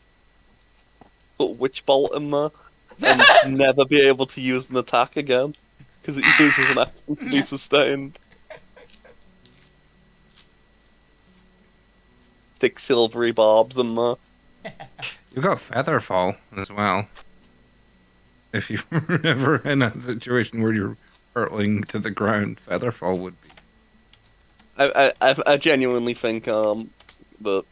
Put Witch Bolt in there and never be able to use an attack again. Because it uses an action to be sustained. Stick silvery barbs in there. You've got Featherfall as well. If you were ever in a situation where you're hurtling to the ground, Featherfall would be. I genuinely think that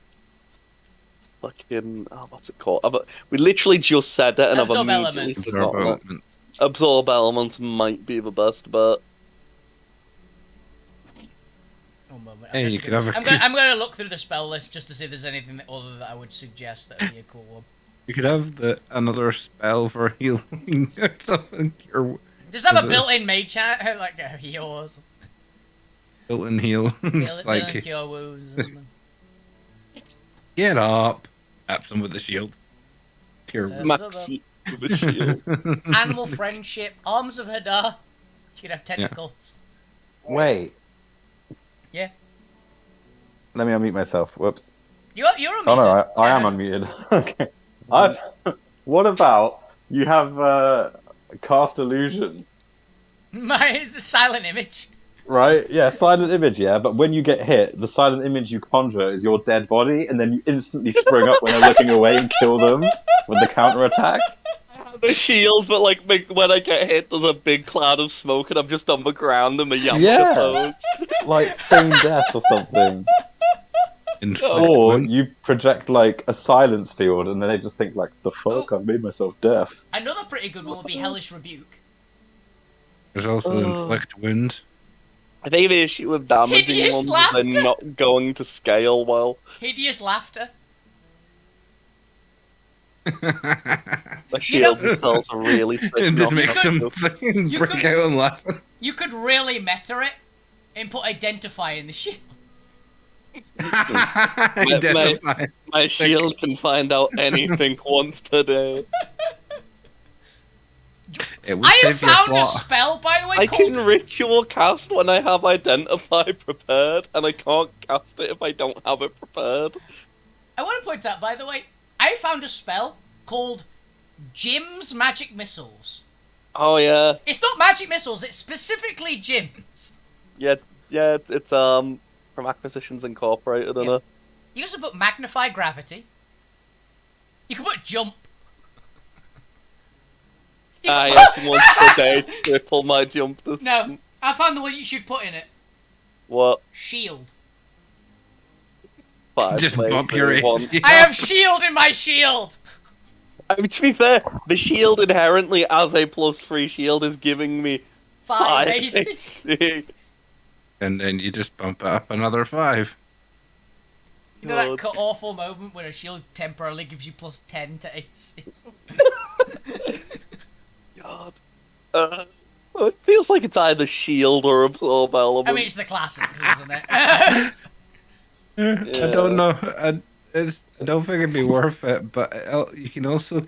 fucking what's it called? We literally just said it and I've Absorb immediately elements. Absorb forgotten it. element. Absorb elements might be the best bet. One moment. Hey, you could have a I'm gonna look through the spell list just to see if there's anything other that I would suggest that would be a cool one. You could have another spell for healing or something. Just have a Is it- built-in mage chat, like a heal or something. Built-in heal. Built-in Like, cure wounds or something. get up. Taps him with the shield. Pure. Maxi with a shield. Animal friendship, arms of Hadar. You could have tentacles. Wait. Yeah. Let me unmute myself. Whoops. You're unmuted. Oh no, I am Yeah. unmuted. Okay. What about you have cast illusion, It's the silent image. right? Yeah, silent image. Yeah, but when you get hit, the silent image you conjure is your dead body, and then you instantly spring up when they're looking away and kill them with the counter attack. The shield, but like when I get hit, there's a big cloud of smoke, and I'm just on the ground in the Yamcha Yeah. pose. Like feign death or something. Inflict Or wound. you project like a silence field, and then they just think like, "The fuck, I've made myself deaf." Another pretty good one would be Hellish Rebuke. There's also inflict wounds. I think the issue with damaging Hideous ones is laughter. they're not going to scale well. Hideous Laughter. The shield themselves are really It sticking just on makes that. them fucking You break could- out and laugh. You could really meta it and put Identify in the shield. Identify. My shield can find out anything once per day. It would I have save your found a plot. spell, by the way, I called... can ritual cast when I have Identify prepared, and I can't cast it if I don't have it prepared. I want to point out, by the way, I found a spell called Jim's Magic Missiles. Oh yeah, It's not magic missiles, it's specifically Jim's. yeah. It's from Acquisitions Incorporated, Yeah. innit? You can also put Magnify Gravity. You can put Jump. You can Yes, once per day, triple my jump distance. No, I found the one you should put in it. What? Shield. Five, Just play, bump your three, one. AC. I have shield in my shield! I mean, to be fair, the shield inherently as a +3 shield is giving me 5 5 AC. AC. And then you just bump it up another 5. You know that awful moment where a shield temporarily gives you +10 to AC? God. So it feels like it's either shield or absorb element. I mean, it's the classics, isn't it? I don't know. I don't think it'd be worth it, but you can also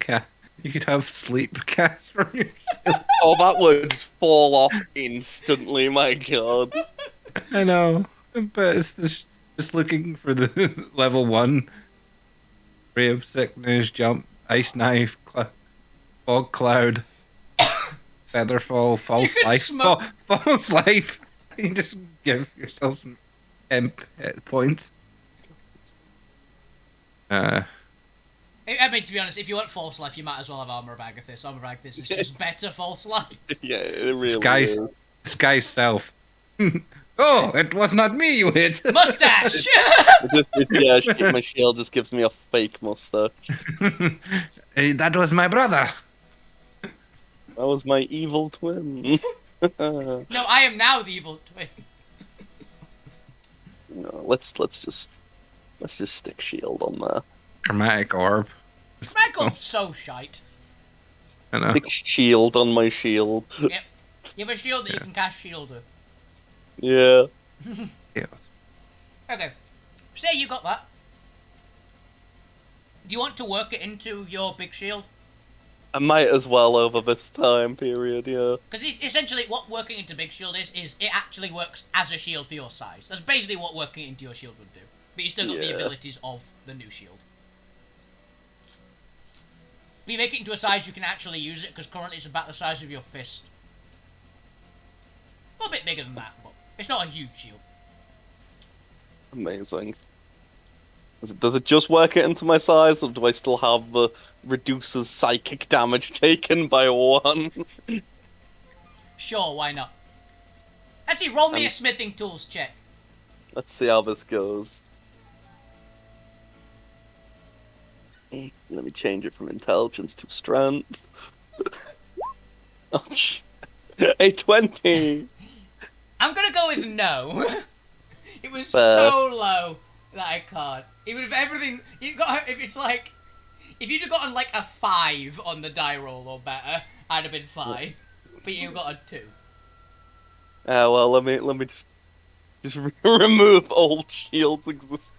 you could have sleep cast from your. Oh, that would fall off instantly, my god. I know, but it's just looking for the level 1. Ray of Sickness, Jump, Ice Knife, Fog Cloud, Featherfall, False could Life. smoke- False Life. You just give yourself some temp hit points. I mean, to be honest, if you want false life, you might as well have Armor of Agathis. Armor of Agathis is just better false life. Yeah, it really Sky's is. Sky's self. Oh, it was not me you hit. Mustache! My shield just gives me a fake mustache. Hey, that was my brother. That was my evil twin. No, I am now the evil twin. No, let's just Let's just stick shield on there. Chromatic orb. Smackle's so shite. I know. Stick shield on my shield. Yep. You have a shield that you can cast shield with. Yeah. Yeah. Okay. Say you got that. Do you want to work it into your big shield? I might as well over this time period, yeah. Because essentially what working into big shield is it actually works as a shield for your size. That's basically what working it into your shield would do. But you still got the Yeah. abilities of the new shield. If you make it into a size you can actually use it, because currently it's about the size of your fist. A bit bigger than that, but it's not a huge shield. Amazing. Does it just work it into my size, or do I still have the reduces psychic damage taken by 1? Sure, why not? Actually, roll me a smithing tools check. Let's see how this goes. Let me change it from intelligence to strength. Oh, a 20! I'm gonna go with no. It was Fair. so low that I can't. Even if everything if it's like if you'd have gotten like a 5 on the die roll or better, I'd have been fine. But you got a 2. Ah, well, let me just remove old shield's existence.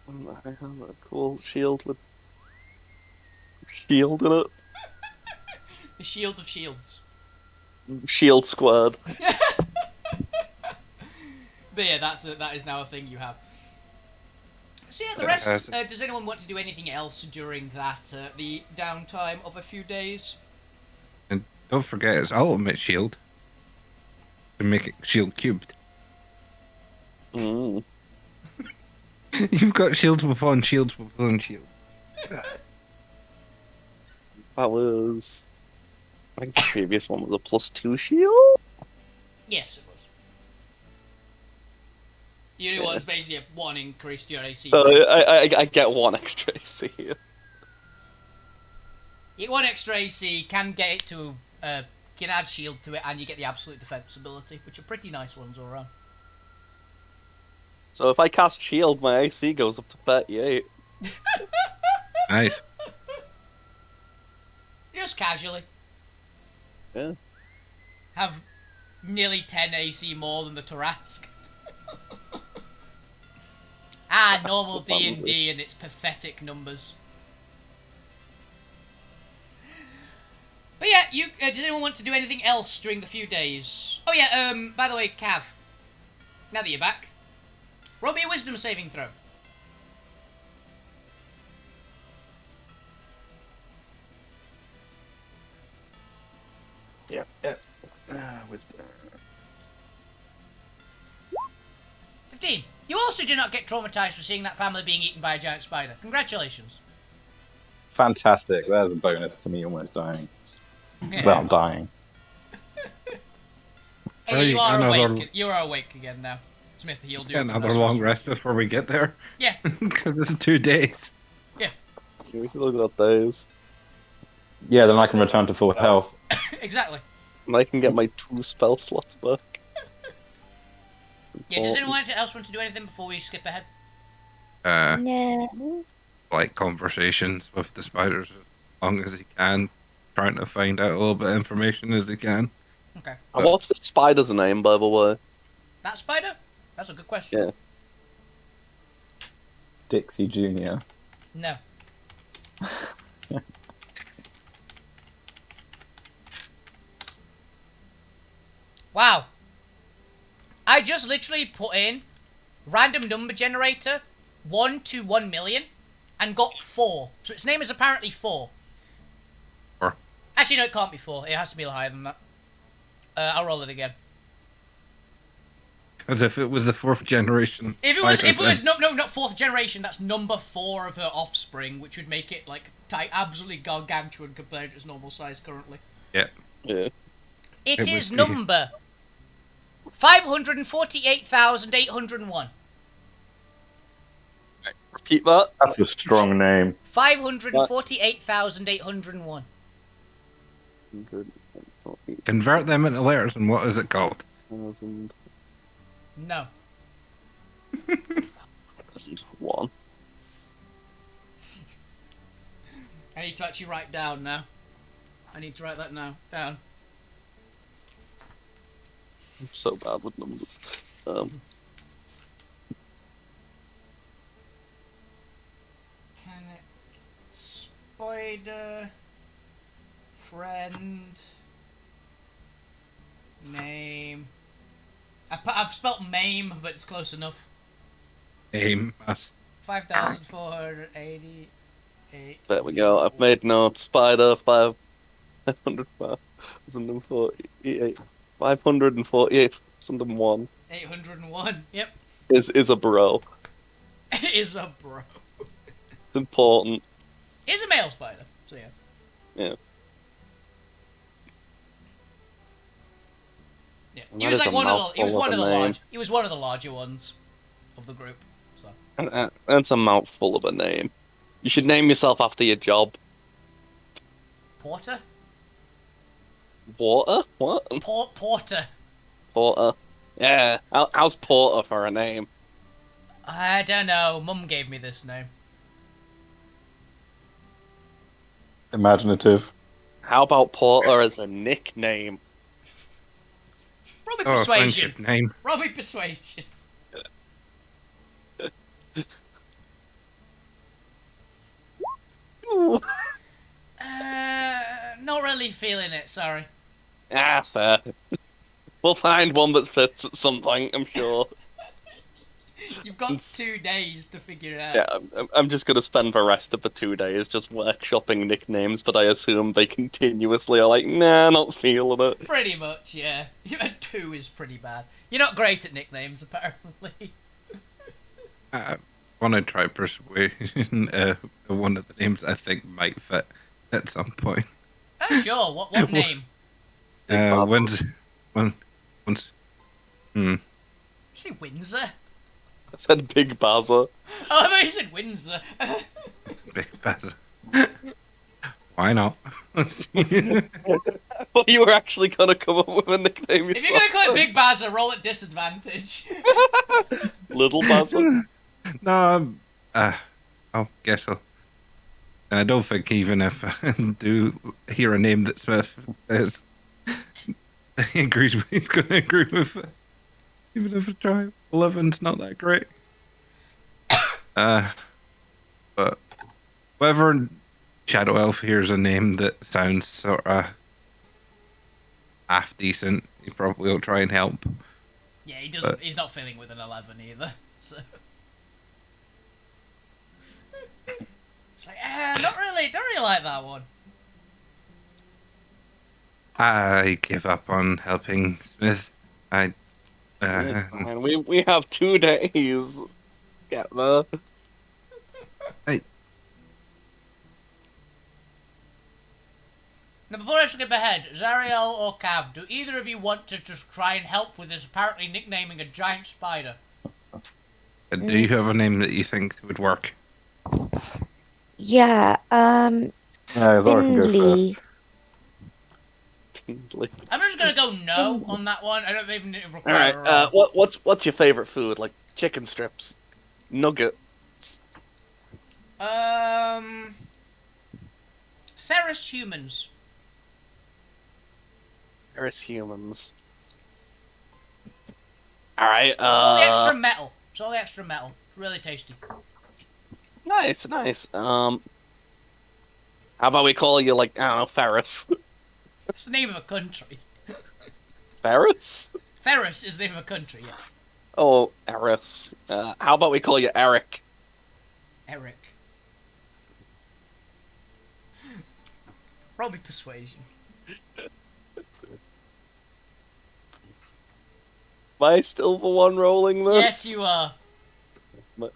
I have a cool shield with shield in it. The shield of shields. Shield squared. But yeah, that is now a thing you have. So yeah, the rest. Does anyone want to do anything else during that the downtime of a few days? And don't forget its ultimate shield. To make it shield cubed. Mm. You've got shields upon shields upon shield. That was. I think the previous one was a +2 shield? Yes, it was. You know what's basically a 1 increase to your AC. So I get 1 extra AC here. You get 1 extra AC, can get it to can add shield to it, and you get the absolute defense ability, which are pretty nice ones all around. So if I cast shield, my AC goes up to 38. Nice. Just casually. Yeah. Have nearly 10 AC more than the Tarask. Normal That's a D&D and its pathetic numbers. But yeah, does anyone want to do anything else during the few days? Oh yeah, by the way, Cav, now that you're back, roll me a wisdom saving throw. Yeah. Wisdom. 15. You also do not get traumatized for seeing that family being eaten by a giant spider. Congratulations. Fantastic. There's a bonus to me almost dying. Yeah. Well, dying. Hey, you Right, are another- awake. You are awake again now. Smith, he'll do Yeah, another long rest before we get there. Yeah. Because it's 2 days. We still got those. Yeah, then I can return to full health. Exactly. And I can get my 2 spell slots back. Yeah, does anyone else want to do anything before we skip ahead? Yeah. Like conversations with the spiders as long as he can, trying to find out a little bit of information as he can. Okay. What's the spider's name, by the way? That spider? That's a good question. Yeah. Dixie Jr. No. Wow. I just literally put in random number generator 1 to 1 million and got 4. So its name is apparently 4. 4. Actually, no, it can't be 4. It has to be higher than that. I'll roll it again. As if it was the 4th generation. If it was spiders, no, not 4th generation, that's number 4 of her offspring, which would make it like absolutely gargantuan compared to its normal size currently. Yeah. Yeah. It It is would be. number 548,801. Repeat that. That's a strong name. 548,801. Convert them into letters and what is it called? 100,000. No. I need to actually write down now. I need to write that now down. I'm so bad with numbers. Panic. Spider. Friend. Name. I've spelt MAME, but it's close enough. Aim. 5,488. There we go. I've made notes. Spider 548. 548,001 801. Yep. is a bro. Is a bro. It's important. Is a male spider. So yeah. Yeah. Yeah. And He that was is like a one of the. He was mouthful one of of the a name. large. He was one of the larger ones of the group. So. That's a mouthful of a name. You should name yourself after your job. Porter. Water? What? Porter. Porter. Yeah. How's Porter for a name? I don't know. Mum gave me this name. Imaginative. How about Porter as a nickname? Probably Oh, a persuasion. friendship name. Probably persuasion. Ooh. Not really feeling it. Sorry. Fair. We'll find one that fits at some point, I'm sure. You've got 2 days to figure it out. Yeah, I'm just gonna spend the rest of the 2 days just workshopping nicknames, but I assume they continuously are like, nah, not feeling it. Pretty much, yeah. 2 is pretty bad. You're not great at nicknames, apparently. I want to try persuasion. One of the names I think might fit at some point. Oh, sure. What name? Once. You say Windsor? I said Big Bazza. Oh, I thought you said Windsor. Big Baza. Why not? Well, you were actually gonna come up with a nickname If you're gonna call it Big Bazza, roll at disadvantage. Little Bazza. No, I'll guess I don't think even if I do hear a name that Smith says he agrees with, he's going to agree with it. Even if I try. 11's not that great. But whatever Shadow Elf hears a name that sounds sort of half decent, he probably will try and help. Yeah, he doesn't. He's not feeling with an 11 either. So it's like, not really. Don't really like that one. I give up on helping Smith. Yeah, fine. We have 2 days. Get there. Now, before I skip ahead, Zariel or Cav, do either of you want to just try and help with this apparently nicknaming a giant spider? Do you have a name that you think would work? Yeah, Yeah, Zora can go Spindly. first. I'm just gonna go no on that one. I don't even need to All require right. What's your favorite food? Like chicken strips, nuggets. Theris humans. There's humans. All right. It's all the extra metal. It's all the extra metal. It's really tasty. Nice. How about we call you like I don't know, Ferris? It's the name of a country. Ferris? Ferris is the name of a country, yes. Oh, Eris. How about we call you Eric? Eric. Probably persuasion. Am I still the one rolling this? Yes, you are. What?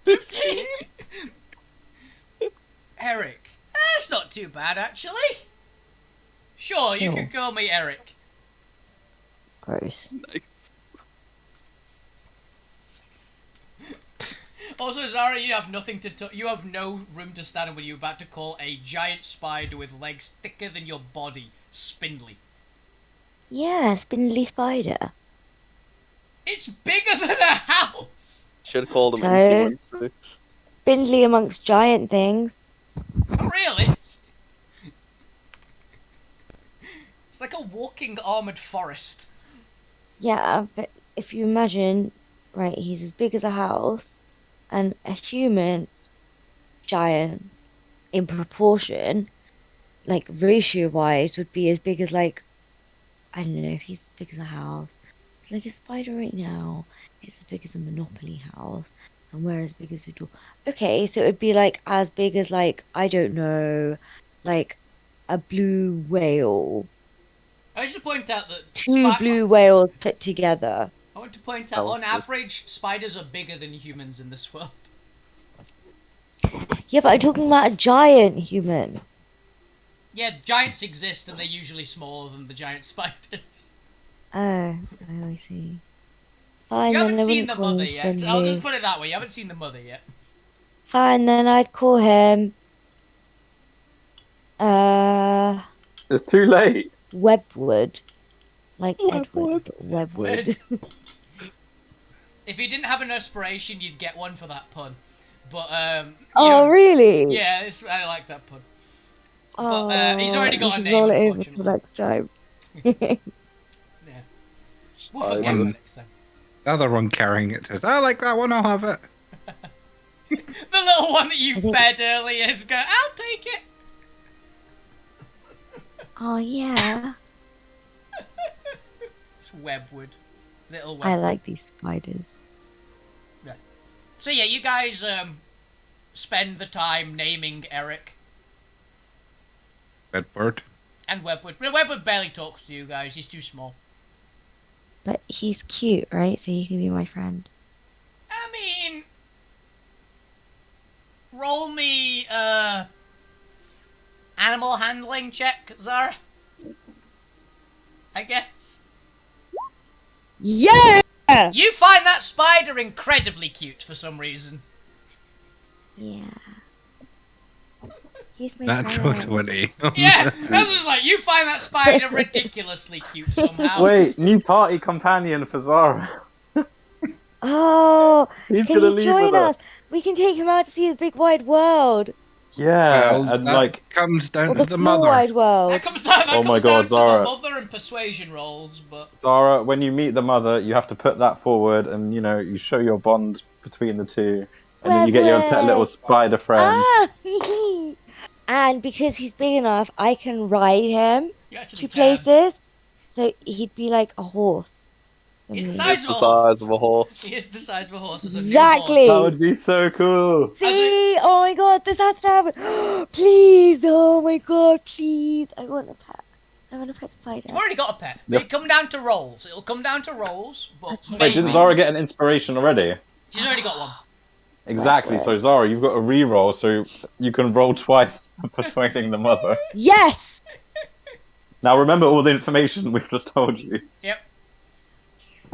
15. Eric. That's not too bad, actually. Sure, you can call me Eric. Gross. Nice. Also, Zara, you have nothing to you have no room to stand in when you're about to call a giant spider with legs thicker than your body spindly. Yeah, spindly spider. It's bigger than a house. Should have called him So- influencer. spindly amongst giant things. Not really. It's like a walking armored forest. Yeah, but if you imagine, right, he's as big as a house, and a human giant in proportion, like ratio-wise, would be as big as like, I don't know, if he's as big as a house. It's like a spider right now. It's as big as a Monopoly house, and we're as big as a door. Okay, so it would be like as big as like, I don't know, like a blue whale. I should point out that Two blue whales put together. I want to point out, Oh, on yes. average, spiders are bigger than humans in this world. Yeah, but I'm talking about a giant human. Yeah, giants exist, and they're usually smaller than the giant spiders. Oh, I see. Fine, You then haven't I seen wouldn't the call him mother yet. I'll spindly. just put it that way. You haven't seen the mother yet. Fine, then I'd call him It's too late. Webwood. Like Webwood. Edward, but Webwood. If you didn't have an inspiration, you'd get one for that pun. But you Oh, don't- really? Yeah, I like that pun. Oh, But, he's already got you a should name, roll it over unfortunately. for next time. Yeah, we'll forget Spider. for next time. The other one carrying it says, I like that one, I'll have it. The little one that you I think- fed earlier is going, I'll take it. Oh, yeah. It's Webwood. Little Webwood. I like these spiders. So yeah, you guys spend the time naming Eric Bedbird. and Webwood. But Webwood barely talks to you guys. He's too small. But he's cute, right? So he can be my friend. I mean, roll me animal handling check, Zara. I guess. Yeah! You find that spider incredibly cute for some reason. Yeah. He's my Natural friend. 20. Yeah, that's just like, you find that spider ridiculously cute somehow. Wait, new party companion for Zara. Oh, He's so gonna he's leave join with us. us. We can take him out to see the big wide world. Yeah, Well, and that like, comes down Or to the the small mother. wide world. That comes down, Oh my down God, to Zara. the mother and persuasion rolls, but Zara, when you meet the mother, you have to put that forward, and you show your bond between the two, and then you get your pet little spider friend. Ah! And because he's big enough, I can ride him you actually to can. places. So he'd be like a horse. for He's the me. size It's of the a horse. size of a horse. He is the size of a horse. As a Exactly. That would be so cool. See? Oh my god, this has to happen. Please. Oh my god, please. I want a pet. I want a pet spider. You've already got a pet. Yep. It'll come down to rolls. It'll come down to rolls, but Okay. Wait, didn't maybe. Zara get an inspiration already? She's already got one. Exactly. So Zara, you've got a re-roll, so you can roll twice for persuading the mother. Yes! Now remember all the information we've just told you. Yep.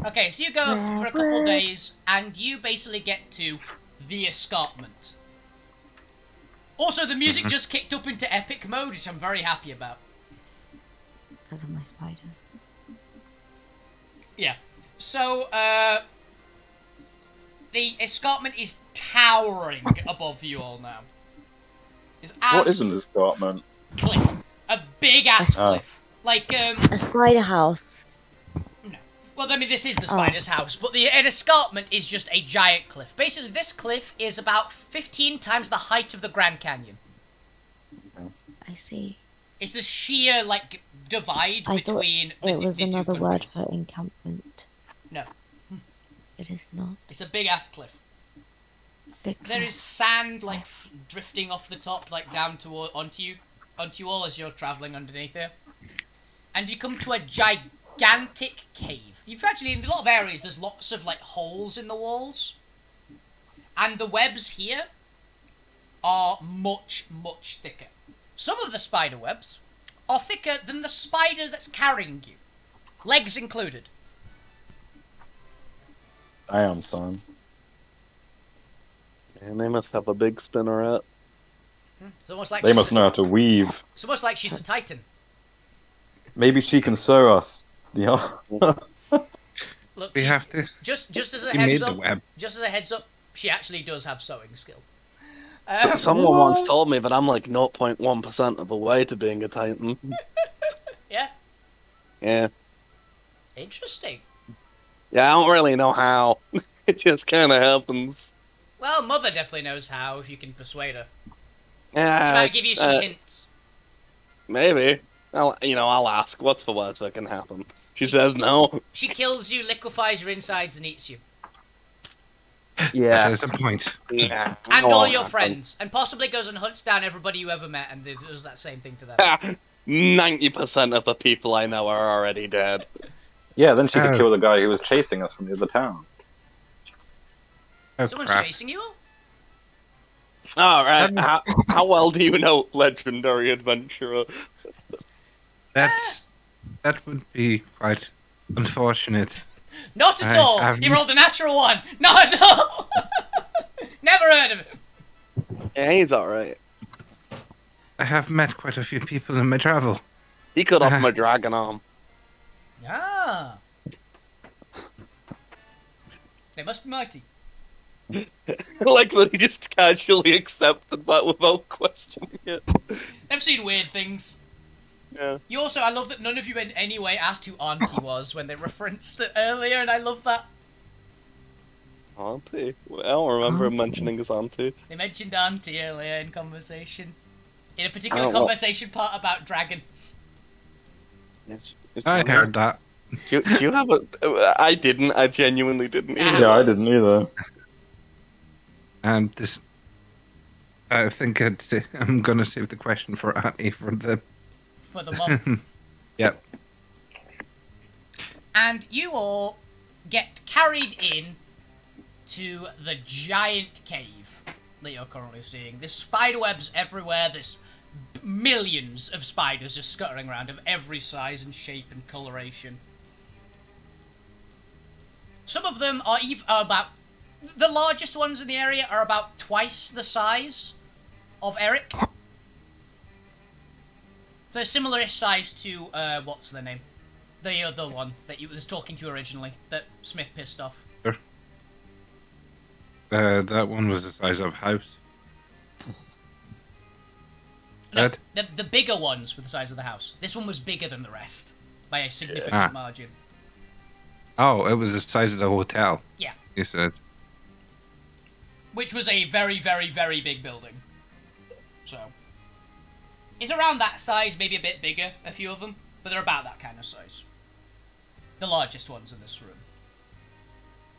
Okay, so you go for a couple days, and you basically get to the escarpment. Also, the music just kicked up into epic mode, which I'm very happy about. Because of my spider. Yeah. So, the escarpment is towering above you all now. It's What is an escarpment? cliff. A big ass Oh. cliff. Like, A spider house. well, I mean, this is the spider's house, but an escarpment is just a giant cliff. Basically, this cliff is about 15 times the height of the Grand Canyon. I see. It's a sheer, like, divide I thought between the, It was the two another word countries. for encampment. No. It is not. It's a big ass cliff. Big There cliff. is sand, like, drifting off the top, like, down onto you all as you're travelling underneath here. And you come to a gigantic cave. You've actually, in a lot of areas, there's lots of, like, holes in the walls. And the webs here are much, much thicker. Some of the spider webs are thicker than the spider that's carrying you. Legs included. Damn, son. And they must have a big spinneret. It's almost like They must know how to weave. It's almost like she's a titan. Maybe she can sew us. Yeah. Look, We she- have to. just as a She heads made the up, web. just as a heads up, she actually does have sewing skill. Someone once told me that I'm like 0.1% of the way to being a Titan. Yeah, Yeah. interesting. Yeah, I don't really know how. It just kind of happens. Well, Mother definitely knows how if you can persuade her. She Yeah, might give you some hints. maybe. I'll ask. What's the worst that can happen? She says no. She kills you, liquefies your insides, and eats you. That Yeah. is a point. Yeah, And that all won't your happen. friends. And possibly goes and hunts down everybody you ever met and does that same thing to them. 90% of the people I know are already dead. Yeah, then she could Oh. kill the guy who was chasing us from the other town. Oh, Someone's crap. chasing you all? Alright, how well do you know Legendary Adventurer? That would be quite unfortunate. Not at all! I've- He rolled a natural one! No, no! Never heard of him! Yeah, he's alright. I have met quite a few people in my travel. He cut off my dragon arm. Ah. They must be mighty. Like that he just casually accepted that without questioning it. They've seen weird things. Yeah. You also, I love that none of you in any way asked who Auntie was when they referenced it earlier, and I love that. Auntie? I don't remember him mentioning his auntie. They mentioned Auntie earlier in conversation. In a I particular don't know. conversation part about dragons. It's I heard that. Do you have a... I didn't. I genuinely didn't. Yeah. Yeah, I didn't either. This. I think I'm gonna save the question for Auntie for the. For the mum. Yep. And you all get carried in to the giant cave that you're currently seeing. There's spider webs everywhere. There's millions of spiders just scuttering around of every size and shape and coloration. Some of them are about... The largest ones in the area are about twice the size of Eric. So similar-ish size to, what's the name? The other one that you was talking to originally, that Smith pissed off. That one was the size of a house. No, Ed? the bigger ones were the size of the house. This one was bigger than the rest, by a significant margin. Oh, it was the size of the hotel. Yeah. You said. Which was a very, very, very big building. So... It's around that size, maybe a bit bigger, a few of them, but they're about that kind of size. The largest ones in this room.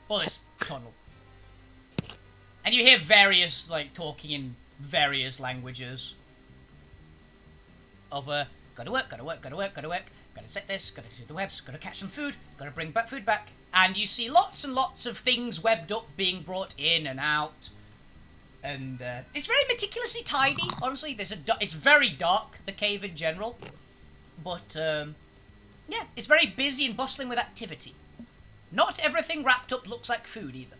Or this tunnel. And you hear various, like, talking in various languages. Of, gotta work, gotta work, gotta work, gotta work, gotta set this, gotta do the webs, gotta catch some food, gotta bring back food back. And you see lots and lots of things webbed up being brought in and out. And it's very meticulously tidy, honestly. It's very dark, the cave in general. But, yeah, it's very busy and bustling with activity. Not everything wrapped up looks like food, either.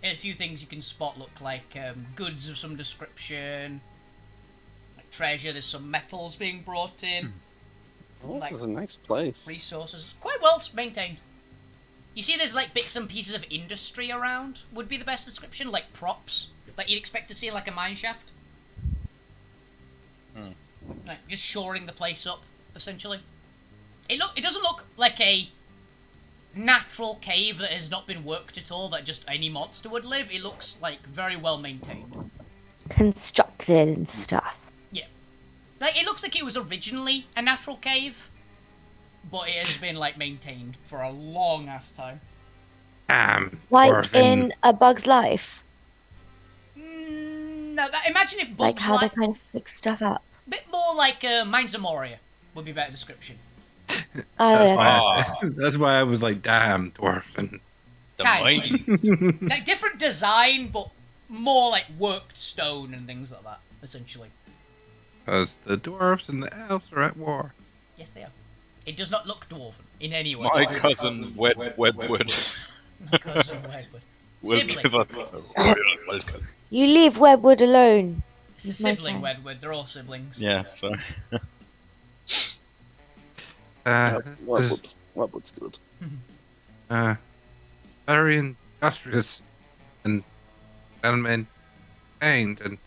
And a few things you can spot look like goods of some description. Like treasure, there's some metals being brought in. Oh, this is a nice place. Resources. Quite well maintained. You see there's like bits and pieces of industry around, would be the best description, like props, like you'd expect to see in like a mine shaft. Like just shoring the place up, essentially. It doesn't look like a natural cave that has not been worked at all, that just any monster would live. It looks like very well maintained. Constructed and stuff. Yeah. Like it looks like it was originally a natural cave, but it has been like maintained for a long ass time. Like dwarven- in A Bug's Life. No, imagine if Bugs Like how they Life... kind of fix stuff up. Bit more like Mines of Moria would be a better description. Oh, That's yeah. why, that's why I was like, damn, dwarven. The Kind mines. Like different design, but more like worked stone and things like that, essentially. Because the dwarves and the elves are at war. Yes, they are. It does not look dwarven in any way. My cousin Wedwood My cousin Wedwood. will Sibling. give us a royal welcome. You leave Webwood alone. It's a He's my sibling friend. Wedwood. They're all siblings. Yeah, so Webwood's good. Very industrious and gentlemen kind and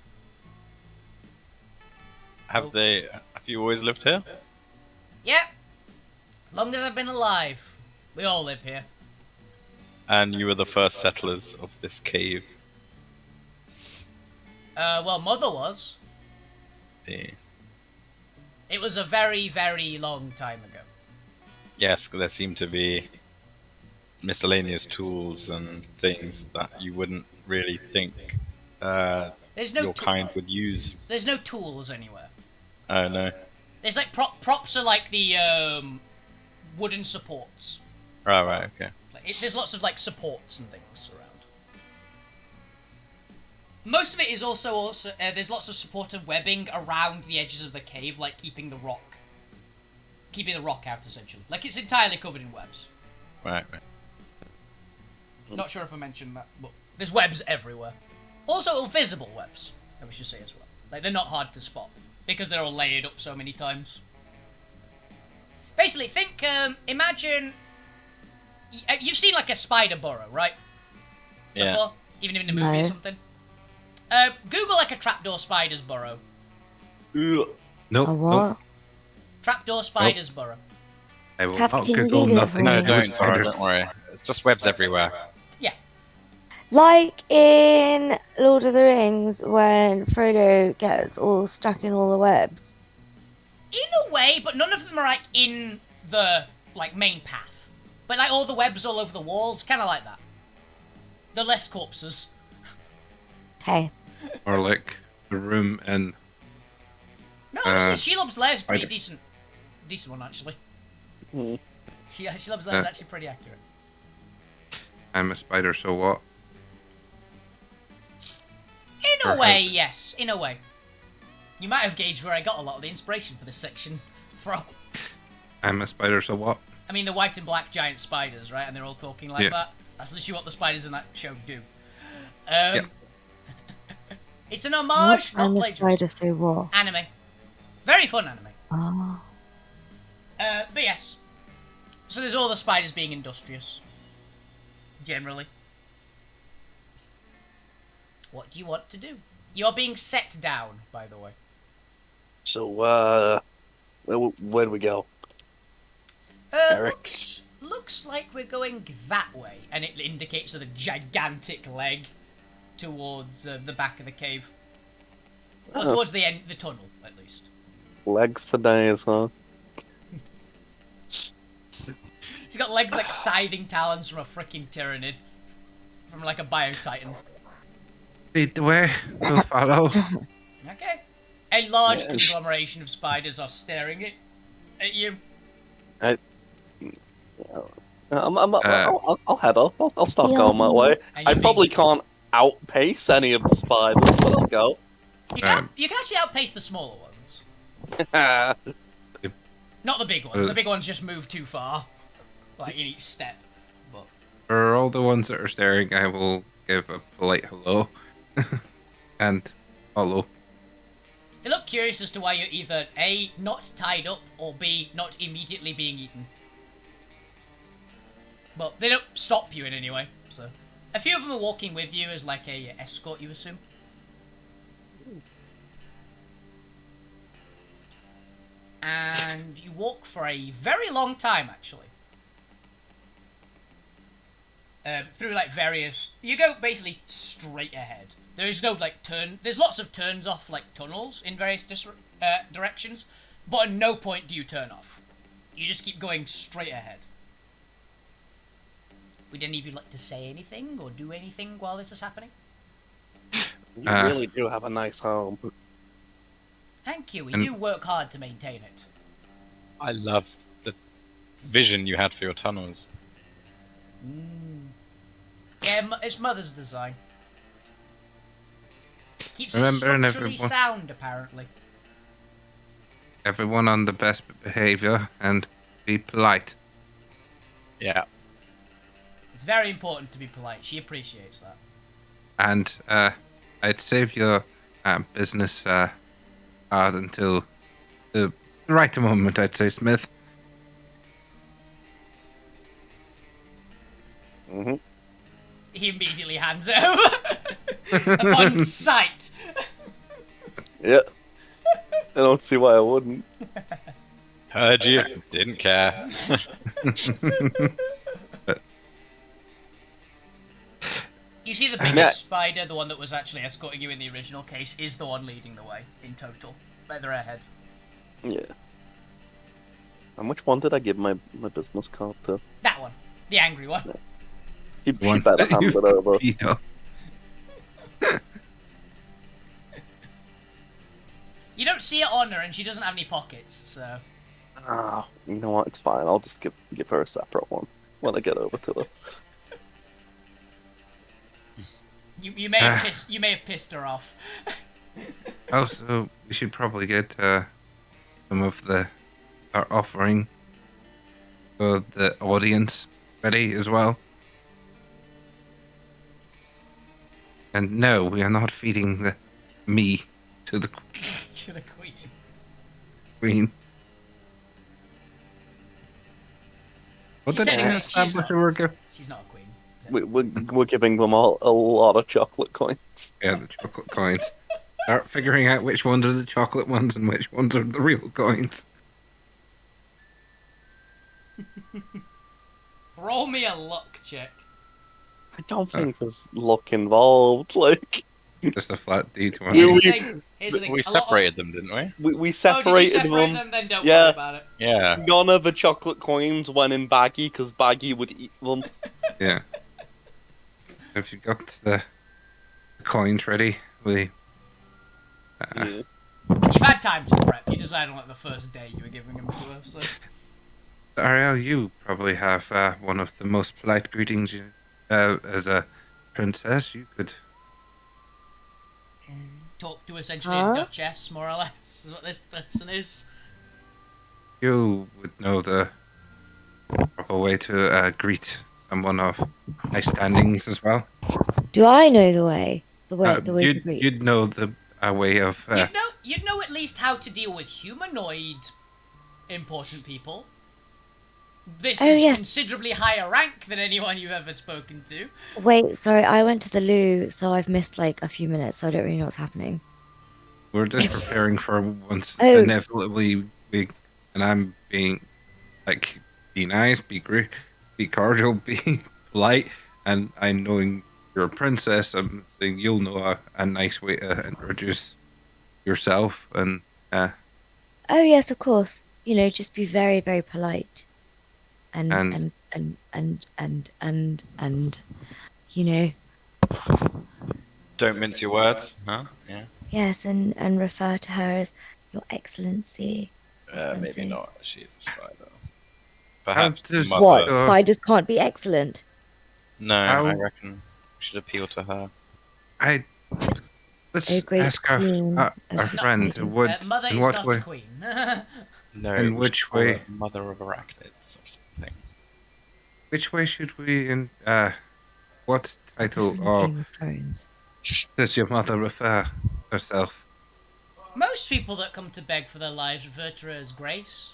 Have you always lived here? Yep. As long as I've been alive. We all live here. And you were the first settlers of this cave. Well, Mother was. Yeah. It was a very, very long time ago. Yes, there seem to be miscellaneous tools and things that you wouldn't really think There's no your kind would use. There's no tools anywhere. Oh no. There's like props are like the wooden supports. Right, okay. Like, there's lots of like supports and things around. Most of it is also there's lots of supported webbing around the edges of the cave, like keeping the rock out essentially. Like it's entirely covered in webs. Right. Not sure if I mentioned that, but there's webs everywhere. Also visible webs, we should say as well. Like they're not hard to spot because they're all layered up so many times. Basically, think, imagine you've seen like a spider burrow, right? Yeah. Before, even in a movie or No. something. Google like a trapdoor spider's burrow. nope. A what? Trapdoor spider's burrow. I will Have not to Google Google it nothing. for No, me. to do with don't spiders. worry. It's just webs everywhere. Like in Lord of the Rings when Frodo gets all stuck in all the webs. In a way, but none of them are like in the like main path. But like all the webs all over the walls, kind of like that. They're less corpses. Okay. Or like the room in No, honestly, Uh, Shelob's lair's pretty spider. decent one actually. Hmm. Shelob's lair's actually pretty accurate. I'm a Spider, so what? In a Or way, has- yes. In a way. You might have gauged where I got a lot of the inspiration for this section from. I'm a Spider, so what? I mean, the white and black giant spiders, right? And they're all talking like Yeah. that. That's literally what the spiders in that show do. Yep. It's an homage, What? not And the plagiarism. spider say what? Anime. Very fun anime. Oh. But yes. So there's all the spiders being industrious. Generally. What do you want to do? You're being set down, by the way. So, where do we go? Eric. Looks like we're going that way, and it indicates with a gigantic leg towards the back of the cave, or Oh. towards the end, the tunnel at least. Legs for days, huh? He's got legs like scything talons from a freaking tyrannid, from like a bio-titan. Lead the way. We'll follow. Okay. A large Yes. conglomeration of spiders are staring at you. I'll head up. I'll start Yeah. going that way. And I you're probably can't outpace any of the spiders, but I'll go. You can actually outpace the smaller ones. Ah, Not the big ones. The big ones just move too far, like in each step. But For all the ones that are staring, I will give a polite hello and follow. they look curious as to why you're either A, not tied up, or B, not immediately being eaten. But they don't stop you in any way, so. A few of them are walking with you as like a escort, you assume. And you walk for a very long time, actually. Through like various... You go basically straight ahead. There is no like turn... There's lots of turns off like tunnels in various directions, but at no point do you turn off. You just keep going straight ahead. Would any of you like to say anything or do anything while this is happening? you really do have a nice home. Thank you, we And- do work hard to maintain it. I love the vision you had for your tunnels. Yeah, it's Mother's design. Keeps it Remembering structurally everyone. sound, apparently. Everyone on the best behavior and be polite. Yeah. It's very important to be polite. She appreciates that. And I'd save your business card until the right moment, I'd say, Smith. Hmm. He immediately hands it over. Upon sight Yeah. I don't see why I wouldn't. Heard you. Didn't care. You see the Yeah. biggest spider, the one that was actually escorting you in the original case, is the one leading the way in total. They're ahead. Yeah. And which one did I give my business card to? That one. The angry one. She One better that hand you it over. beat up. You don't see it on her, and she doesn't have any pockets, so... Ah, you know what? It's fine. I'll just give her a separate one when I get over to her. You may have pissed her off. Also, we should probably get some of our offering for the audience ready as well. And no, we are not feeding me to the To the queen. queen. What She's did you technically- establish a worker? She's not a queen. We're giving them all a lot of chocolate coins. Yeah, the chocolate coins. Start figuring out which ones are the chocolate ones and which ones are the real coins. Roll me a luck check. I don't think there's luck involved. Like Just a flat D20. You- Here's the thing. We a lot of- separated them, didn't we? we Oh, did you separated separate them. Then don't Yeah. worry about it. Yeah. None of the chocolate coins went in Baggy because Baggy would eat them. Yeah. Have you got the coins ready? We. Yeah. You've had time to prep. You decided on like the first day you were giving them to her, so... Ariel, you probably have one of the most polite greetings as a princess. You could. Talk to essentially Huh? a duchess, more or less, is what this person is. You would know the proper way to greet someone of high standings as well. Do I know the way? The way to you'd, greet? you'd know the way of. You'd know at least how to deal with humanoid important people. This Oh, is yes. considerably higher rank than anyone you've ever spoken to. Wait, sorry, I went to the loo, so I've missed like a few minutes, so I don't really know what's happening. We're just preparing for once Oh. inevitably we, and I'm being like, be nice, be great, be cordial, be polite, and I knowing you're a princess, I'm saying you'll know a nice way to introduce yourself, and Oh yes, of course. You know, just be very, very polite. And you know, Don't mince your words, huh? Yeah. yes, and refer to her as Your Excellency. Maybe Something. not. She's a spider. Perhaps Just- mother. What? Uh, Spiders can't be excellent. No, How- I reckon we should appeal to her. let's A great ask our queen our of friend Sweden. what Mother in is what not way a queen. No, In we which should call her way? Mother of Arachnids or something. which way should we what This title isn't or Game of Thrones. does your mother refer herself? Most people that come to beg for their lives refer to her as Grace.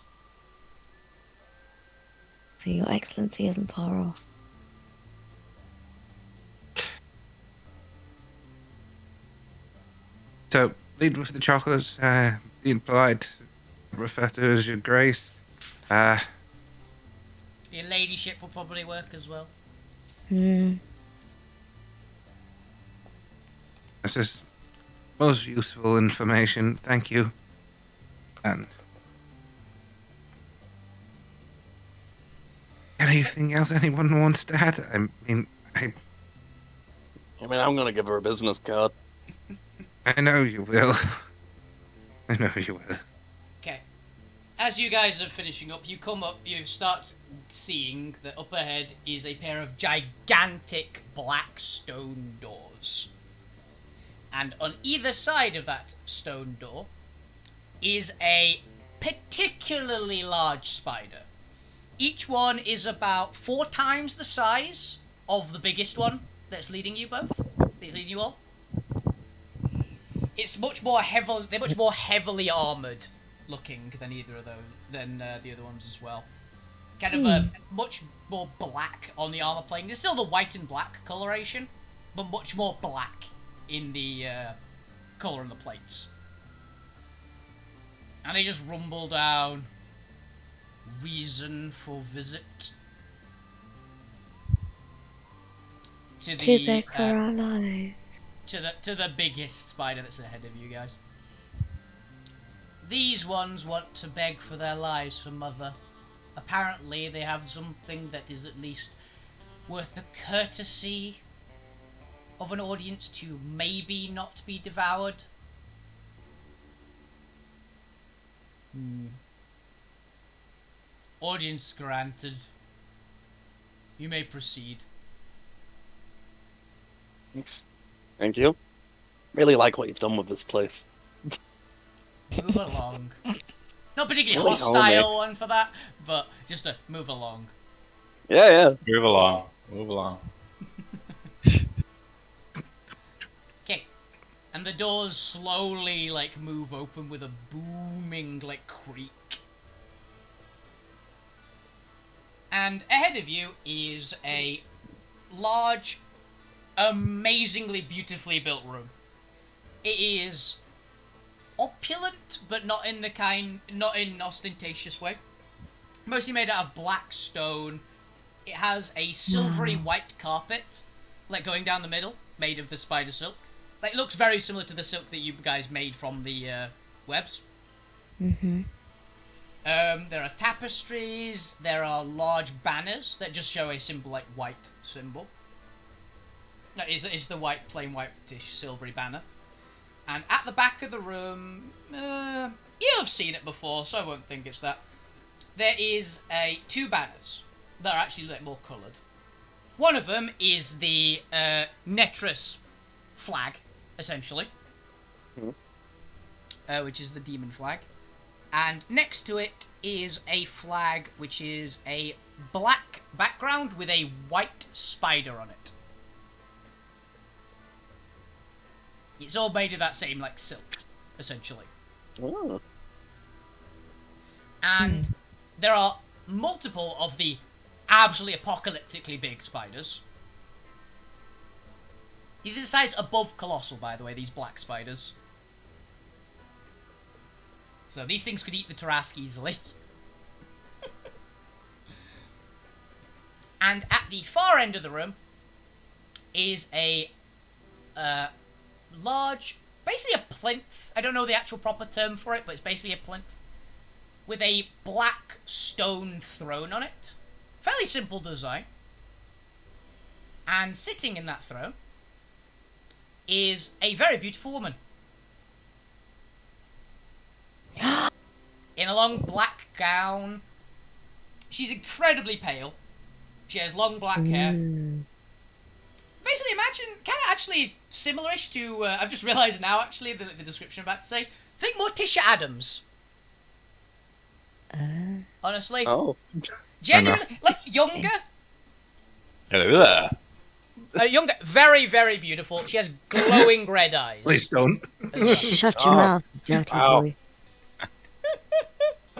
So Your Excellency isn't far off. So lead with the chocolates, being polite, refer to her as your grace. Your ladyship will probably work as well. This is most useful information. Thank you. And anything else anyone wants to add? I mean, I'm gonna give her a business card. I know you will. I know you will. Okay. As you guys are finishing up, you come up, you start seeing that up ahead is a pair of gigantic black stone doors. And on either side of that stone door is a particularly large spider. Each one is about 4 times the size of the biggest one that's leading you both. That's leading you all. It's much more heavily. They're much more heavily armored looking than either of those, than the other ones as well. Kind of much more black on the armor plane. There's still the white and black coloration, but much more black in the color on the plates. And they just rumble down. Reason for visit. To Too the big for our lives. to the biggest spider that's ahead of you guys. These ones want to beg for their lives for Mother. Apparently they have something that is at least worth the courtesy of an audience to maybe not be devoured. Audience granted. You may proceed. Thanks. Thank you. Really like what you've done with this place. Move along. Not particularly Really hostile one for that, but just to move along. Yeah, yeah. Move along. Move along. Okay. And the doors slowly move open with a booming creak. And ahead of you is a large, amazingly beautifully built room. It is opulent, but not in an ostentatious way. Mostly made out of black stone. It has a silvery white carpet, going down the middle, made of the spider silk. It looks very similar to the silk that you guys made from the webs. Mm-hmm. There are tapestries. There are large banners that just show a simple white symbol. That is the plain whitish silvery banner. And at the back of the room, you'll have seen it before, so I won't think it's that. There is two banners that are actually more coloured. One of them is the Netris flag, essentially, which is the demon flag. And next to it is a flag which is a black background with a white spider on it. It's all made of that same silk, essentially. Oh. And there are multiple of the absolutely apocalyptically big spiders. These are the size above colossal, by the way, these black spiders. So these things could eat the Tarask easily. And at the far end of the room is a large, basically a plinth. I don't know the actual proper term for it, but it's basically a plinth with a black stone throne on it. Fairly simple design. And sitting in that throne is a very beautiful woman. In a long black gown. She's incredibly pale. She has long black hair. Basically, imagine, kind of actually similar-ish to, I've just realised now, actually, the description I'm about to say. Think more Tisha Adams. Honestly. Oh. Genuinely, younger. Hello there. Younger, very, very beautiful. She has glowing red eyes. Please don't. as well. Shut your mouth, you dirty Wow. boy.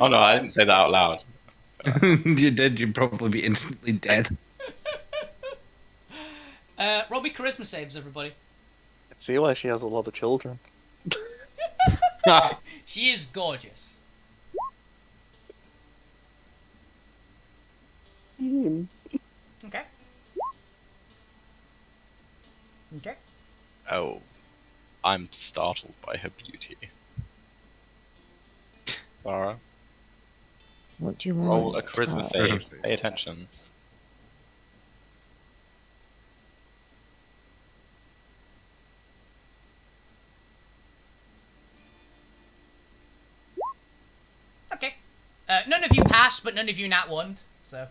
Oh no, I didn't say that out loud. You did, you'd probably be instantly dead. Robbie charisma saves, everybody. See why she has a lot of children. She is gorgeous. Okay. Okay. Oh, I'm startled by her beauty. Sarah, What do you want? roll a charisma child? save. Pay attention. Okay. None of you passed, but none of you nat one. So,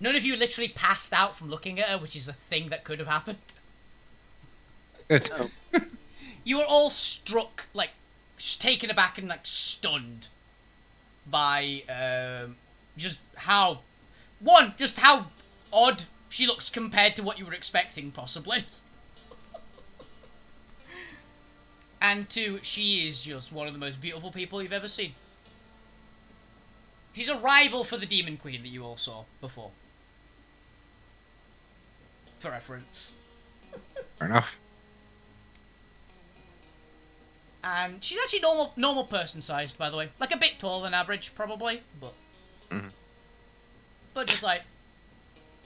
none of you literally passed out from looking at her, which is a thing that could have happened. Good. You were all struck, just taken aback and stunned by just how odd she looks compared to what you were expecting, possibly. And two, she is just one of the most beautiful people you've ever seen. She's a rival for the Demon Queen that you all saw before. For reference. Fair enough. And she's actually normal person sized, by the way. Like a bit taller than average, probably, but Mhm. but just like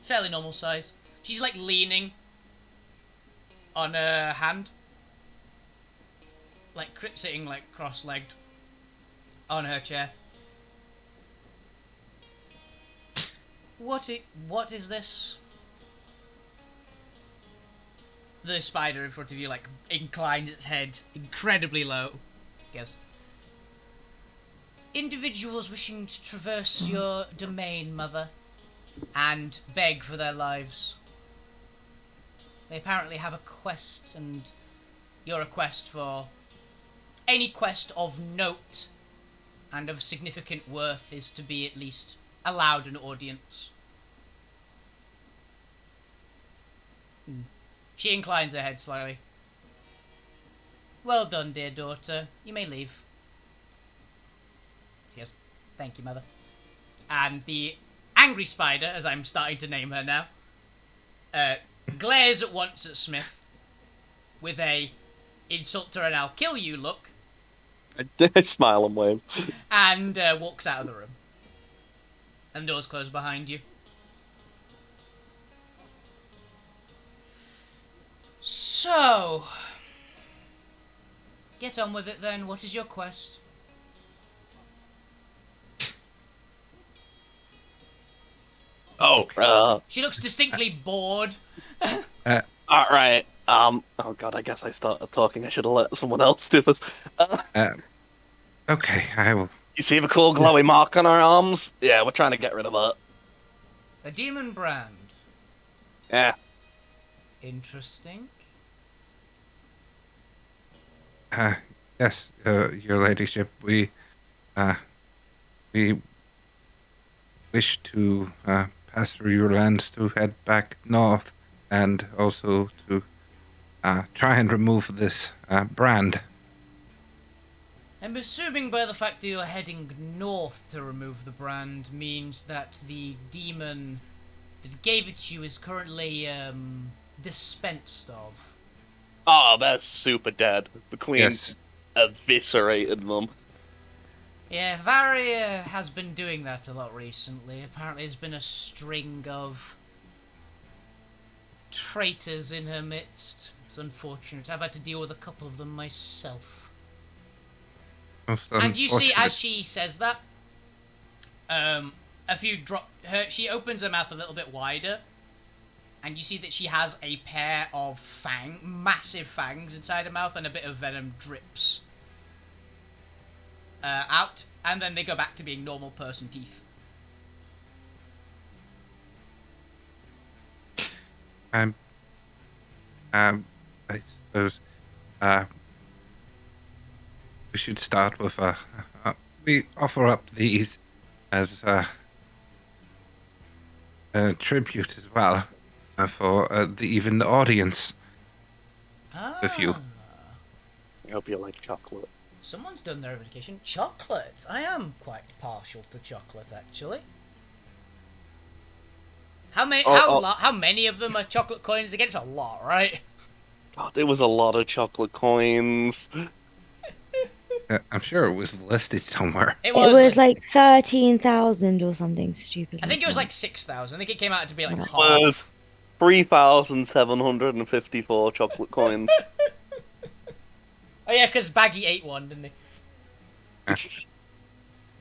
fairly normal size. She's like leaning on her hand, like sitting like cross-legged on her chair. What is this? The spider in front of you like inclines its head incredibly low. Guess. Individuals wishing to traverse your domain, Mother, and beg for their lives. They apparently have a quest, and your request for any quest of note and of significant worth is to be at least allowed an audience. She inclines her head slightly. Well done, dear daughter. You may leave. Yes, thank you, Mother. And the angry spider, as I'm starting to name her now, glares at once at Smith with a insult her and I'll kill you look, I smile and wave. and walks out of the room. And the doors close behind you. So, get on with it then. What is your quest? She looks distinctly bored. Alright. Oh god, I guess I started talking. I should have let someone else do this. Okay, I will. You see the cool glowy mark on our arms? Yeah, we're trying to get rid of that. A demon brand. Yeah. Interesting. Yes, your ladyship, we wish to pass through your lands to head back north, and also to try and remove this brand. I'm assuming by the fact that you're heading north to remove the brand means that the demon that gave it to you is currently dispensed of. Oh, that's super dead. The queen Yes. eviscerated them. Yeah, Varia has been doing that a lot recently. Apparently there's been a string of traitors in her midst. It's unfortunate. I've had to deal with a couple of them myself. Most And you see, unfortunate. as she says that, a few drop. She opens her mouth a little bit wider, and you see that she has a pair of massive fangs inside her mouth, and a bit of venom drips out, and then they go back to being normal person teeth. I suppose we should start with we offer up these as a tribute as well for even the audience. With you. I hope you like chocolate. Someone's done their education. Chocolate. I am quite partial to chocolate, actually. How many? How many of them are chocolate coins? Again, it's a lot, right? God, there was a lot of chocolate coins. I'm sure it was listed somewhere. It It was, was like 13,000 or something stupid. I think it was that. like 6,000. I think it came out to be like half. Was 3,754 chocolate coins. Oh yeah, because Baggy ate one, didn't he?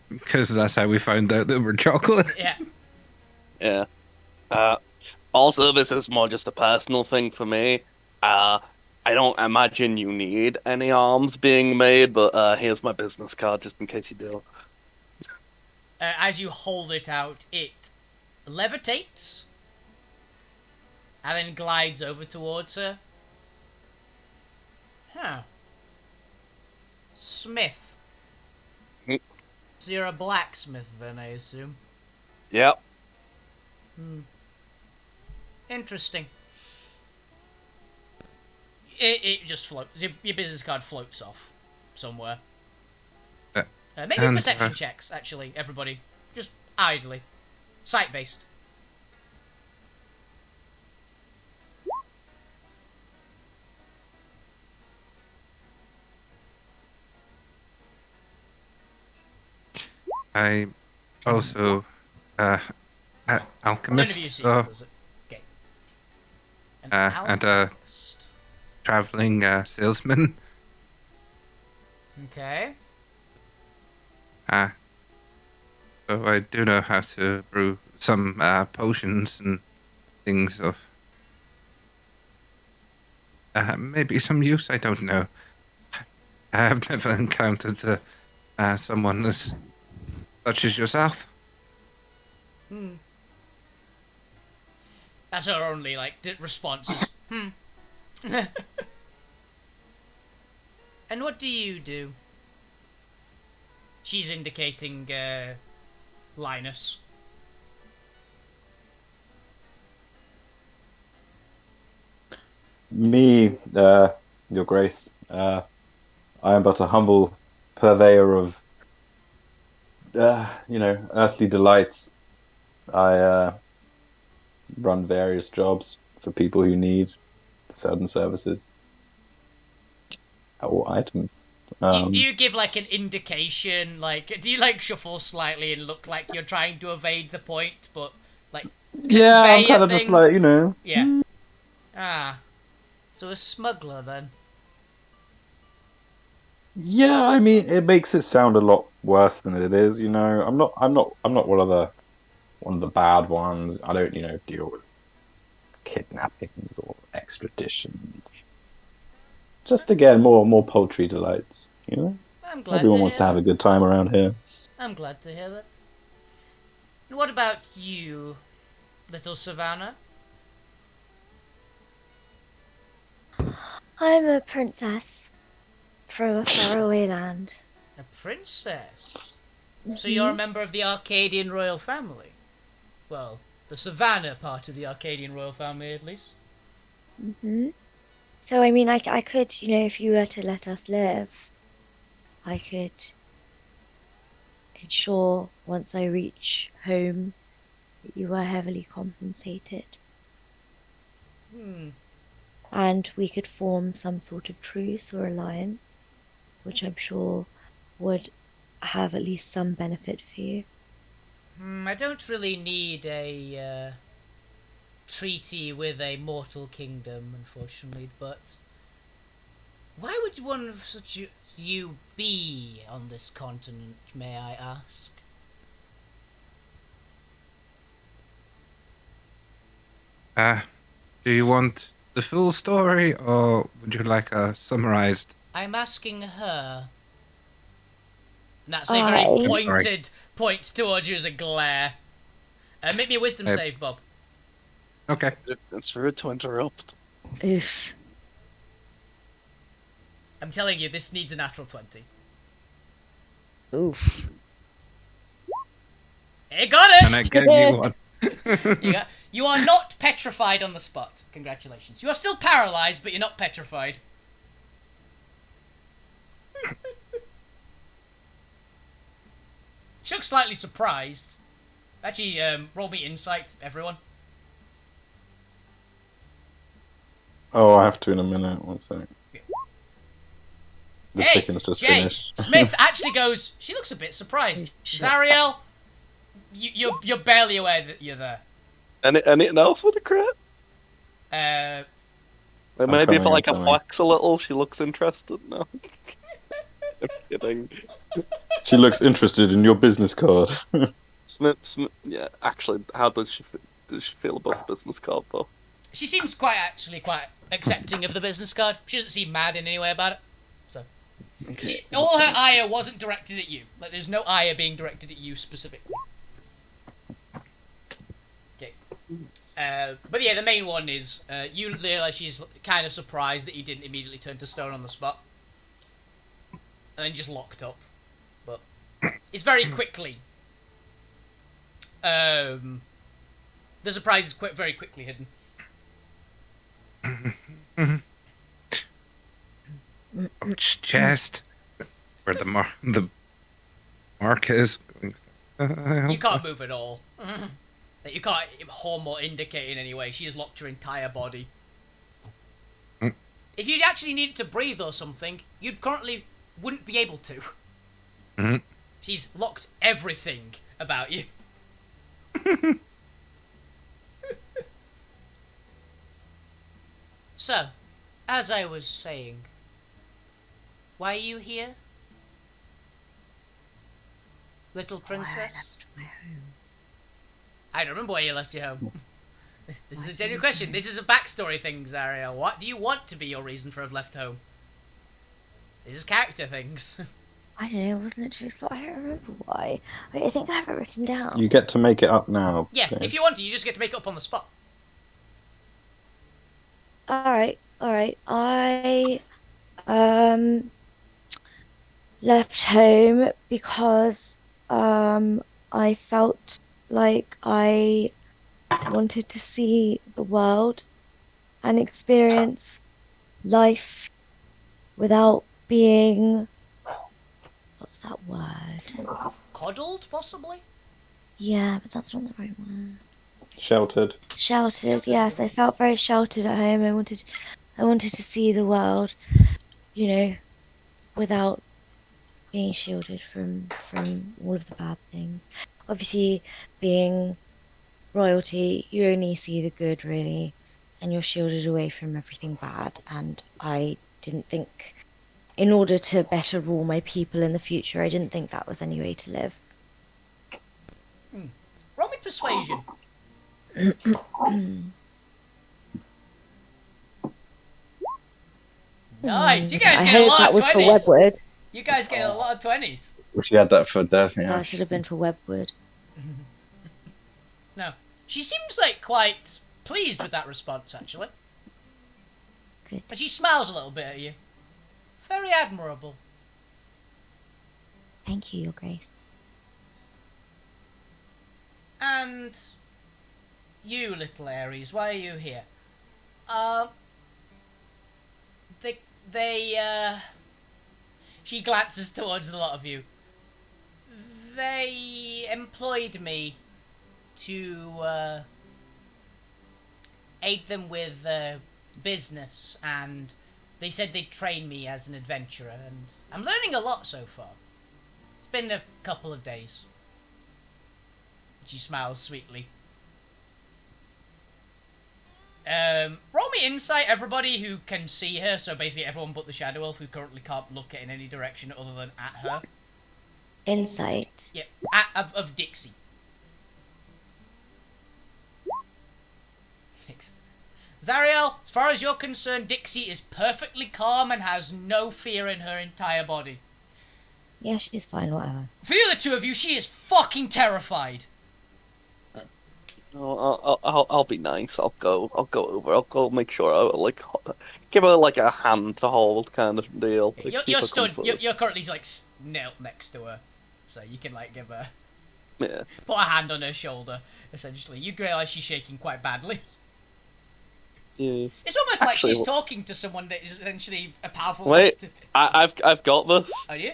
Because that's how we found out that we're chocolate. Yeah. Yeah. Also, this is more just a personal thing for me. I don't imagine you need any arms being made, but here's my business card just in case you do. As you hold it out, it levitates and then glides over towards her. Huh. Smith. Hmm. So you're a blacksmith then, I assume? Yep. Interesting. It just floats. Your business card floats off somewhere. Maybe and, perception checks, actually, everybody. Just idly. Sight-based. I also None alchemist, of you see so, it, does it? Okay. An and alchemist. traveling salesman. Okay. Uh, so I do know how to brew some potions and things of maybe some use. I don't know. I have never encountered someone as such as yourself. Hmm. That's her only like response is hmm. And what do you do? She's indicating Linus. Me, Your Grace, I am but a humble purveyor of, earthly delights. I run various jobs for people who need certain services or items. Do you give like an indication? Like, do you like shuffle slightly and look like you're trying to evade the point, but like Yeah, I'm convey a kind of just thing? like, Yeah. Ah. So a smuggler then. yeah, I mean, it makes it sound a lot worse than it is, I'm not one of the bad ones. I don't, deal with kidnappings or extraditions. Just again, more poultry delights, I'm glad Everyone to wants hear to have that. a good time around here. I'm glad to hear that. And what about you, little Savannah? I'm a princess from a faraway land. A princess. So you're a Mhm. member of the Arcadian royal family? Well, the Savannah part of the Arcadian royal family, at least. Mhm. So I mean, I could, if you were to let us live, I could ensure once I reach home that you are heavily compensated, Hmm. and we could form some sort of truce or alliance, which I'm sure would have at least some benefit for you. I don't really need a treaty with a mortal kingdom, unfortunately, but why would one of such as you be on this continent, may I ask? Uh, do you want the full story, or would you like a summarized? I'm asking her. And that's a very I'm I sorry. pointed point towards you as a glare. Make me a wisdom Uh, save, Bob. okay. It's rude to interrupt. Oof. I'm telling you, this needs a natural 20. Oof. Hey, got And I it! gave you one. You are not petrified on the spot. Congratulations. You are still paralyzed, but you're not petrified. She looks slightly surprised. Actually, roll me insight, everyone. Oh, I have to in a minute. One sec. The Hey, chicken's just Jay, finished. Smith actually goes, she looks a bit surprised. Shut Zariel, you're barely aware that you're there. Anything else with a crit? Uh, Like, I'm maybe if I coming, I'm like a coming. flex a little, she looks interested. No, I'm kidding. She looks interested in your business card. Smith, yeah. Actually, how does she feel about the business card though? she seems quite accepting of the business card. She doesn't seem mad in any way about it. So, all her ire wasn't directed at you. Like, there's no ire being directed at you specifically. Okay. But yeah, the main one is you realise she's kind of surprised that you didn't immediately turn to stone on the spot, and then just locked up. But it's very quickly. The surprise is very quickly hidden. Chest. Where the mark is. You can't move at all. Like, you can't hum or indicate in any way. She has locked your entire body. Mm. If you actually needed to breathe or something, you currently wouldn't be able to. Mhm. She's locked everything about you. So, as I was saying, why are you here? Little princess? My home. I don't remember why you left your home. This is Why a genuine did question. you? This is a backstory thing, Zariel. What do you want to be your reason for have left home? This is character things. I don't know, wasn't it truthful? I don't remember why. I think I have it written down. You get to make it up now. Yeah, Dave. if you want to, you just get to make it up on the spot. Alright. I left home because I felt like I wanted to see the world and experience life without being, what's that word? Coddled, possibly? Yeah, but that's not the right word. Sheltered. Sheltered, yes. I felt very sheltered at home. I wanted to see the world, you know, without being shielded from all of the bad things. Obviously, being royalty, you only see the good, really, and you're shielded away from everything bad. And I didn't think, in order to better rule my people in the future, I didn't think that was any way to live. Roll me persuasion. Nice. You guys I get a hope lot that of was for 20s. Webwood. You guys get a lot of 20s. Wish you had that for Dev, yeah. That should have been for Webwood. No. She seems like quite pleased with that response, actually. Good. And she smiles a little bit at you. Very admirable. Thank you, Your Grace. And you, little Aries, why are you here? She glances towards the lot of you. They employed me to aid them with business, and they said they'd train me as an adventurer, and I'm learning a lot so far. It's been a couple of days. She smiles sweetly. Roll me insight, everybody who can see her, so basically everyone but the Shadow Elf who currently can't look in any direction other than at her. Insight. Yeah, of Dixie. 6. Zariel, as far as you're concerned, Dixie is perfectly calm and has no fear in her entire body. Yeah, she's fine, whatever. For the other two of you, she is fucking terrified. No, I'll be nice. I'll go over. I'll go make sure I give her like a hand to hold kind of deal. Like, keep You're her stood. comforted. You're currently like knelt next to her, so you can like give her Yeah. put a hand on her shoulder. Essentially, you realise she's shaking quite badly. Yeah. It's almost like Actually, she's talking to someone that is essentially a powerful. Wait, I've got this. Oh, do you?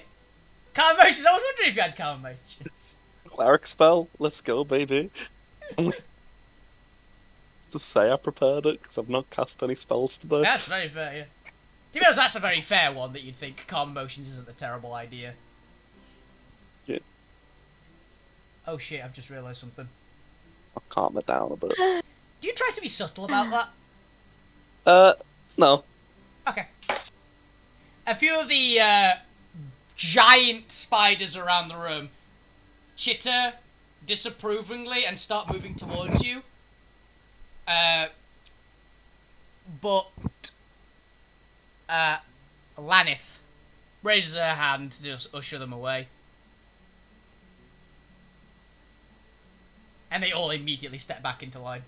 Calm emotions. I was wondering if you had calm emotions. Cleric spell. Let's go, baby. Just say I prepared it because I've not cast any spells today. That's very fair. Yeah. To be honest, that's a very fair one that you'd think calm emotions isn't a terrible idea. Yeah. Oh shit! I've just realised something. I'll calm it down a bit. Do you try to be subtle about that? No. Okay. A few of the giant spiders around the room chitter disapprovingly and start moving towards you. But Lanith raises her hand to just usher them away. And they all immediately step back into line.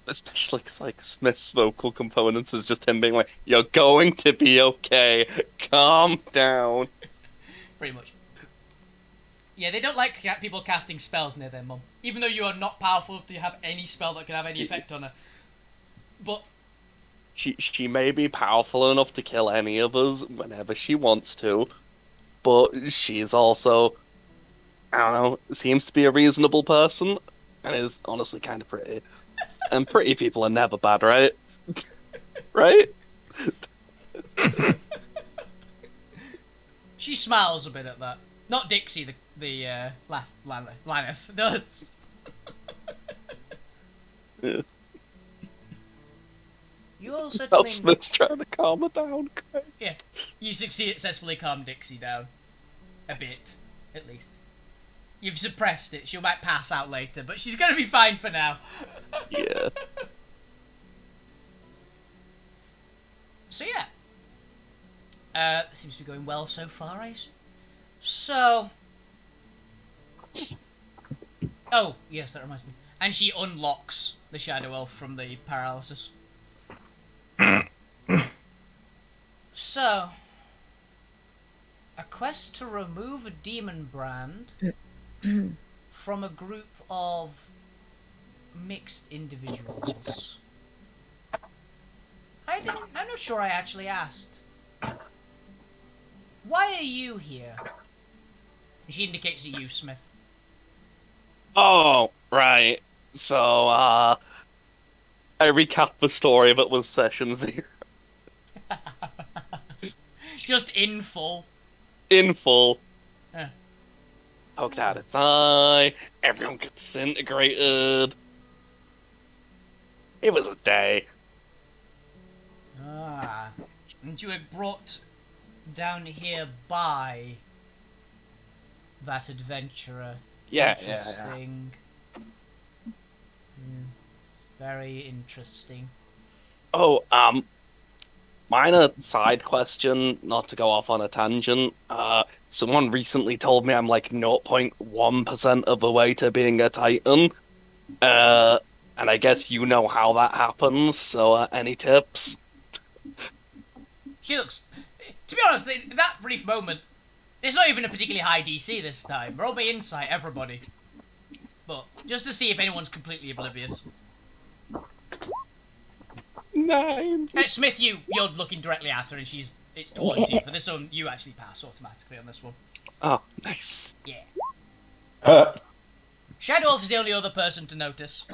Especially because like Smith's vocal components is just him being like, "You're going to be okay. Calm down." Pretty much. Yeah, they don't like people casting spells near their mum. Even though you are not powerful enough to have any spell that can have any effect on her. But She may be powerful enough to kill any of us whenever she wants to, but she's also, I don't know, seems to be a reasonable person, and is honestly kind of pretty. And pretty people are never bad, right? Right? she smiles a bit at that. Not Dixie, the the Laneth does. Yeah. You also Oh, settling. Smith's trying to calm her down. Christ. Yeah, you successfully calm Dixie down. A bit, at least. You've suppressed it. She might pass out later, but she's gonna be fine for now. Yeah. So yeah. Seems to be going well so far, I assume. So. Oh, yes, that reminds me. And she unlocks the Shadow Elf from the paralysis. So. A quest to remove a demon brand from a group of mixed individuals. I'm not sure I actually asked. Why are you here? She indicates at you, Smith. Oh, right. So, I recapped the story of it with session 0. Just in full. In full. Huh. Poked out its eye. Everyone gets disintegrated. It was a day. Ah. And you were brought down here by that adventurer. Yeah. Interesting. Very interesting. Oh, minor side question, not to go off on a tangent. Someone recently told me I'm like 0.1% of the way to being a Titan. And I guess you know how that happens, so any tips? She looks... To be honest, in that brief moment, it's not even a particularly high DC this time. Roll me insight, everybody. But, just to see if anyone's completely oblivious. 9. Smith, you're looking directly at her and it's towards you. For this one, you actually pass automatically on this one. Oh, nice. Yeah. Shadow Elf is the only other person to notice.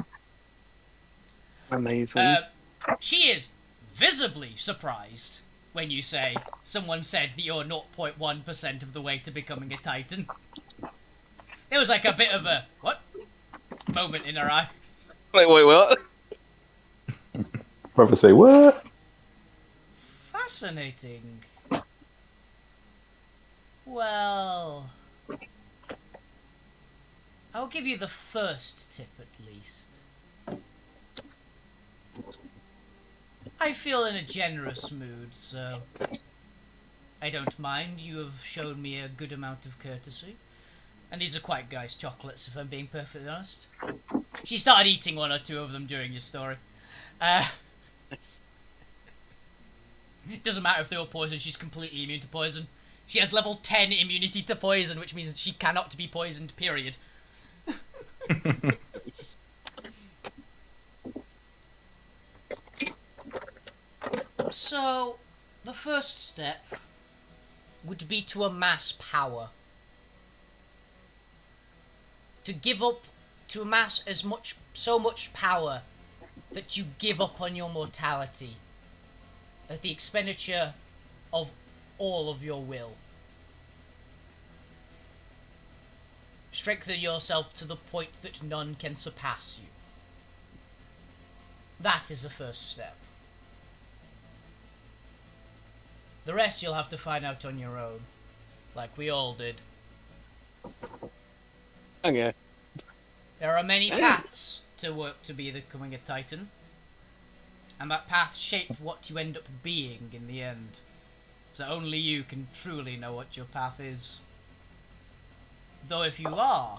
Amazing. She is visibly surprised when you say someone said that you're 0.1% of the way to becoming a Titan. There was like a bit of a what moment in her eyes. Wait, what? Brother say, what? Fascinating. Well, I'll give you the first tip at least. I feel in a generous mood, so I don't mind. You have shown me a good amount of courtesy. And these are quite nice chocolates, if I'm being perfectly honest. She started eating one or two of them during your story. It doesn't matter if they were poison, she's completely immune to poison. She has level 10 immunity to poison, which means she cannot be poisoned, period. So, the first step would be to amass power. To amass so much power that you give up on your mortality at the expenditure of all of your will. Strengthen yourself to the point that none can surpass you. That is the first step. The rest you'll have to find out on your own, like we all did. Okay. There are many paths to work to becoming a Titan, and that path shapes what you end up being in the end. So only you can truly know what your path is. Though if you are,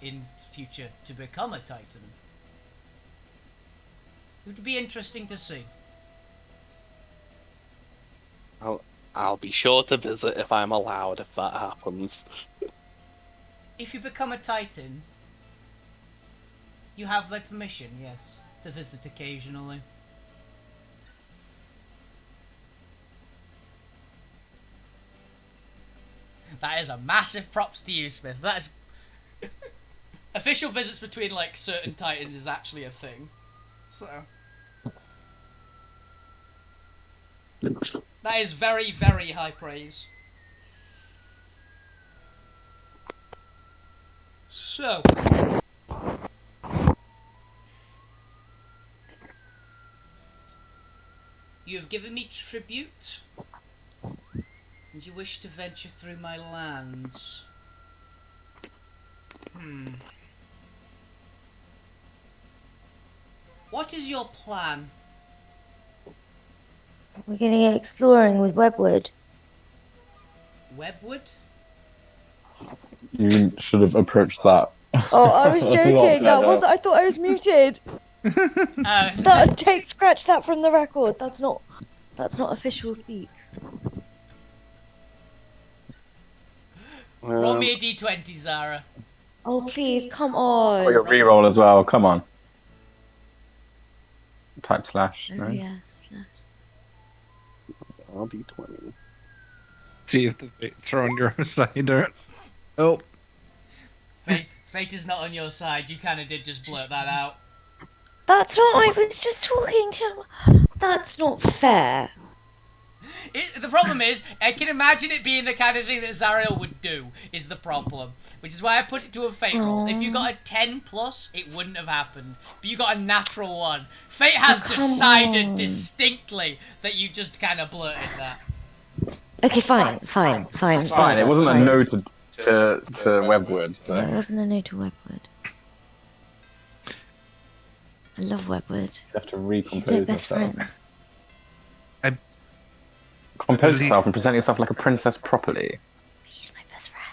in future, to become a Titan, it would be interesting to see. I'll be sure to visit if I'm allowed, if that happens. If you become a Titan, you have the permission, yes, to visit occasionally. That is a massive props to you, Smith. That is... Official visits between, like, certain Titans is actually a thing. So... That is very, very high praise. So, you have given me tribute, and you wish to venture through my lands. What is your plan? We're gonna go exploring with Webwood. Webwood? You should have approached that. Oh, I was a lot joking. That better. was. I thought I was muted. Scratch that from the record. That's not official speak. Roll me a d20, Zara. Oh please, come Got your on. reroll as well. Come on. Type slash. Oh No? yes. I'll be 20. See if the fates are on your side or. Oh. Fate is not on your side. You kind of did just blurt that out. That's not. I was just talking to. That's not fair. The problem is, I can imagine it being the kind of thing that Zariel would do, is the problem. Which is why I put it to a fate roll. If you got a 10 plus, it wouldn't have happened. But you got a natural 1. Fate has come decided on. distinctly that you just kind of blurted that. Okay, fine. It's fine. It wasn't a no to Webwood. So. No, it wasn't a no to Webwood. I love Webwood. You have to He's my recompose best yourself. friend. Compose yourself and present yourself like a princess properly. He's my best friend.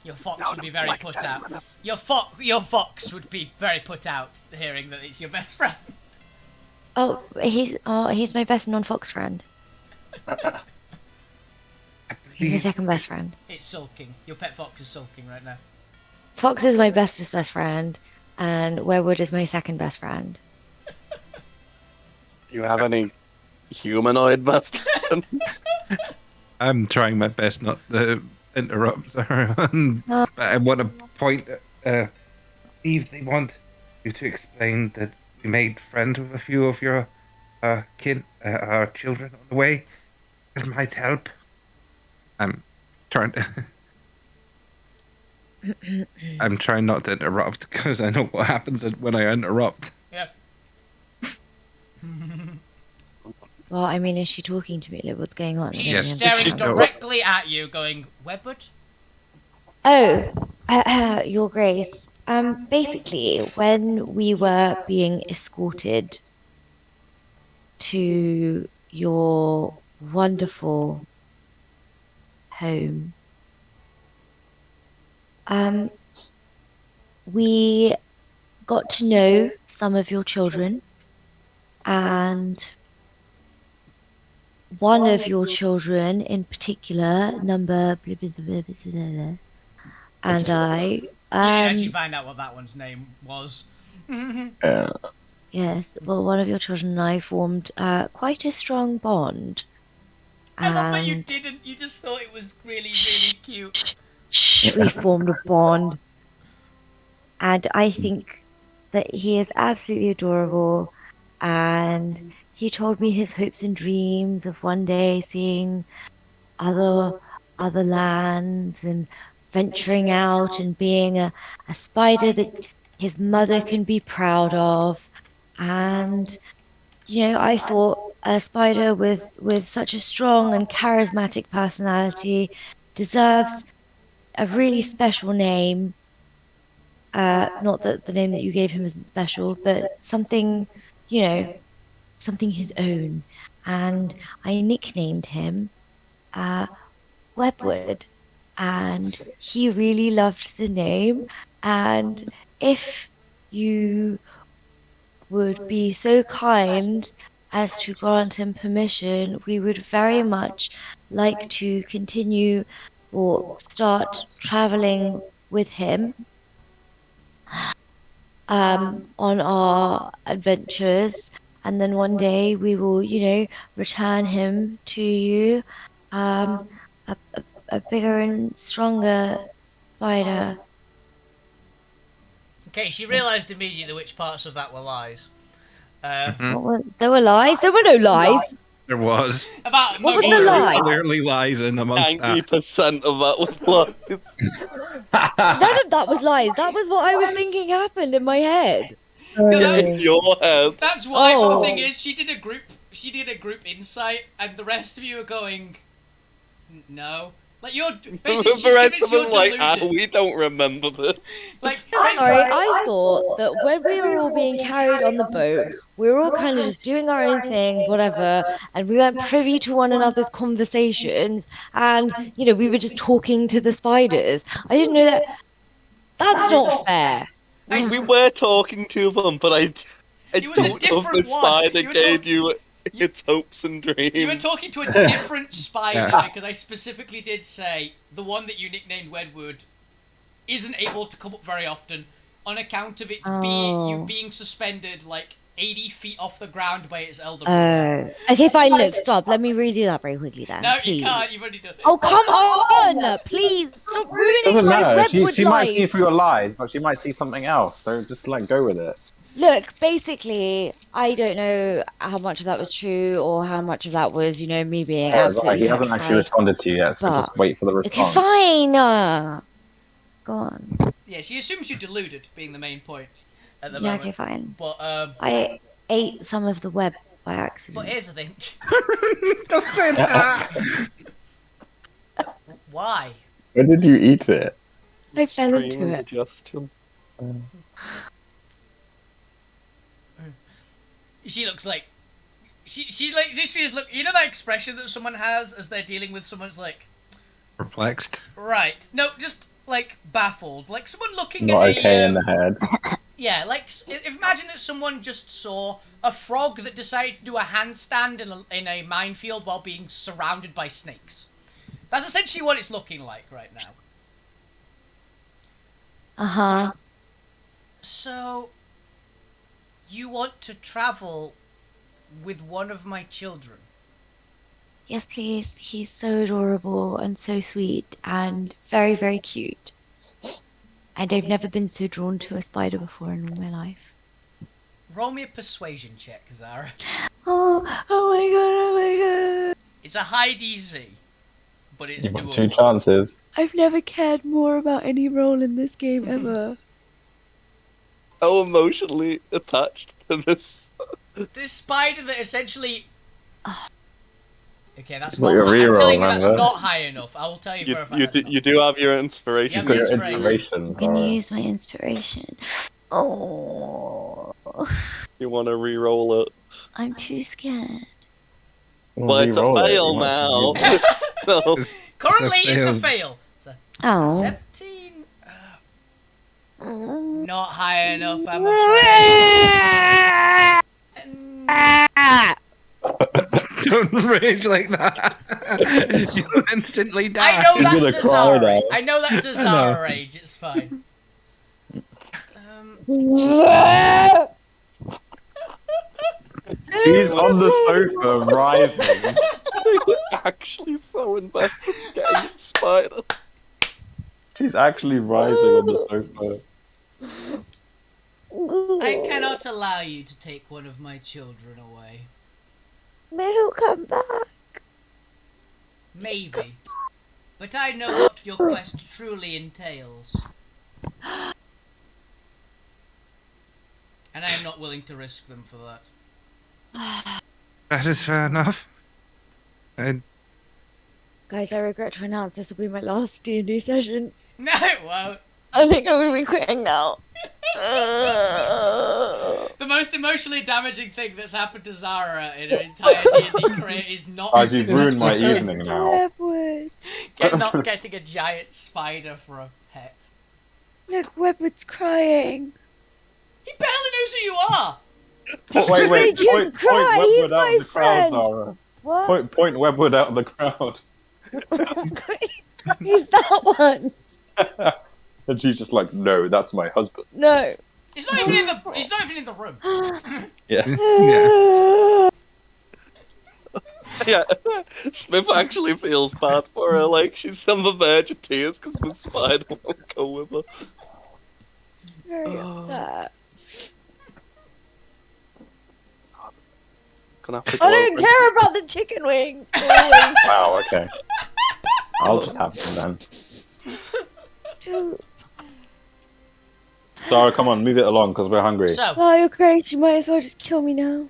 Your fox would be very put out. Your fox would be very put out hearing that it's your best friend. Oh, he's my best non-fox friend. He's my second best friend. It's sulking. Your pet fox is sulking right now. Fox is my bestest best friend, and Webwood is my second best friend. You have any humanoid best friends? I'm trying my best not to interrupt her, but I want to point. If they want you to explain that we made friends with a few of your our children on the way, it might help. I'm trying to. I'm trying not to interrupt because I know what happens when I interrupt. Yeah. Well, I mean, is she talking to me? Like, what's going on? I She's don't Yes. really staring understand. directly at you, going, Webwood? Oh, Your Grace. Basically, when we were being escorted to your wonderful home, we got to know some of your children, and one of your children in particular, number blah, blah, blah, blah, blah, blah, blah, and I, You didn't actually find out what that one's name was. yes, well, one of your children and I formed quite a strong bond. I love that you And didn't. You just thought it was really, really cute. we formed a bond. And I think that he is absolutely adorable. And he told me his hopes and dreams of one day seeing other lands and venturing out and being a spider that his mother can be proud of. And I thought a spider with such a strong and charismatic personality deserves a really special name. Not that the name that you gave him isn't special, but something, something his own. And I nicknamed him Webwood, and he really loved the name. And if you would be so kind as to grant him permission, we would very much like to continue or start traveling with him on our adventures, and then one day we will, return him to you, a bigger and stronger spider. Okay, she realised immediately which parts of that were lies. There were lies? There were no lies. There was. About What was most the of lie? Clearly lies in amongst that. 90% of that was lies. None of that was lies. That was what I was thinking happened in my head. No, that's, In your head. that's why. But the thing Oh. is, she did a group insight, and the rest of you are going, no. Like you're basically she's The rest convinced of you're us like, deluded. we don't remember this. Like I'm basically, sorry, I thought that when we were all being carried on the boat, we were all kind of just doing our own thing, whatever, and we weren't privy to one another's conversations, and, we were just talking to the spiders. I didn't know that. That's not fair. We were talking to them, but I It was a don't know if different the one. spider You were gave you its hopes and dreams. you were talking to a different spider Yeah. because I specifically did say the one that you nicknamed Wedwood isn't able to come up very often on account of it being you Oh. being suspended like 80 feet off the ground by its elder brother. Okay, fine. Look, stop. Let me redo that very quickly then. No, please. you can't. You've already done it. Oh, come on! Please stop ruining Doesn't my matter. Webwood She might see life. through your lies, but she might see something else. So just go with it. Look, basically, I don't know how much of that was true or how much of that was, me being Yeah, absolutely right. He hasn't actually petrified. responded to you yet, so But- just wait for the Okay, response. fine. Go on. Yeah, she assumes you're deluded, being the main point at the Yeah, moment. okay, fine. But I ate some of the web by accident. but here's the thing. Don't say that. Why? When did you eat it? I fell into Extreme it. indigestion. She looks like she like this is look. You know that expression that someone has as they're dealing with someone's like Perplexed. right. No, just like baffled. Like someone looking Not at okay a in the head. yeah. Like imagine that someone just saw a frog that decided to do a handstand in a minefield while being surrounded by snakes. That's essentially what it's looking like right now. Uh-huh. So, you want to travel with one of my children? Yes, please. He's so adorable and so sweet and very, very cute. And I've never been so drawn to a spider before in all my life. Roll me a persuasion check, Zara. Oh my god, oh my god. It's a high DC, but it's You've got doable. 2 chances. I've never cared more about any role in this game ever. How emotionally attached to this. This spider that essentially. Okay, that's What not. your I'm reroll, telling you that's remember? not high enough. I will tell you, for a fact. You, that's not. you do have your inspiration. Yeah, You've got your inspiration. inspirations. I'm gonna alright. use my inspiration. Oh, You want to re-roll it. I'm too scared. Well, it's a Re-roll it, fail you might now. as well use it. So, Currently, it's a fail. fail. So, Oh. 17. Not high enough, I'm afraid. Don't rage like that. You instantly die. I know He's that's gonna a cry Zara now. rage. I know that's a Zara rage. It's fine. She's on the sofa, writhing. actually so invested in getting a spider. She's actually writhing on the sofa. I cannot allow you to take one of my children away. May he'll come back. Maybe. But I know what your quest truly entails. And I am not willing to risk them for that. That is fair enough. I Guys, I regret to announce this will be my last D&D session. No, it won't. I think I'm gonna be quitting now. The most emotionally damaging thing that's happened to Zara in her entire D&D career is not Guys, you've ruined my successfully evening now. Webwood. not getting a giant spider for a pet. Look, Webwood's crying. He barely knows who you are. Wait, Make him point cry, Webwood he's out my of the crowd, friend. Zara. What? Point Webwood out of the crowd. He's that one. And she's just like, no, that's my husband. No. He's not even in the. He's not even in the room. Yeah. yeah. Yeah, Smith actually feels bad for her, like she's on the verge of tears because the spider won't go with her. Very upset. Gonna have to I go don't over care about the chicken wings. Always. Wow, okay. I'll just have them then. Dude, Zara, come on, move it along because we're hungry. So, oh, you're great. You might as well just kill me now.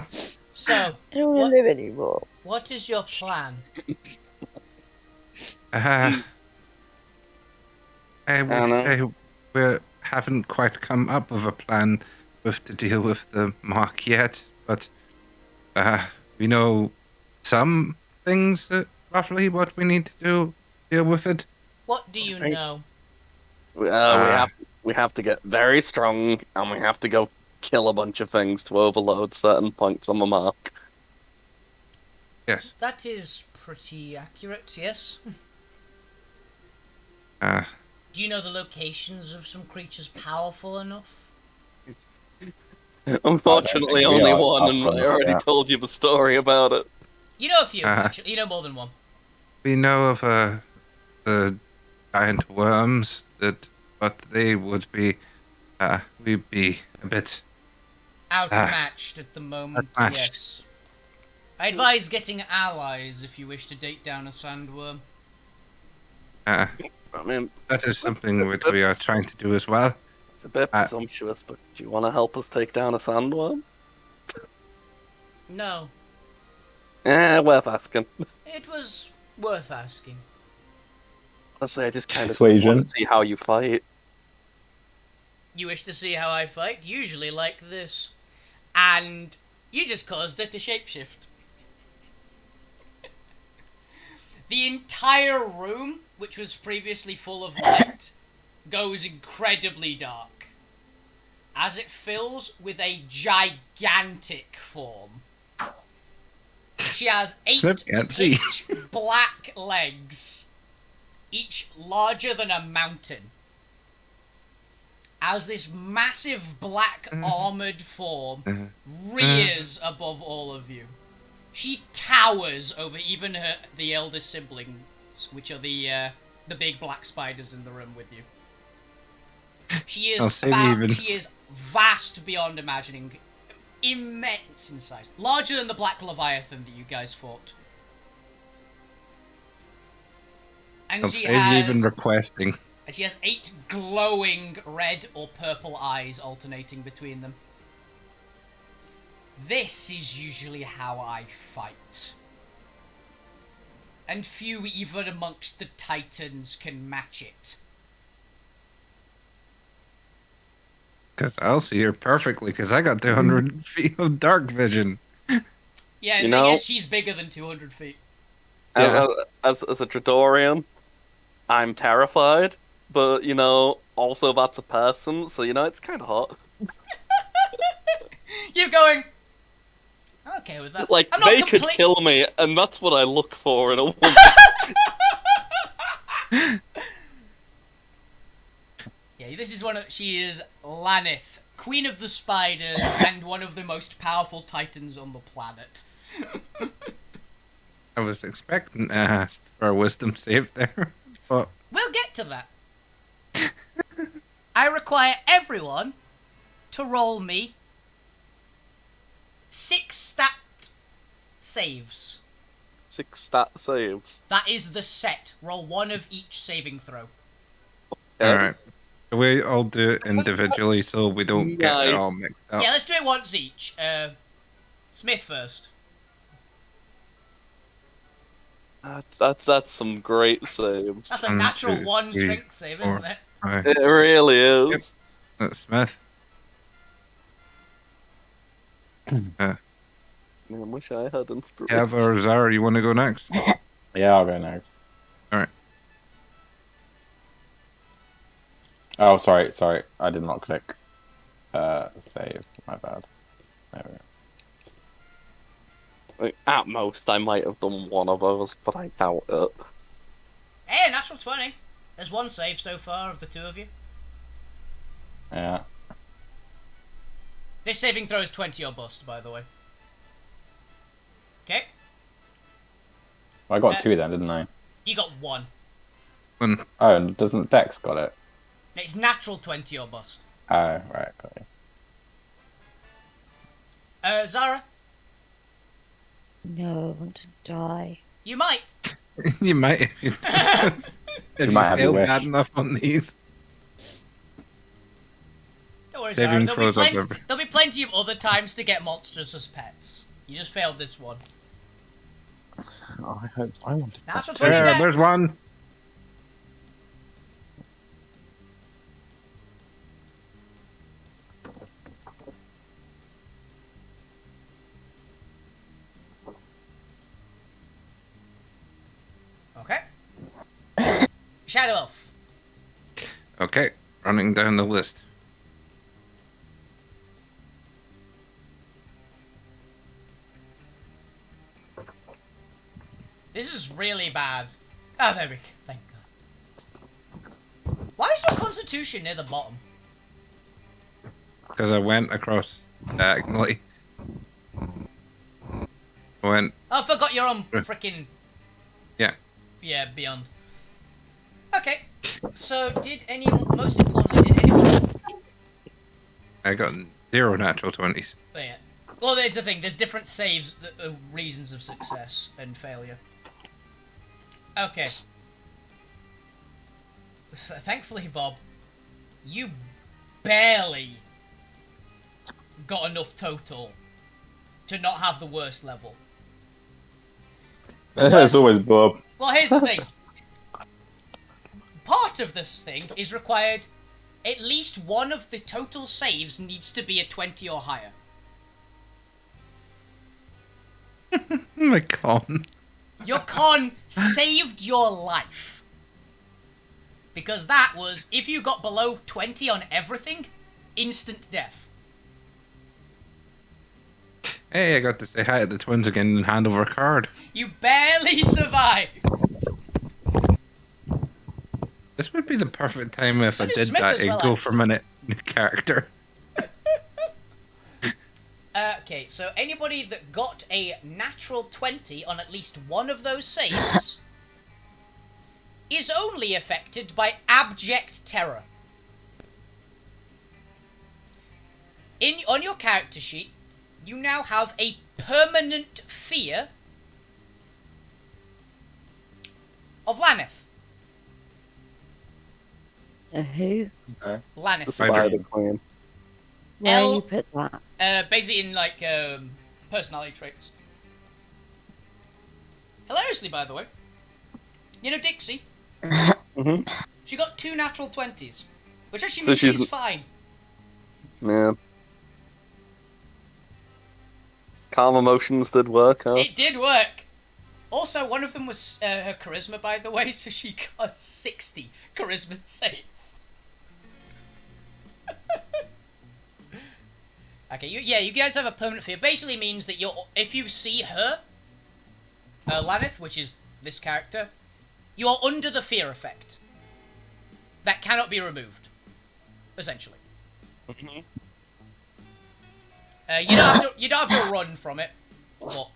so I don't want What? to live anymore. what is your plan? I would Anna. say we haven't quite come up with a plan to deal with the mark yet, but we know some things, roughly what we need to deal with it. What do you think- know? we have to get very strong, and we have to go kill a bunch of things to overload certain points on the mark. Yes. That is pretty accurate, yes. Uh, Do you know the locations of some creatures powerful enough? Unfortunately, think we only are one, up and on I this, already yeah. told you the story about it. You know a few, Uh-huh. actually. You know more than one. we know of the giant worms but they would be, we'd be a bit. Outmatched at the moment, Outmatched. yes. I advise getting allies if you wish to take down a sandworm. Uh, I mean, that is something that we are trying to do as well. it's a bit Uh, presumptuous, but do you want to help us take down a sandworm? No, Worth asking. it was worth asking. Honestly, I just kind of Persuasion. want to see how you fight. You wish to see how I fight? Usually like this. And you just caused it to shapeshift. The entire room, which was previously full of light, goes incredibly dark as it fills with a gigantic form. She has Snip can't see. 8 black legs, each larger than a mountain. As this massive black armoured form rears above all of you. She towers over even the eldest siblings, which are the big black spiders in the room with you. She I'll is save you even. she is vast beyond imagining, immense in size, larger than the black leviathan that you guys fought. And I'll she save you has even requesting. and she has 8 glowing red or purple eyes alternating between them. This is usually how I fight. And few even amongst the titans can match it. Because I'll see her perfectly, because I got 200 feet of dark vision. Yeah, You the thing know- is, she's bigger than 200 feet. Yeah. As a Tradorian, I'm terrified, but also that's a person, so it's kind of hot. You're going... I'm okay with that. Like I'm not they could complete- kill me, and that's what I look for in a woman. Yeah, this is she is Lanith, Queen of the Spiders, and one of the most powerful titans on the planet. I was expecting for a wisdom save there, but We'll get to that. I require everyone to roll me 6 stat saves. 6 stat saves. That is the set. Roll 1 of each saving throw. alright. We all do it individually so we don't get it Nice. all mixed up. Yeah, let's do it once each. Smith first. That's some great saves. That's a 1, natural 2, 1 3, strength save, 4. isn't it? Alright. It really is. That's Smith. Man, I wish I had inspiration. Kev or Zara, you want to go next? Yeah, I'll go next. Alright. Oh, sorry. I did not click save. My bad. There we go. Like, at most, I might have done one of those, but I doubt it. Hey, natural 20. There's 1 save so far of the 2 of you. Yeah. This saving throw is 20 or bust, by the way. Okay, I got 2 then, didn't I? you got 1. One. Oh, and doesn't Dex got it? It's natural 20 or bust. Oh, right, got it. Zara, No, I want to die. you might. You might if you, if might have your fail wish. bad enough on these. Don't worry, Saving Zara. throws up every- There'll be plenty of other times to get monsters as pets. You just failed this one. Oh, I hope I wanted. Natural 20 There, dex. there's one. Okay. Shadow Elf. Okay, running down the list. This is really bad. Oh, there we go. Thank God. Why is your constitution near the bottom? Because I went across diagonally. I went, Oh, I forgot you're on freaking. yeah. Yeah, beyond. Okay. So, most importantly, did anyone. I got 0 natural 20s. Oh, yeah. Well, there's the thing. There's different saves, reasons of success and failure. Okay. Thankfully, Bob, you barely got enough total to not have the worst level. It's always Bob. Well, here's the thing. Part of this thing is required. At least one of the total saves needs to be a 20 or higher. My con. Your con saved your life. Because that was, if you got below 20 on everything, instant death. Hey, I got to say hi to the twins again and hand over a card. You barely survived. This would be the perfect time if So I did did Smith that as and well, go actually. for my new character. Okay, so anybody that got a natural 20 on at least one of those saves is only affected by abject terror. On your character sheet, you now have a permanent fear of Laneth. Who? Laneth. Spider Queen. Where L- you put that? Basically in like personality traits. Hilariously, by the way, you know Dixie? Mm-hmm. She got 2 natural 20s, which actually So means she's she's- fine. Yeah. Calm emotions did work, huh? It did work. Also, one of them was her charisma, by the way, so she got 60 charisma save. Okay, you guys have a permanent fear. Basically means that if you see her, Laneth, which is this character, you are under the fear effect. That cannot be removed, essentially. Mhm. You don't have to run from it, but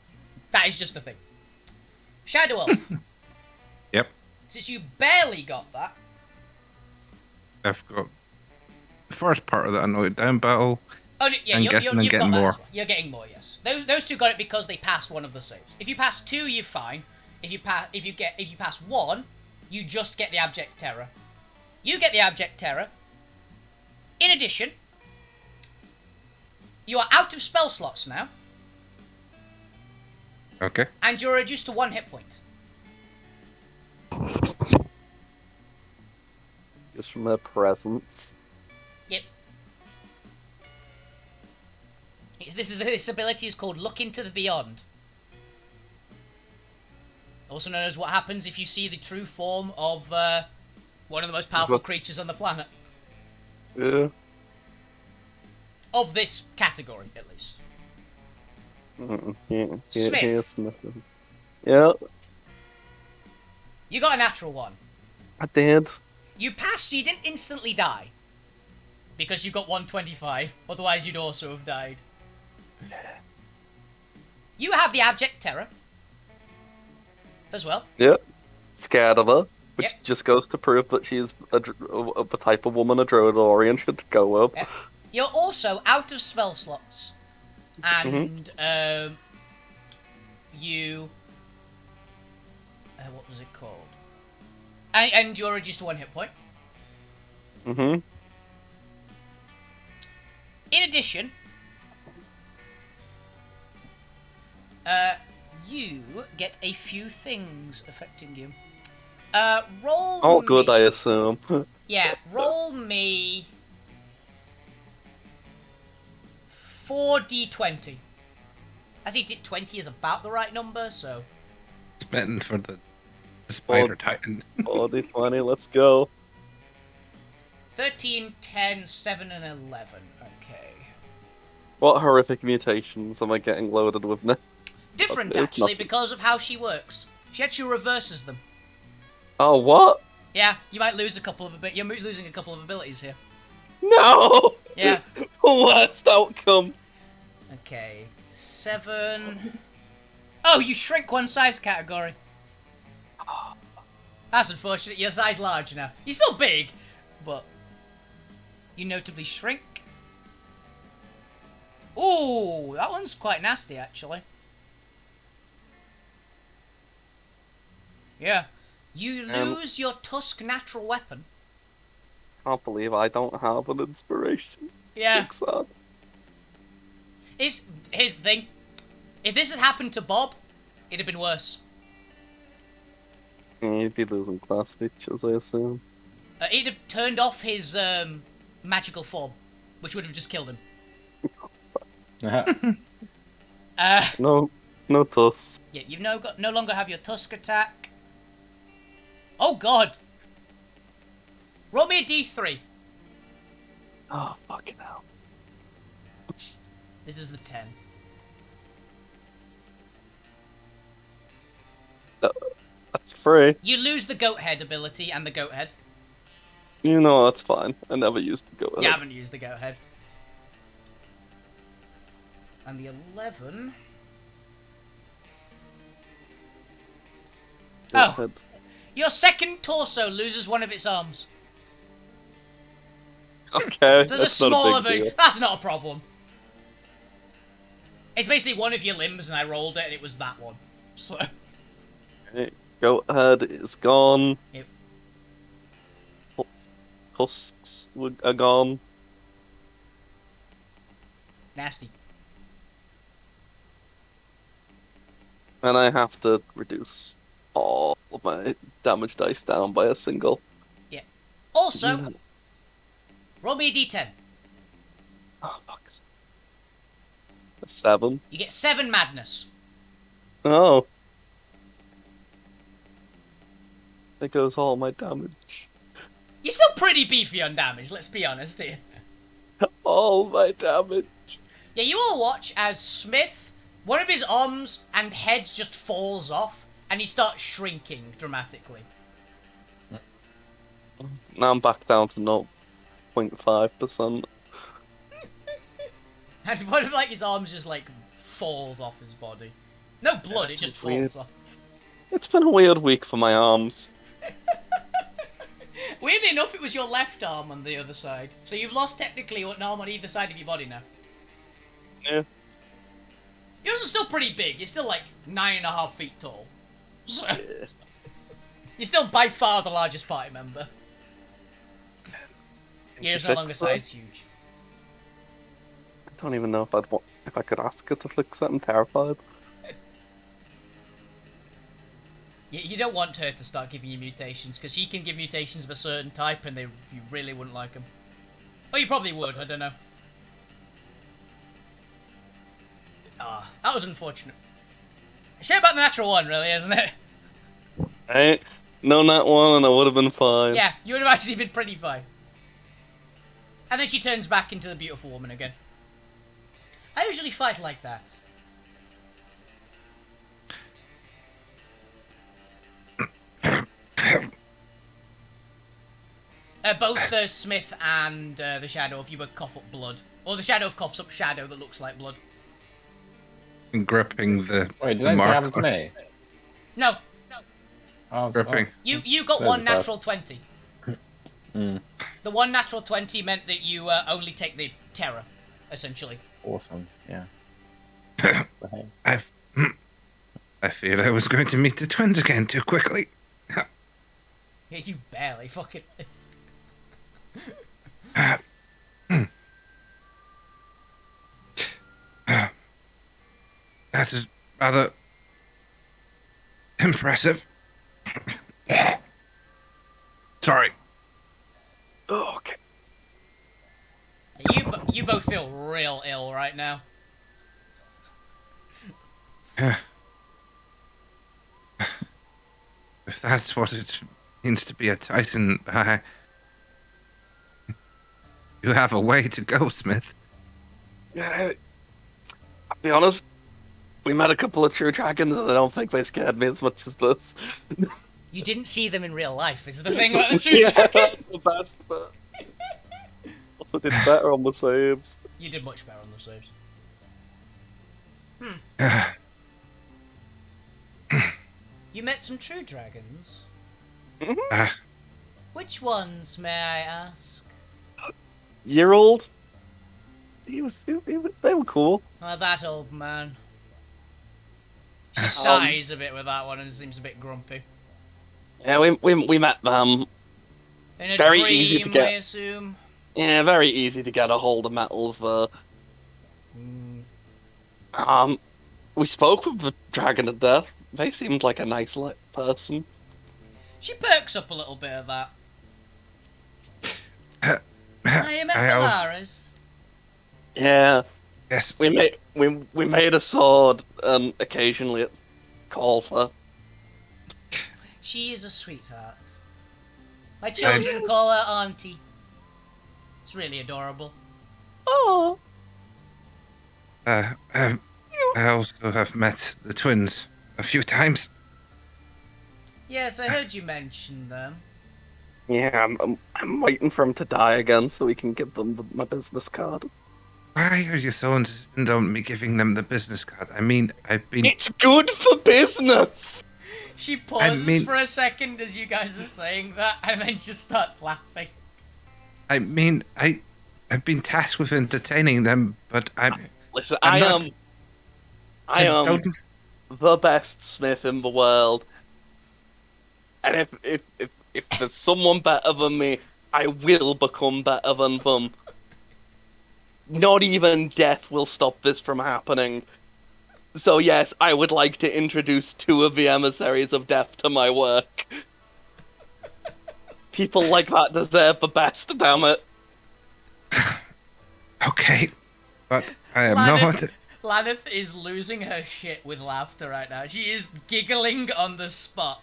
that is just the thing. Shadow Elf. Yep, Since you barely got that, I've got the first part of that noted down battle. oh yeah, I'm you've guessing I'm got getting that more. as well. You're getting more, yes. Those two got it because they passed one of the saves. If you pass 2, you're fine. If you pass 1, you just get the abject terror. You get the abject terror. In addition, you are out of spell slots now, Okay. and you're reduced to 1 hit point. Just from her presence. Yep. This ability is called Look into the Beyond. Also known as what happens if you see the true form of one of the most powerful What? creatures on the planet. Yeah. Of this category, at least. Yeah, Smith. Smith is- Yeah, You got a natural 1. I did. You passed, so you didn't instantly die. Because you got 125, otherwise you'd also have died. You have the abject terror. As well. Yep. Scared of her, which Yep. just goes to prove that she's the type of woman a Druidorian should go with. Yep. You're also out of spell slots. and you. What was it called? And you're reduced to 1 hit point. Mm-hmm. In addition, you get a few things affecting you. Roll. All good, me, I assume. Yeah, roll me 4d20. As he did 20 is about the right number, so. Smitten for the spider titan. 40, 20, let's go. 13, 10, 7, and 11. Okay. What horrific mutations am I getting loaded with now? Different, It's actually, not- because of how she works. She actually reverses them. Oh, what? Yeah, you might lose a couple of You're losing a couple of abilities here. No! Yeah. The worst outcome. Okay. 7. Oh, you shrink one size category. That's unfortunate. Your size large now. You're still big, but you notably shrink. Ooh, that one's quite nasty, actually. Yeah. You lose your Tusk natural weapon. Can't believe I don't have an inspiration. Yeah. Big sad. Here's the thing. If this had happened to Bob, it'd have been worse. You'd be losing class features, I assume. He'd have turned off his magical form, which would have just killed him. No tuss. Yeah, you no longer have your Tusk attack. Oh god! Roll me a d3. Oh, fucking hell. This is the 10. That's free. You lose the goat head ability and the goat head. You know, that's fine. I never used to go with You it. haven't used the goat head. And the 11. Oh. Head. Your second torso loses one of its arms. Okay, So the that's not smaller a big deal. version. That's not a problem. It's basically one of your limbs, and I rolled it, and it was that one. So. Okay, goat head is gone. Yep. Husks are gone. Nasty. And I have to reduce all of my damage dice down by a single. Also, roll me a d10. Oh, fuck. A 7. You get 7 madness. Oh. There goes all my damage. You're still pretty beefy on damage, let's be honest here. All my damage. Yeah, you all watch as Smith, one of his arms and head just falls off, and he starts shrinking dramatically. Now I'm back down to 0.5%. And one of his arms just falls off his body. No blood, it that's just weird. falls off. It's been a weird week for my arms. Weirdly enough, it was your left arm on the other side. So you've lost technically an arm on either side of your body now. Yeah. Yours is still pretty big. You're still 9.5 feet tall. So Yeah. you're still by far the largest party member. You're just no longer size huge. I don't even know if I could ask her to fix it. I'm terrified. You don't want her to start giving you mutations, because she can give mutations of a certain type and you really wouldn't like them. Or you probably would, I don't know. Ah, that was unfortunate. Shame about the natural one, really, isn't it? Right? No, that one, and I would have been fine. Yeah, you would have actually been pretty fine. And then she turns back into the beautiful woman again. I usually fight like that. Both the Smith and the Shadow, if you both cough up blood. Or the Shadow coughs up Shadow that looks like blood. Gripping the Wait, did the anything mark. happen to me? No, I was, Gripping. you got There's one a bad- natural 20. Mm, The one natural 20 meant that you only take the terror, essentially. awesome, yeah. I've. I feared I was going to meet the twins again too quickly. Yeah, you barely fucking. That is rather impressive. Sorry. Okay. You both feel real ill right now. If that's what it means to be a Titan, you have a way to go, Smith. I'll be honest, we met a couple of true dragons and I don't think they scared me as much as this. You didn't see them in real life, is the thing about the true Yeah, dragon. that's the best bit. Also did better on the saves. You did much better on the saves. You met some true dragons. Which ones, may I ask? Year old? They were cool. Oh, that old man. She sighs a bit with that one and seems a bit grumpy. Yeah, we met them. In a Very dream, easy to get. I assume. Yeah, very easy to get a hold of metals there. We spoke with the Dragon of Death. They seemed like a nice person. She perks up a little bit of that. You met Polaris. Yeah, Yes. we made a sword, and occasionally it calls her. She is a sweetheart. My children call her Auntie. It's really adorable. Oh. I also have met the twins a few times. Yes, I heard you mention them. Yeah, I'm waiting for him to die again so we can give them my business card. Why are you so insistent on me giving them the business card? I mean, I've been. It's good for business! She pauses mean- for a second as you guys are saying that, and then just starts laughing. I mean, I've been tasked with entertaining them, but Listen, I'm I not- am don't- the best smith in the world. And if there's someone better than me, I will become better than them. Not even death will stop this from happening. So yes, I would like to introduce 2 of the emissaries of death to my work. People like that deserve the best, damn it. Okay, but I am Laneth, not. Laneth is losing her shit with laughter right now. She is giggling on the spot.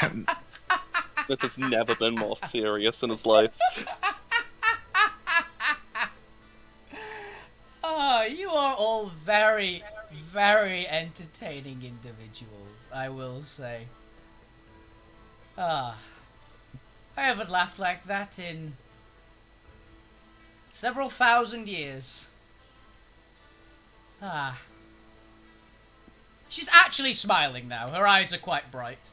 Smith has never been more serious in his life. Oh, you are all very, very entertaining individuals, I will say. Ah, I haven't laughed like that in several thousand years. Ah. She's actually smiling now. Her eyes are quite bright.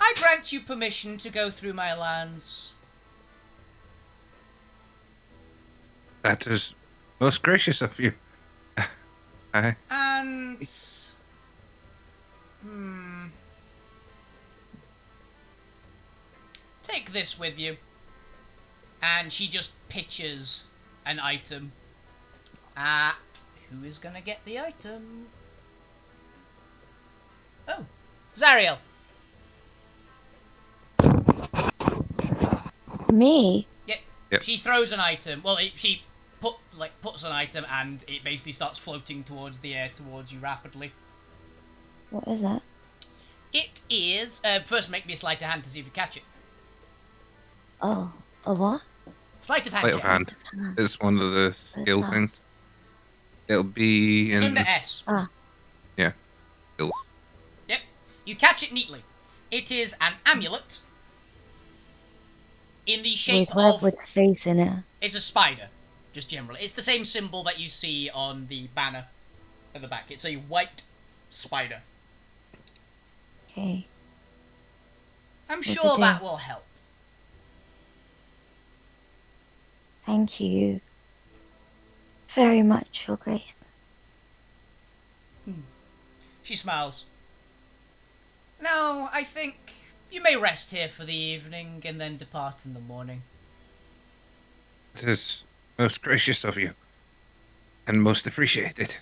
I grant you permission to go through my lands. That is most gracious of you. And... Take this with you. And she just pitches an item at... Who is gonna get the item? Oh, Zariel. Me? Yep. She throws an item. Well, she puts an item, and it basically starts floating towards the air, towards you rapidly. What is that? It is. First, make me a sleight of hand to see if you catch it. Oh, a what? Sleight of hand. Sleight of check. hand is one of the skill that? things. It'll be It's in. under S. Yeah. Skills. Yep. You catch it neatly. It is an amulet in the shape With web of. with face in it. It's a spider, just generally. It's the same symbol that you see on the banner at the back. It's a white spider. Okay. I'm Look sure at that this. will help. Thank you. Very much, Your Grace. She smiles. No, I think you may rest here for the evening and then depart in the morning. It is most gracious of you, and most appreciated.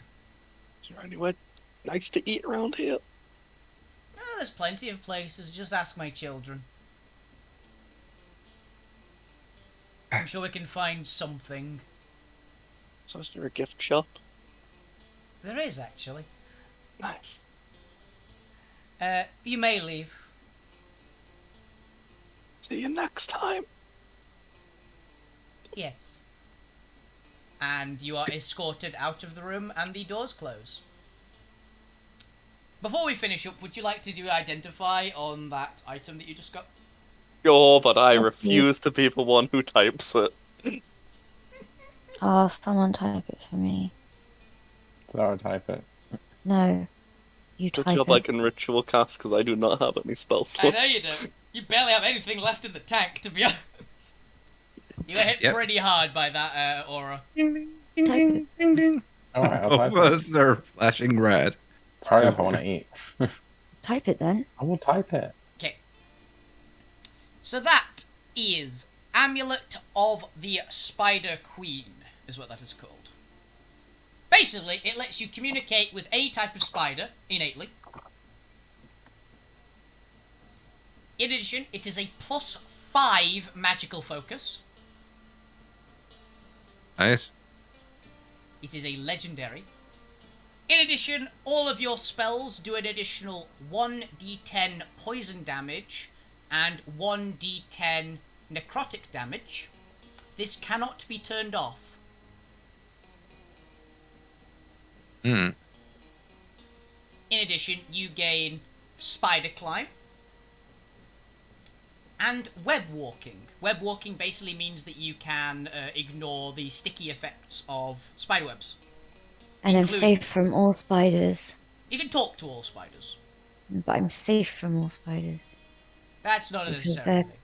Is there anywhere nice to eat around here? Oh, there's plenty of places. Just ask my children. I'm sure we can find something. So is there a gift shop? There is, actually. Nice. You may leave. See you next time. Yes. And you are escorted out of the room and the doors close. Before we finish up, would you like to do identify on that item that you just got? Sure, but I Thank you. refuse to be the one who types it. Oh, someone type it for me. Zara, type it. No. You Good type job it. I can ritual cast because I do not have any spell slots. I know you don't. You barely have anything left in the tank, to be honest. You were hit Yep. pretty hard by that aura. Ding, ding, ding, Type ding, ding, ding. Alright, I'll Both type of it. us are flashing red. Hurry up, I want to eat. Type it then. I will type it. Okay. So that is Amulet of the Spider Queen, is what that is called. Basically, it lets you communicate with any type of spider innately. In addition, it is a +5 magical focus. Nice. It is a legendary. In addition, all of your spells do an additional 1d10 poison damage and 1d10 necrotic damage. This cannot be turned off. Hmm. In addition, you gain spider climb and web walking. Web walking basically means that you can ignore the sticky effects of spiderwebs. And I'm Including- safe from all spiders. You can talk to all spiders. But I'm safe from all spiders. That's not a Because necessary they're- thing.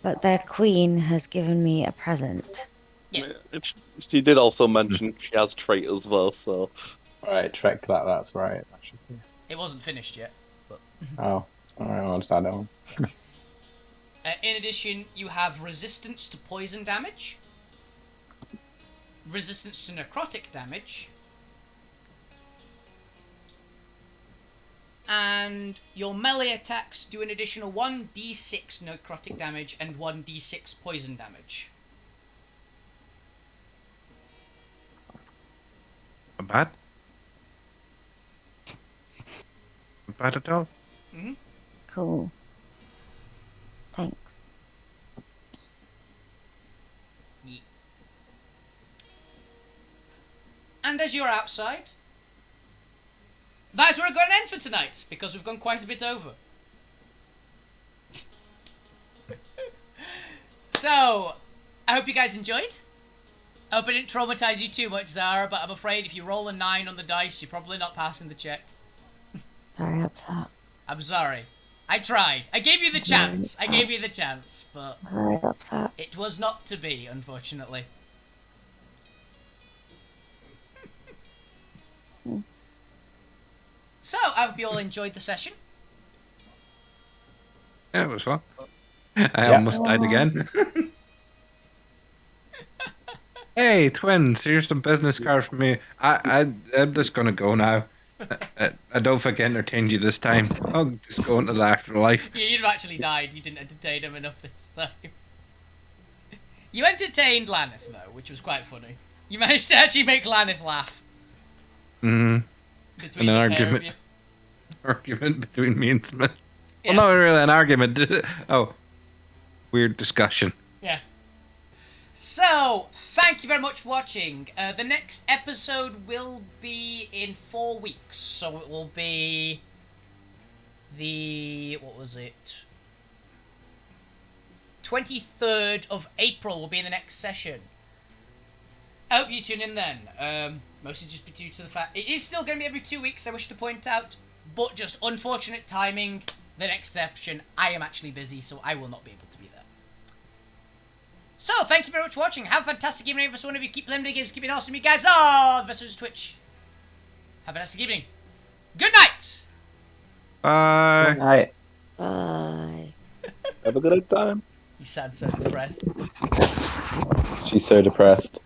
But their queen has given me a present. Yeah. She did also mention she has trait as well, so... Alright, Trek that's right. That should be. It wasn't finished yet. But Oh, alright, I'll just add it on. in addition, you have resistance to poison damage, resistance to necrotic damage, and your melee attacks do an additional 1d6 necrotic damage and 1d6 poison damage. Not bad. Not bad at all. Hmm. Cool. Thanks. And as you're outside, that's where we're going to end for tonight, because we've gone quite a bit over. So, I hope you guys enjoyed. I hope I didn't traumatize you too much, Zara, but I'm afraid if you roll a 9 on the dice, you're probably not passing the check. Very upset. I'm sorry. I tried. I gave you the chance. I gave you the chance, but Very upset. it was not to be, unfortunately. So, I hope you all enjoyed the session. Yeah, it was fun. I Yeah. almost died again. Hey, twins, here's some business cards for me. I'm just gonna go now. I don't think I entertained you this time. I'll just go into the afterlife. You'd have actually died. You didn't entertain him enough this time. You entertained Laneth, though, which was quite funny. You managed to actually make Laneth laugh. Mm, Between And an the pair of argument. you. argument between me and Smith. Yeah. Well, not really an argument. Oh, weird discussion. Yeah. So, thank you very much for watching. The next episode will be in 4 weeks. So it will be the... what was it? 23rd of April will be the next session. I hope you tune in then. Mostly just due to the fact... it is still going to be every 2 weeks, I wish to point out. But just unfortunate timing. The next session, I am actually busy, so I will not be able to be there. So, thank you very much for watching. Have a fantastic evening, every one of you. Keep playing video games, keep it awesome. You guys are the best on Twitch. Have a fantastic evening. Good night! Bye. Right. Bye. Have a good time. You sound so depressed. She's so depressed.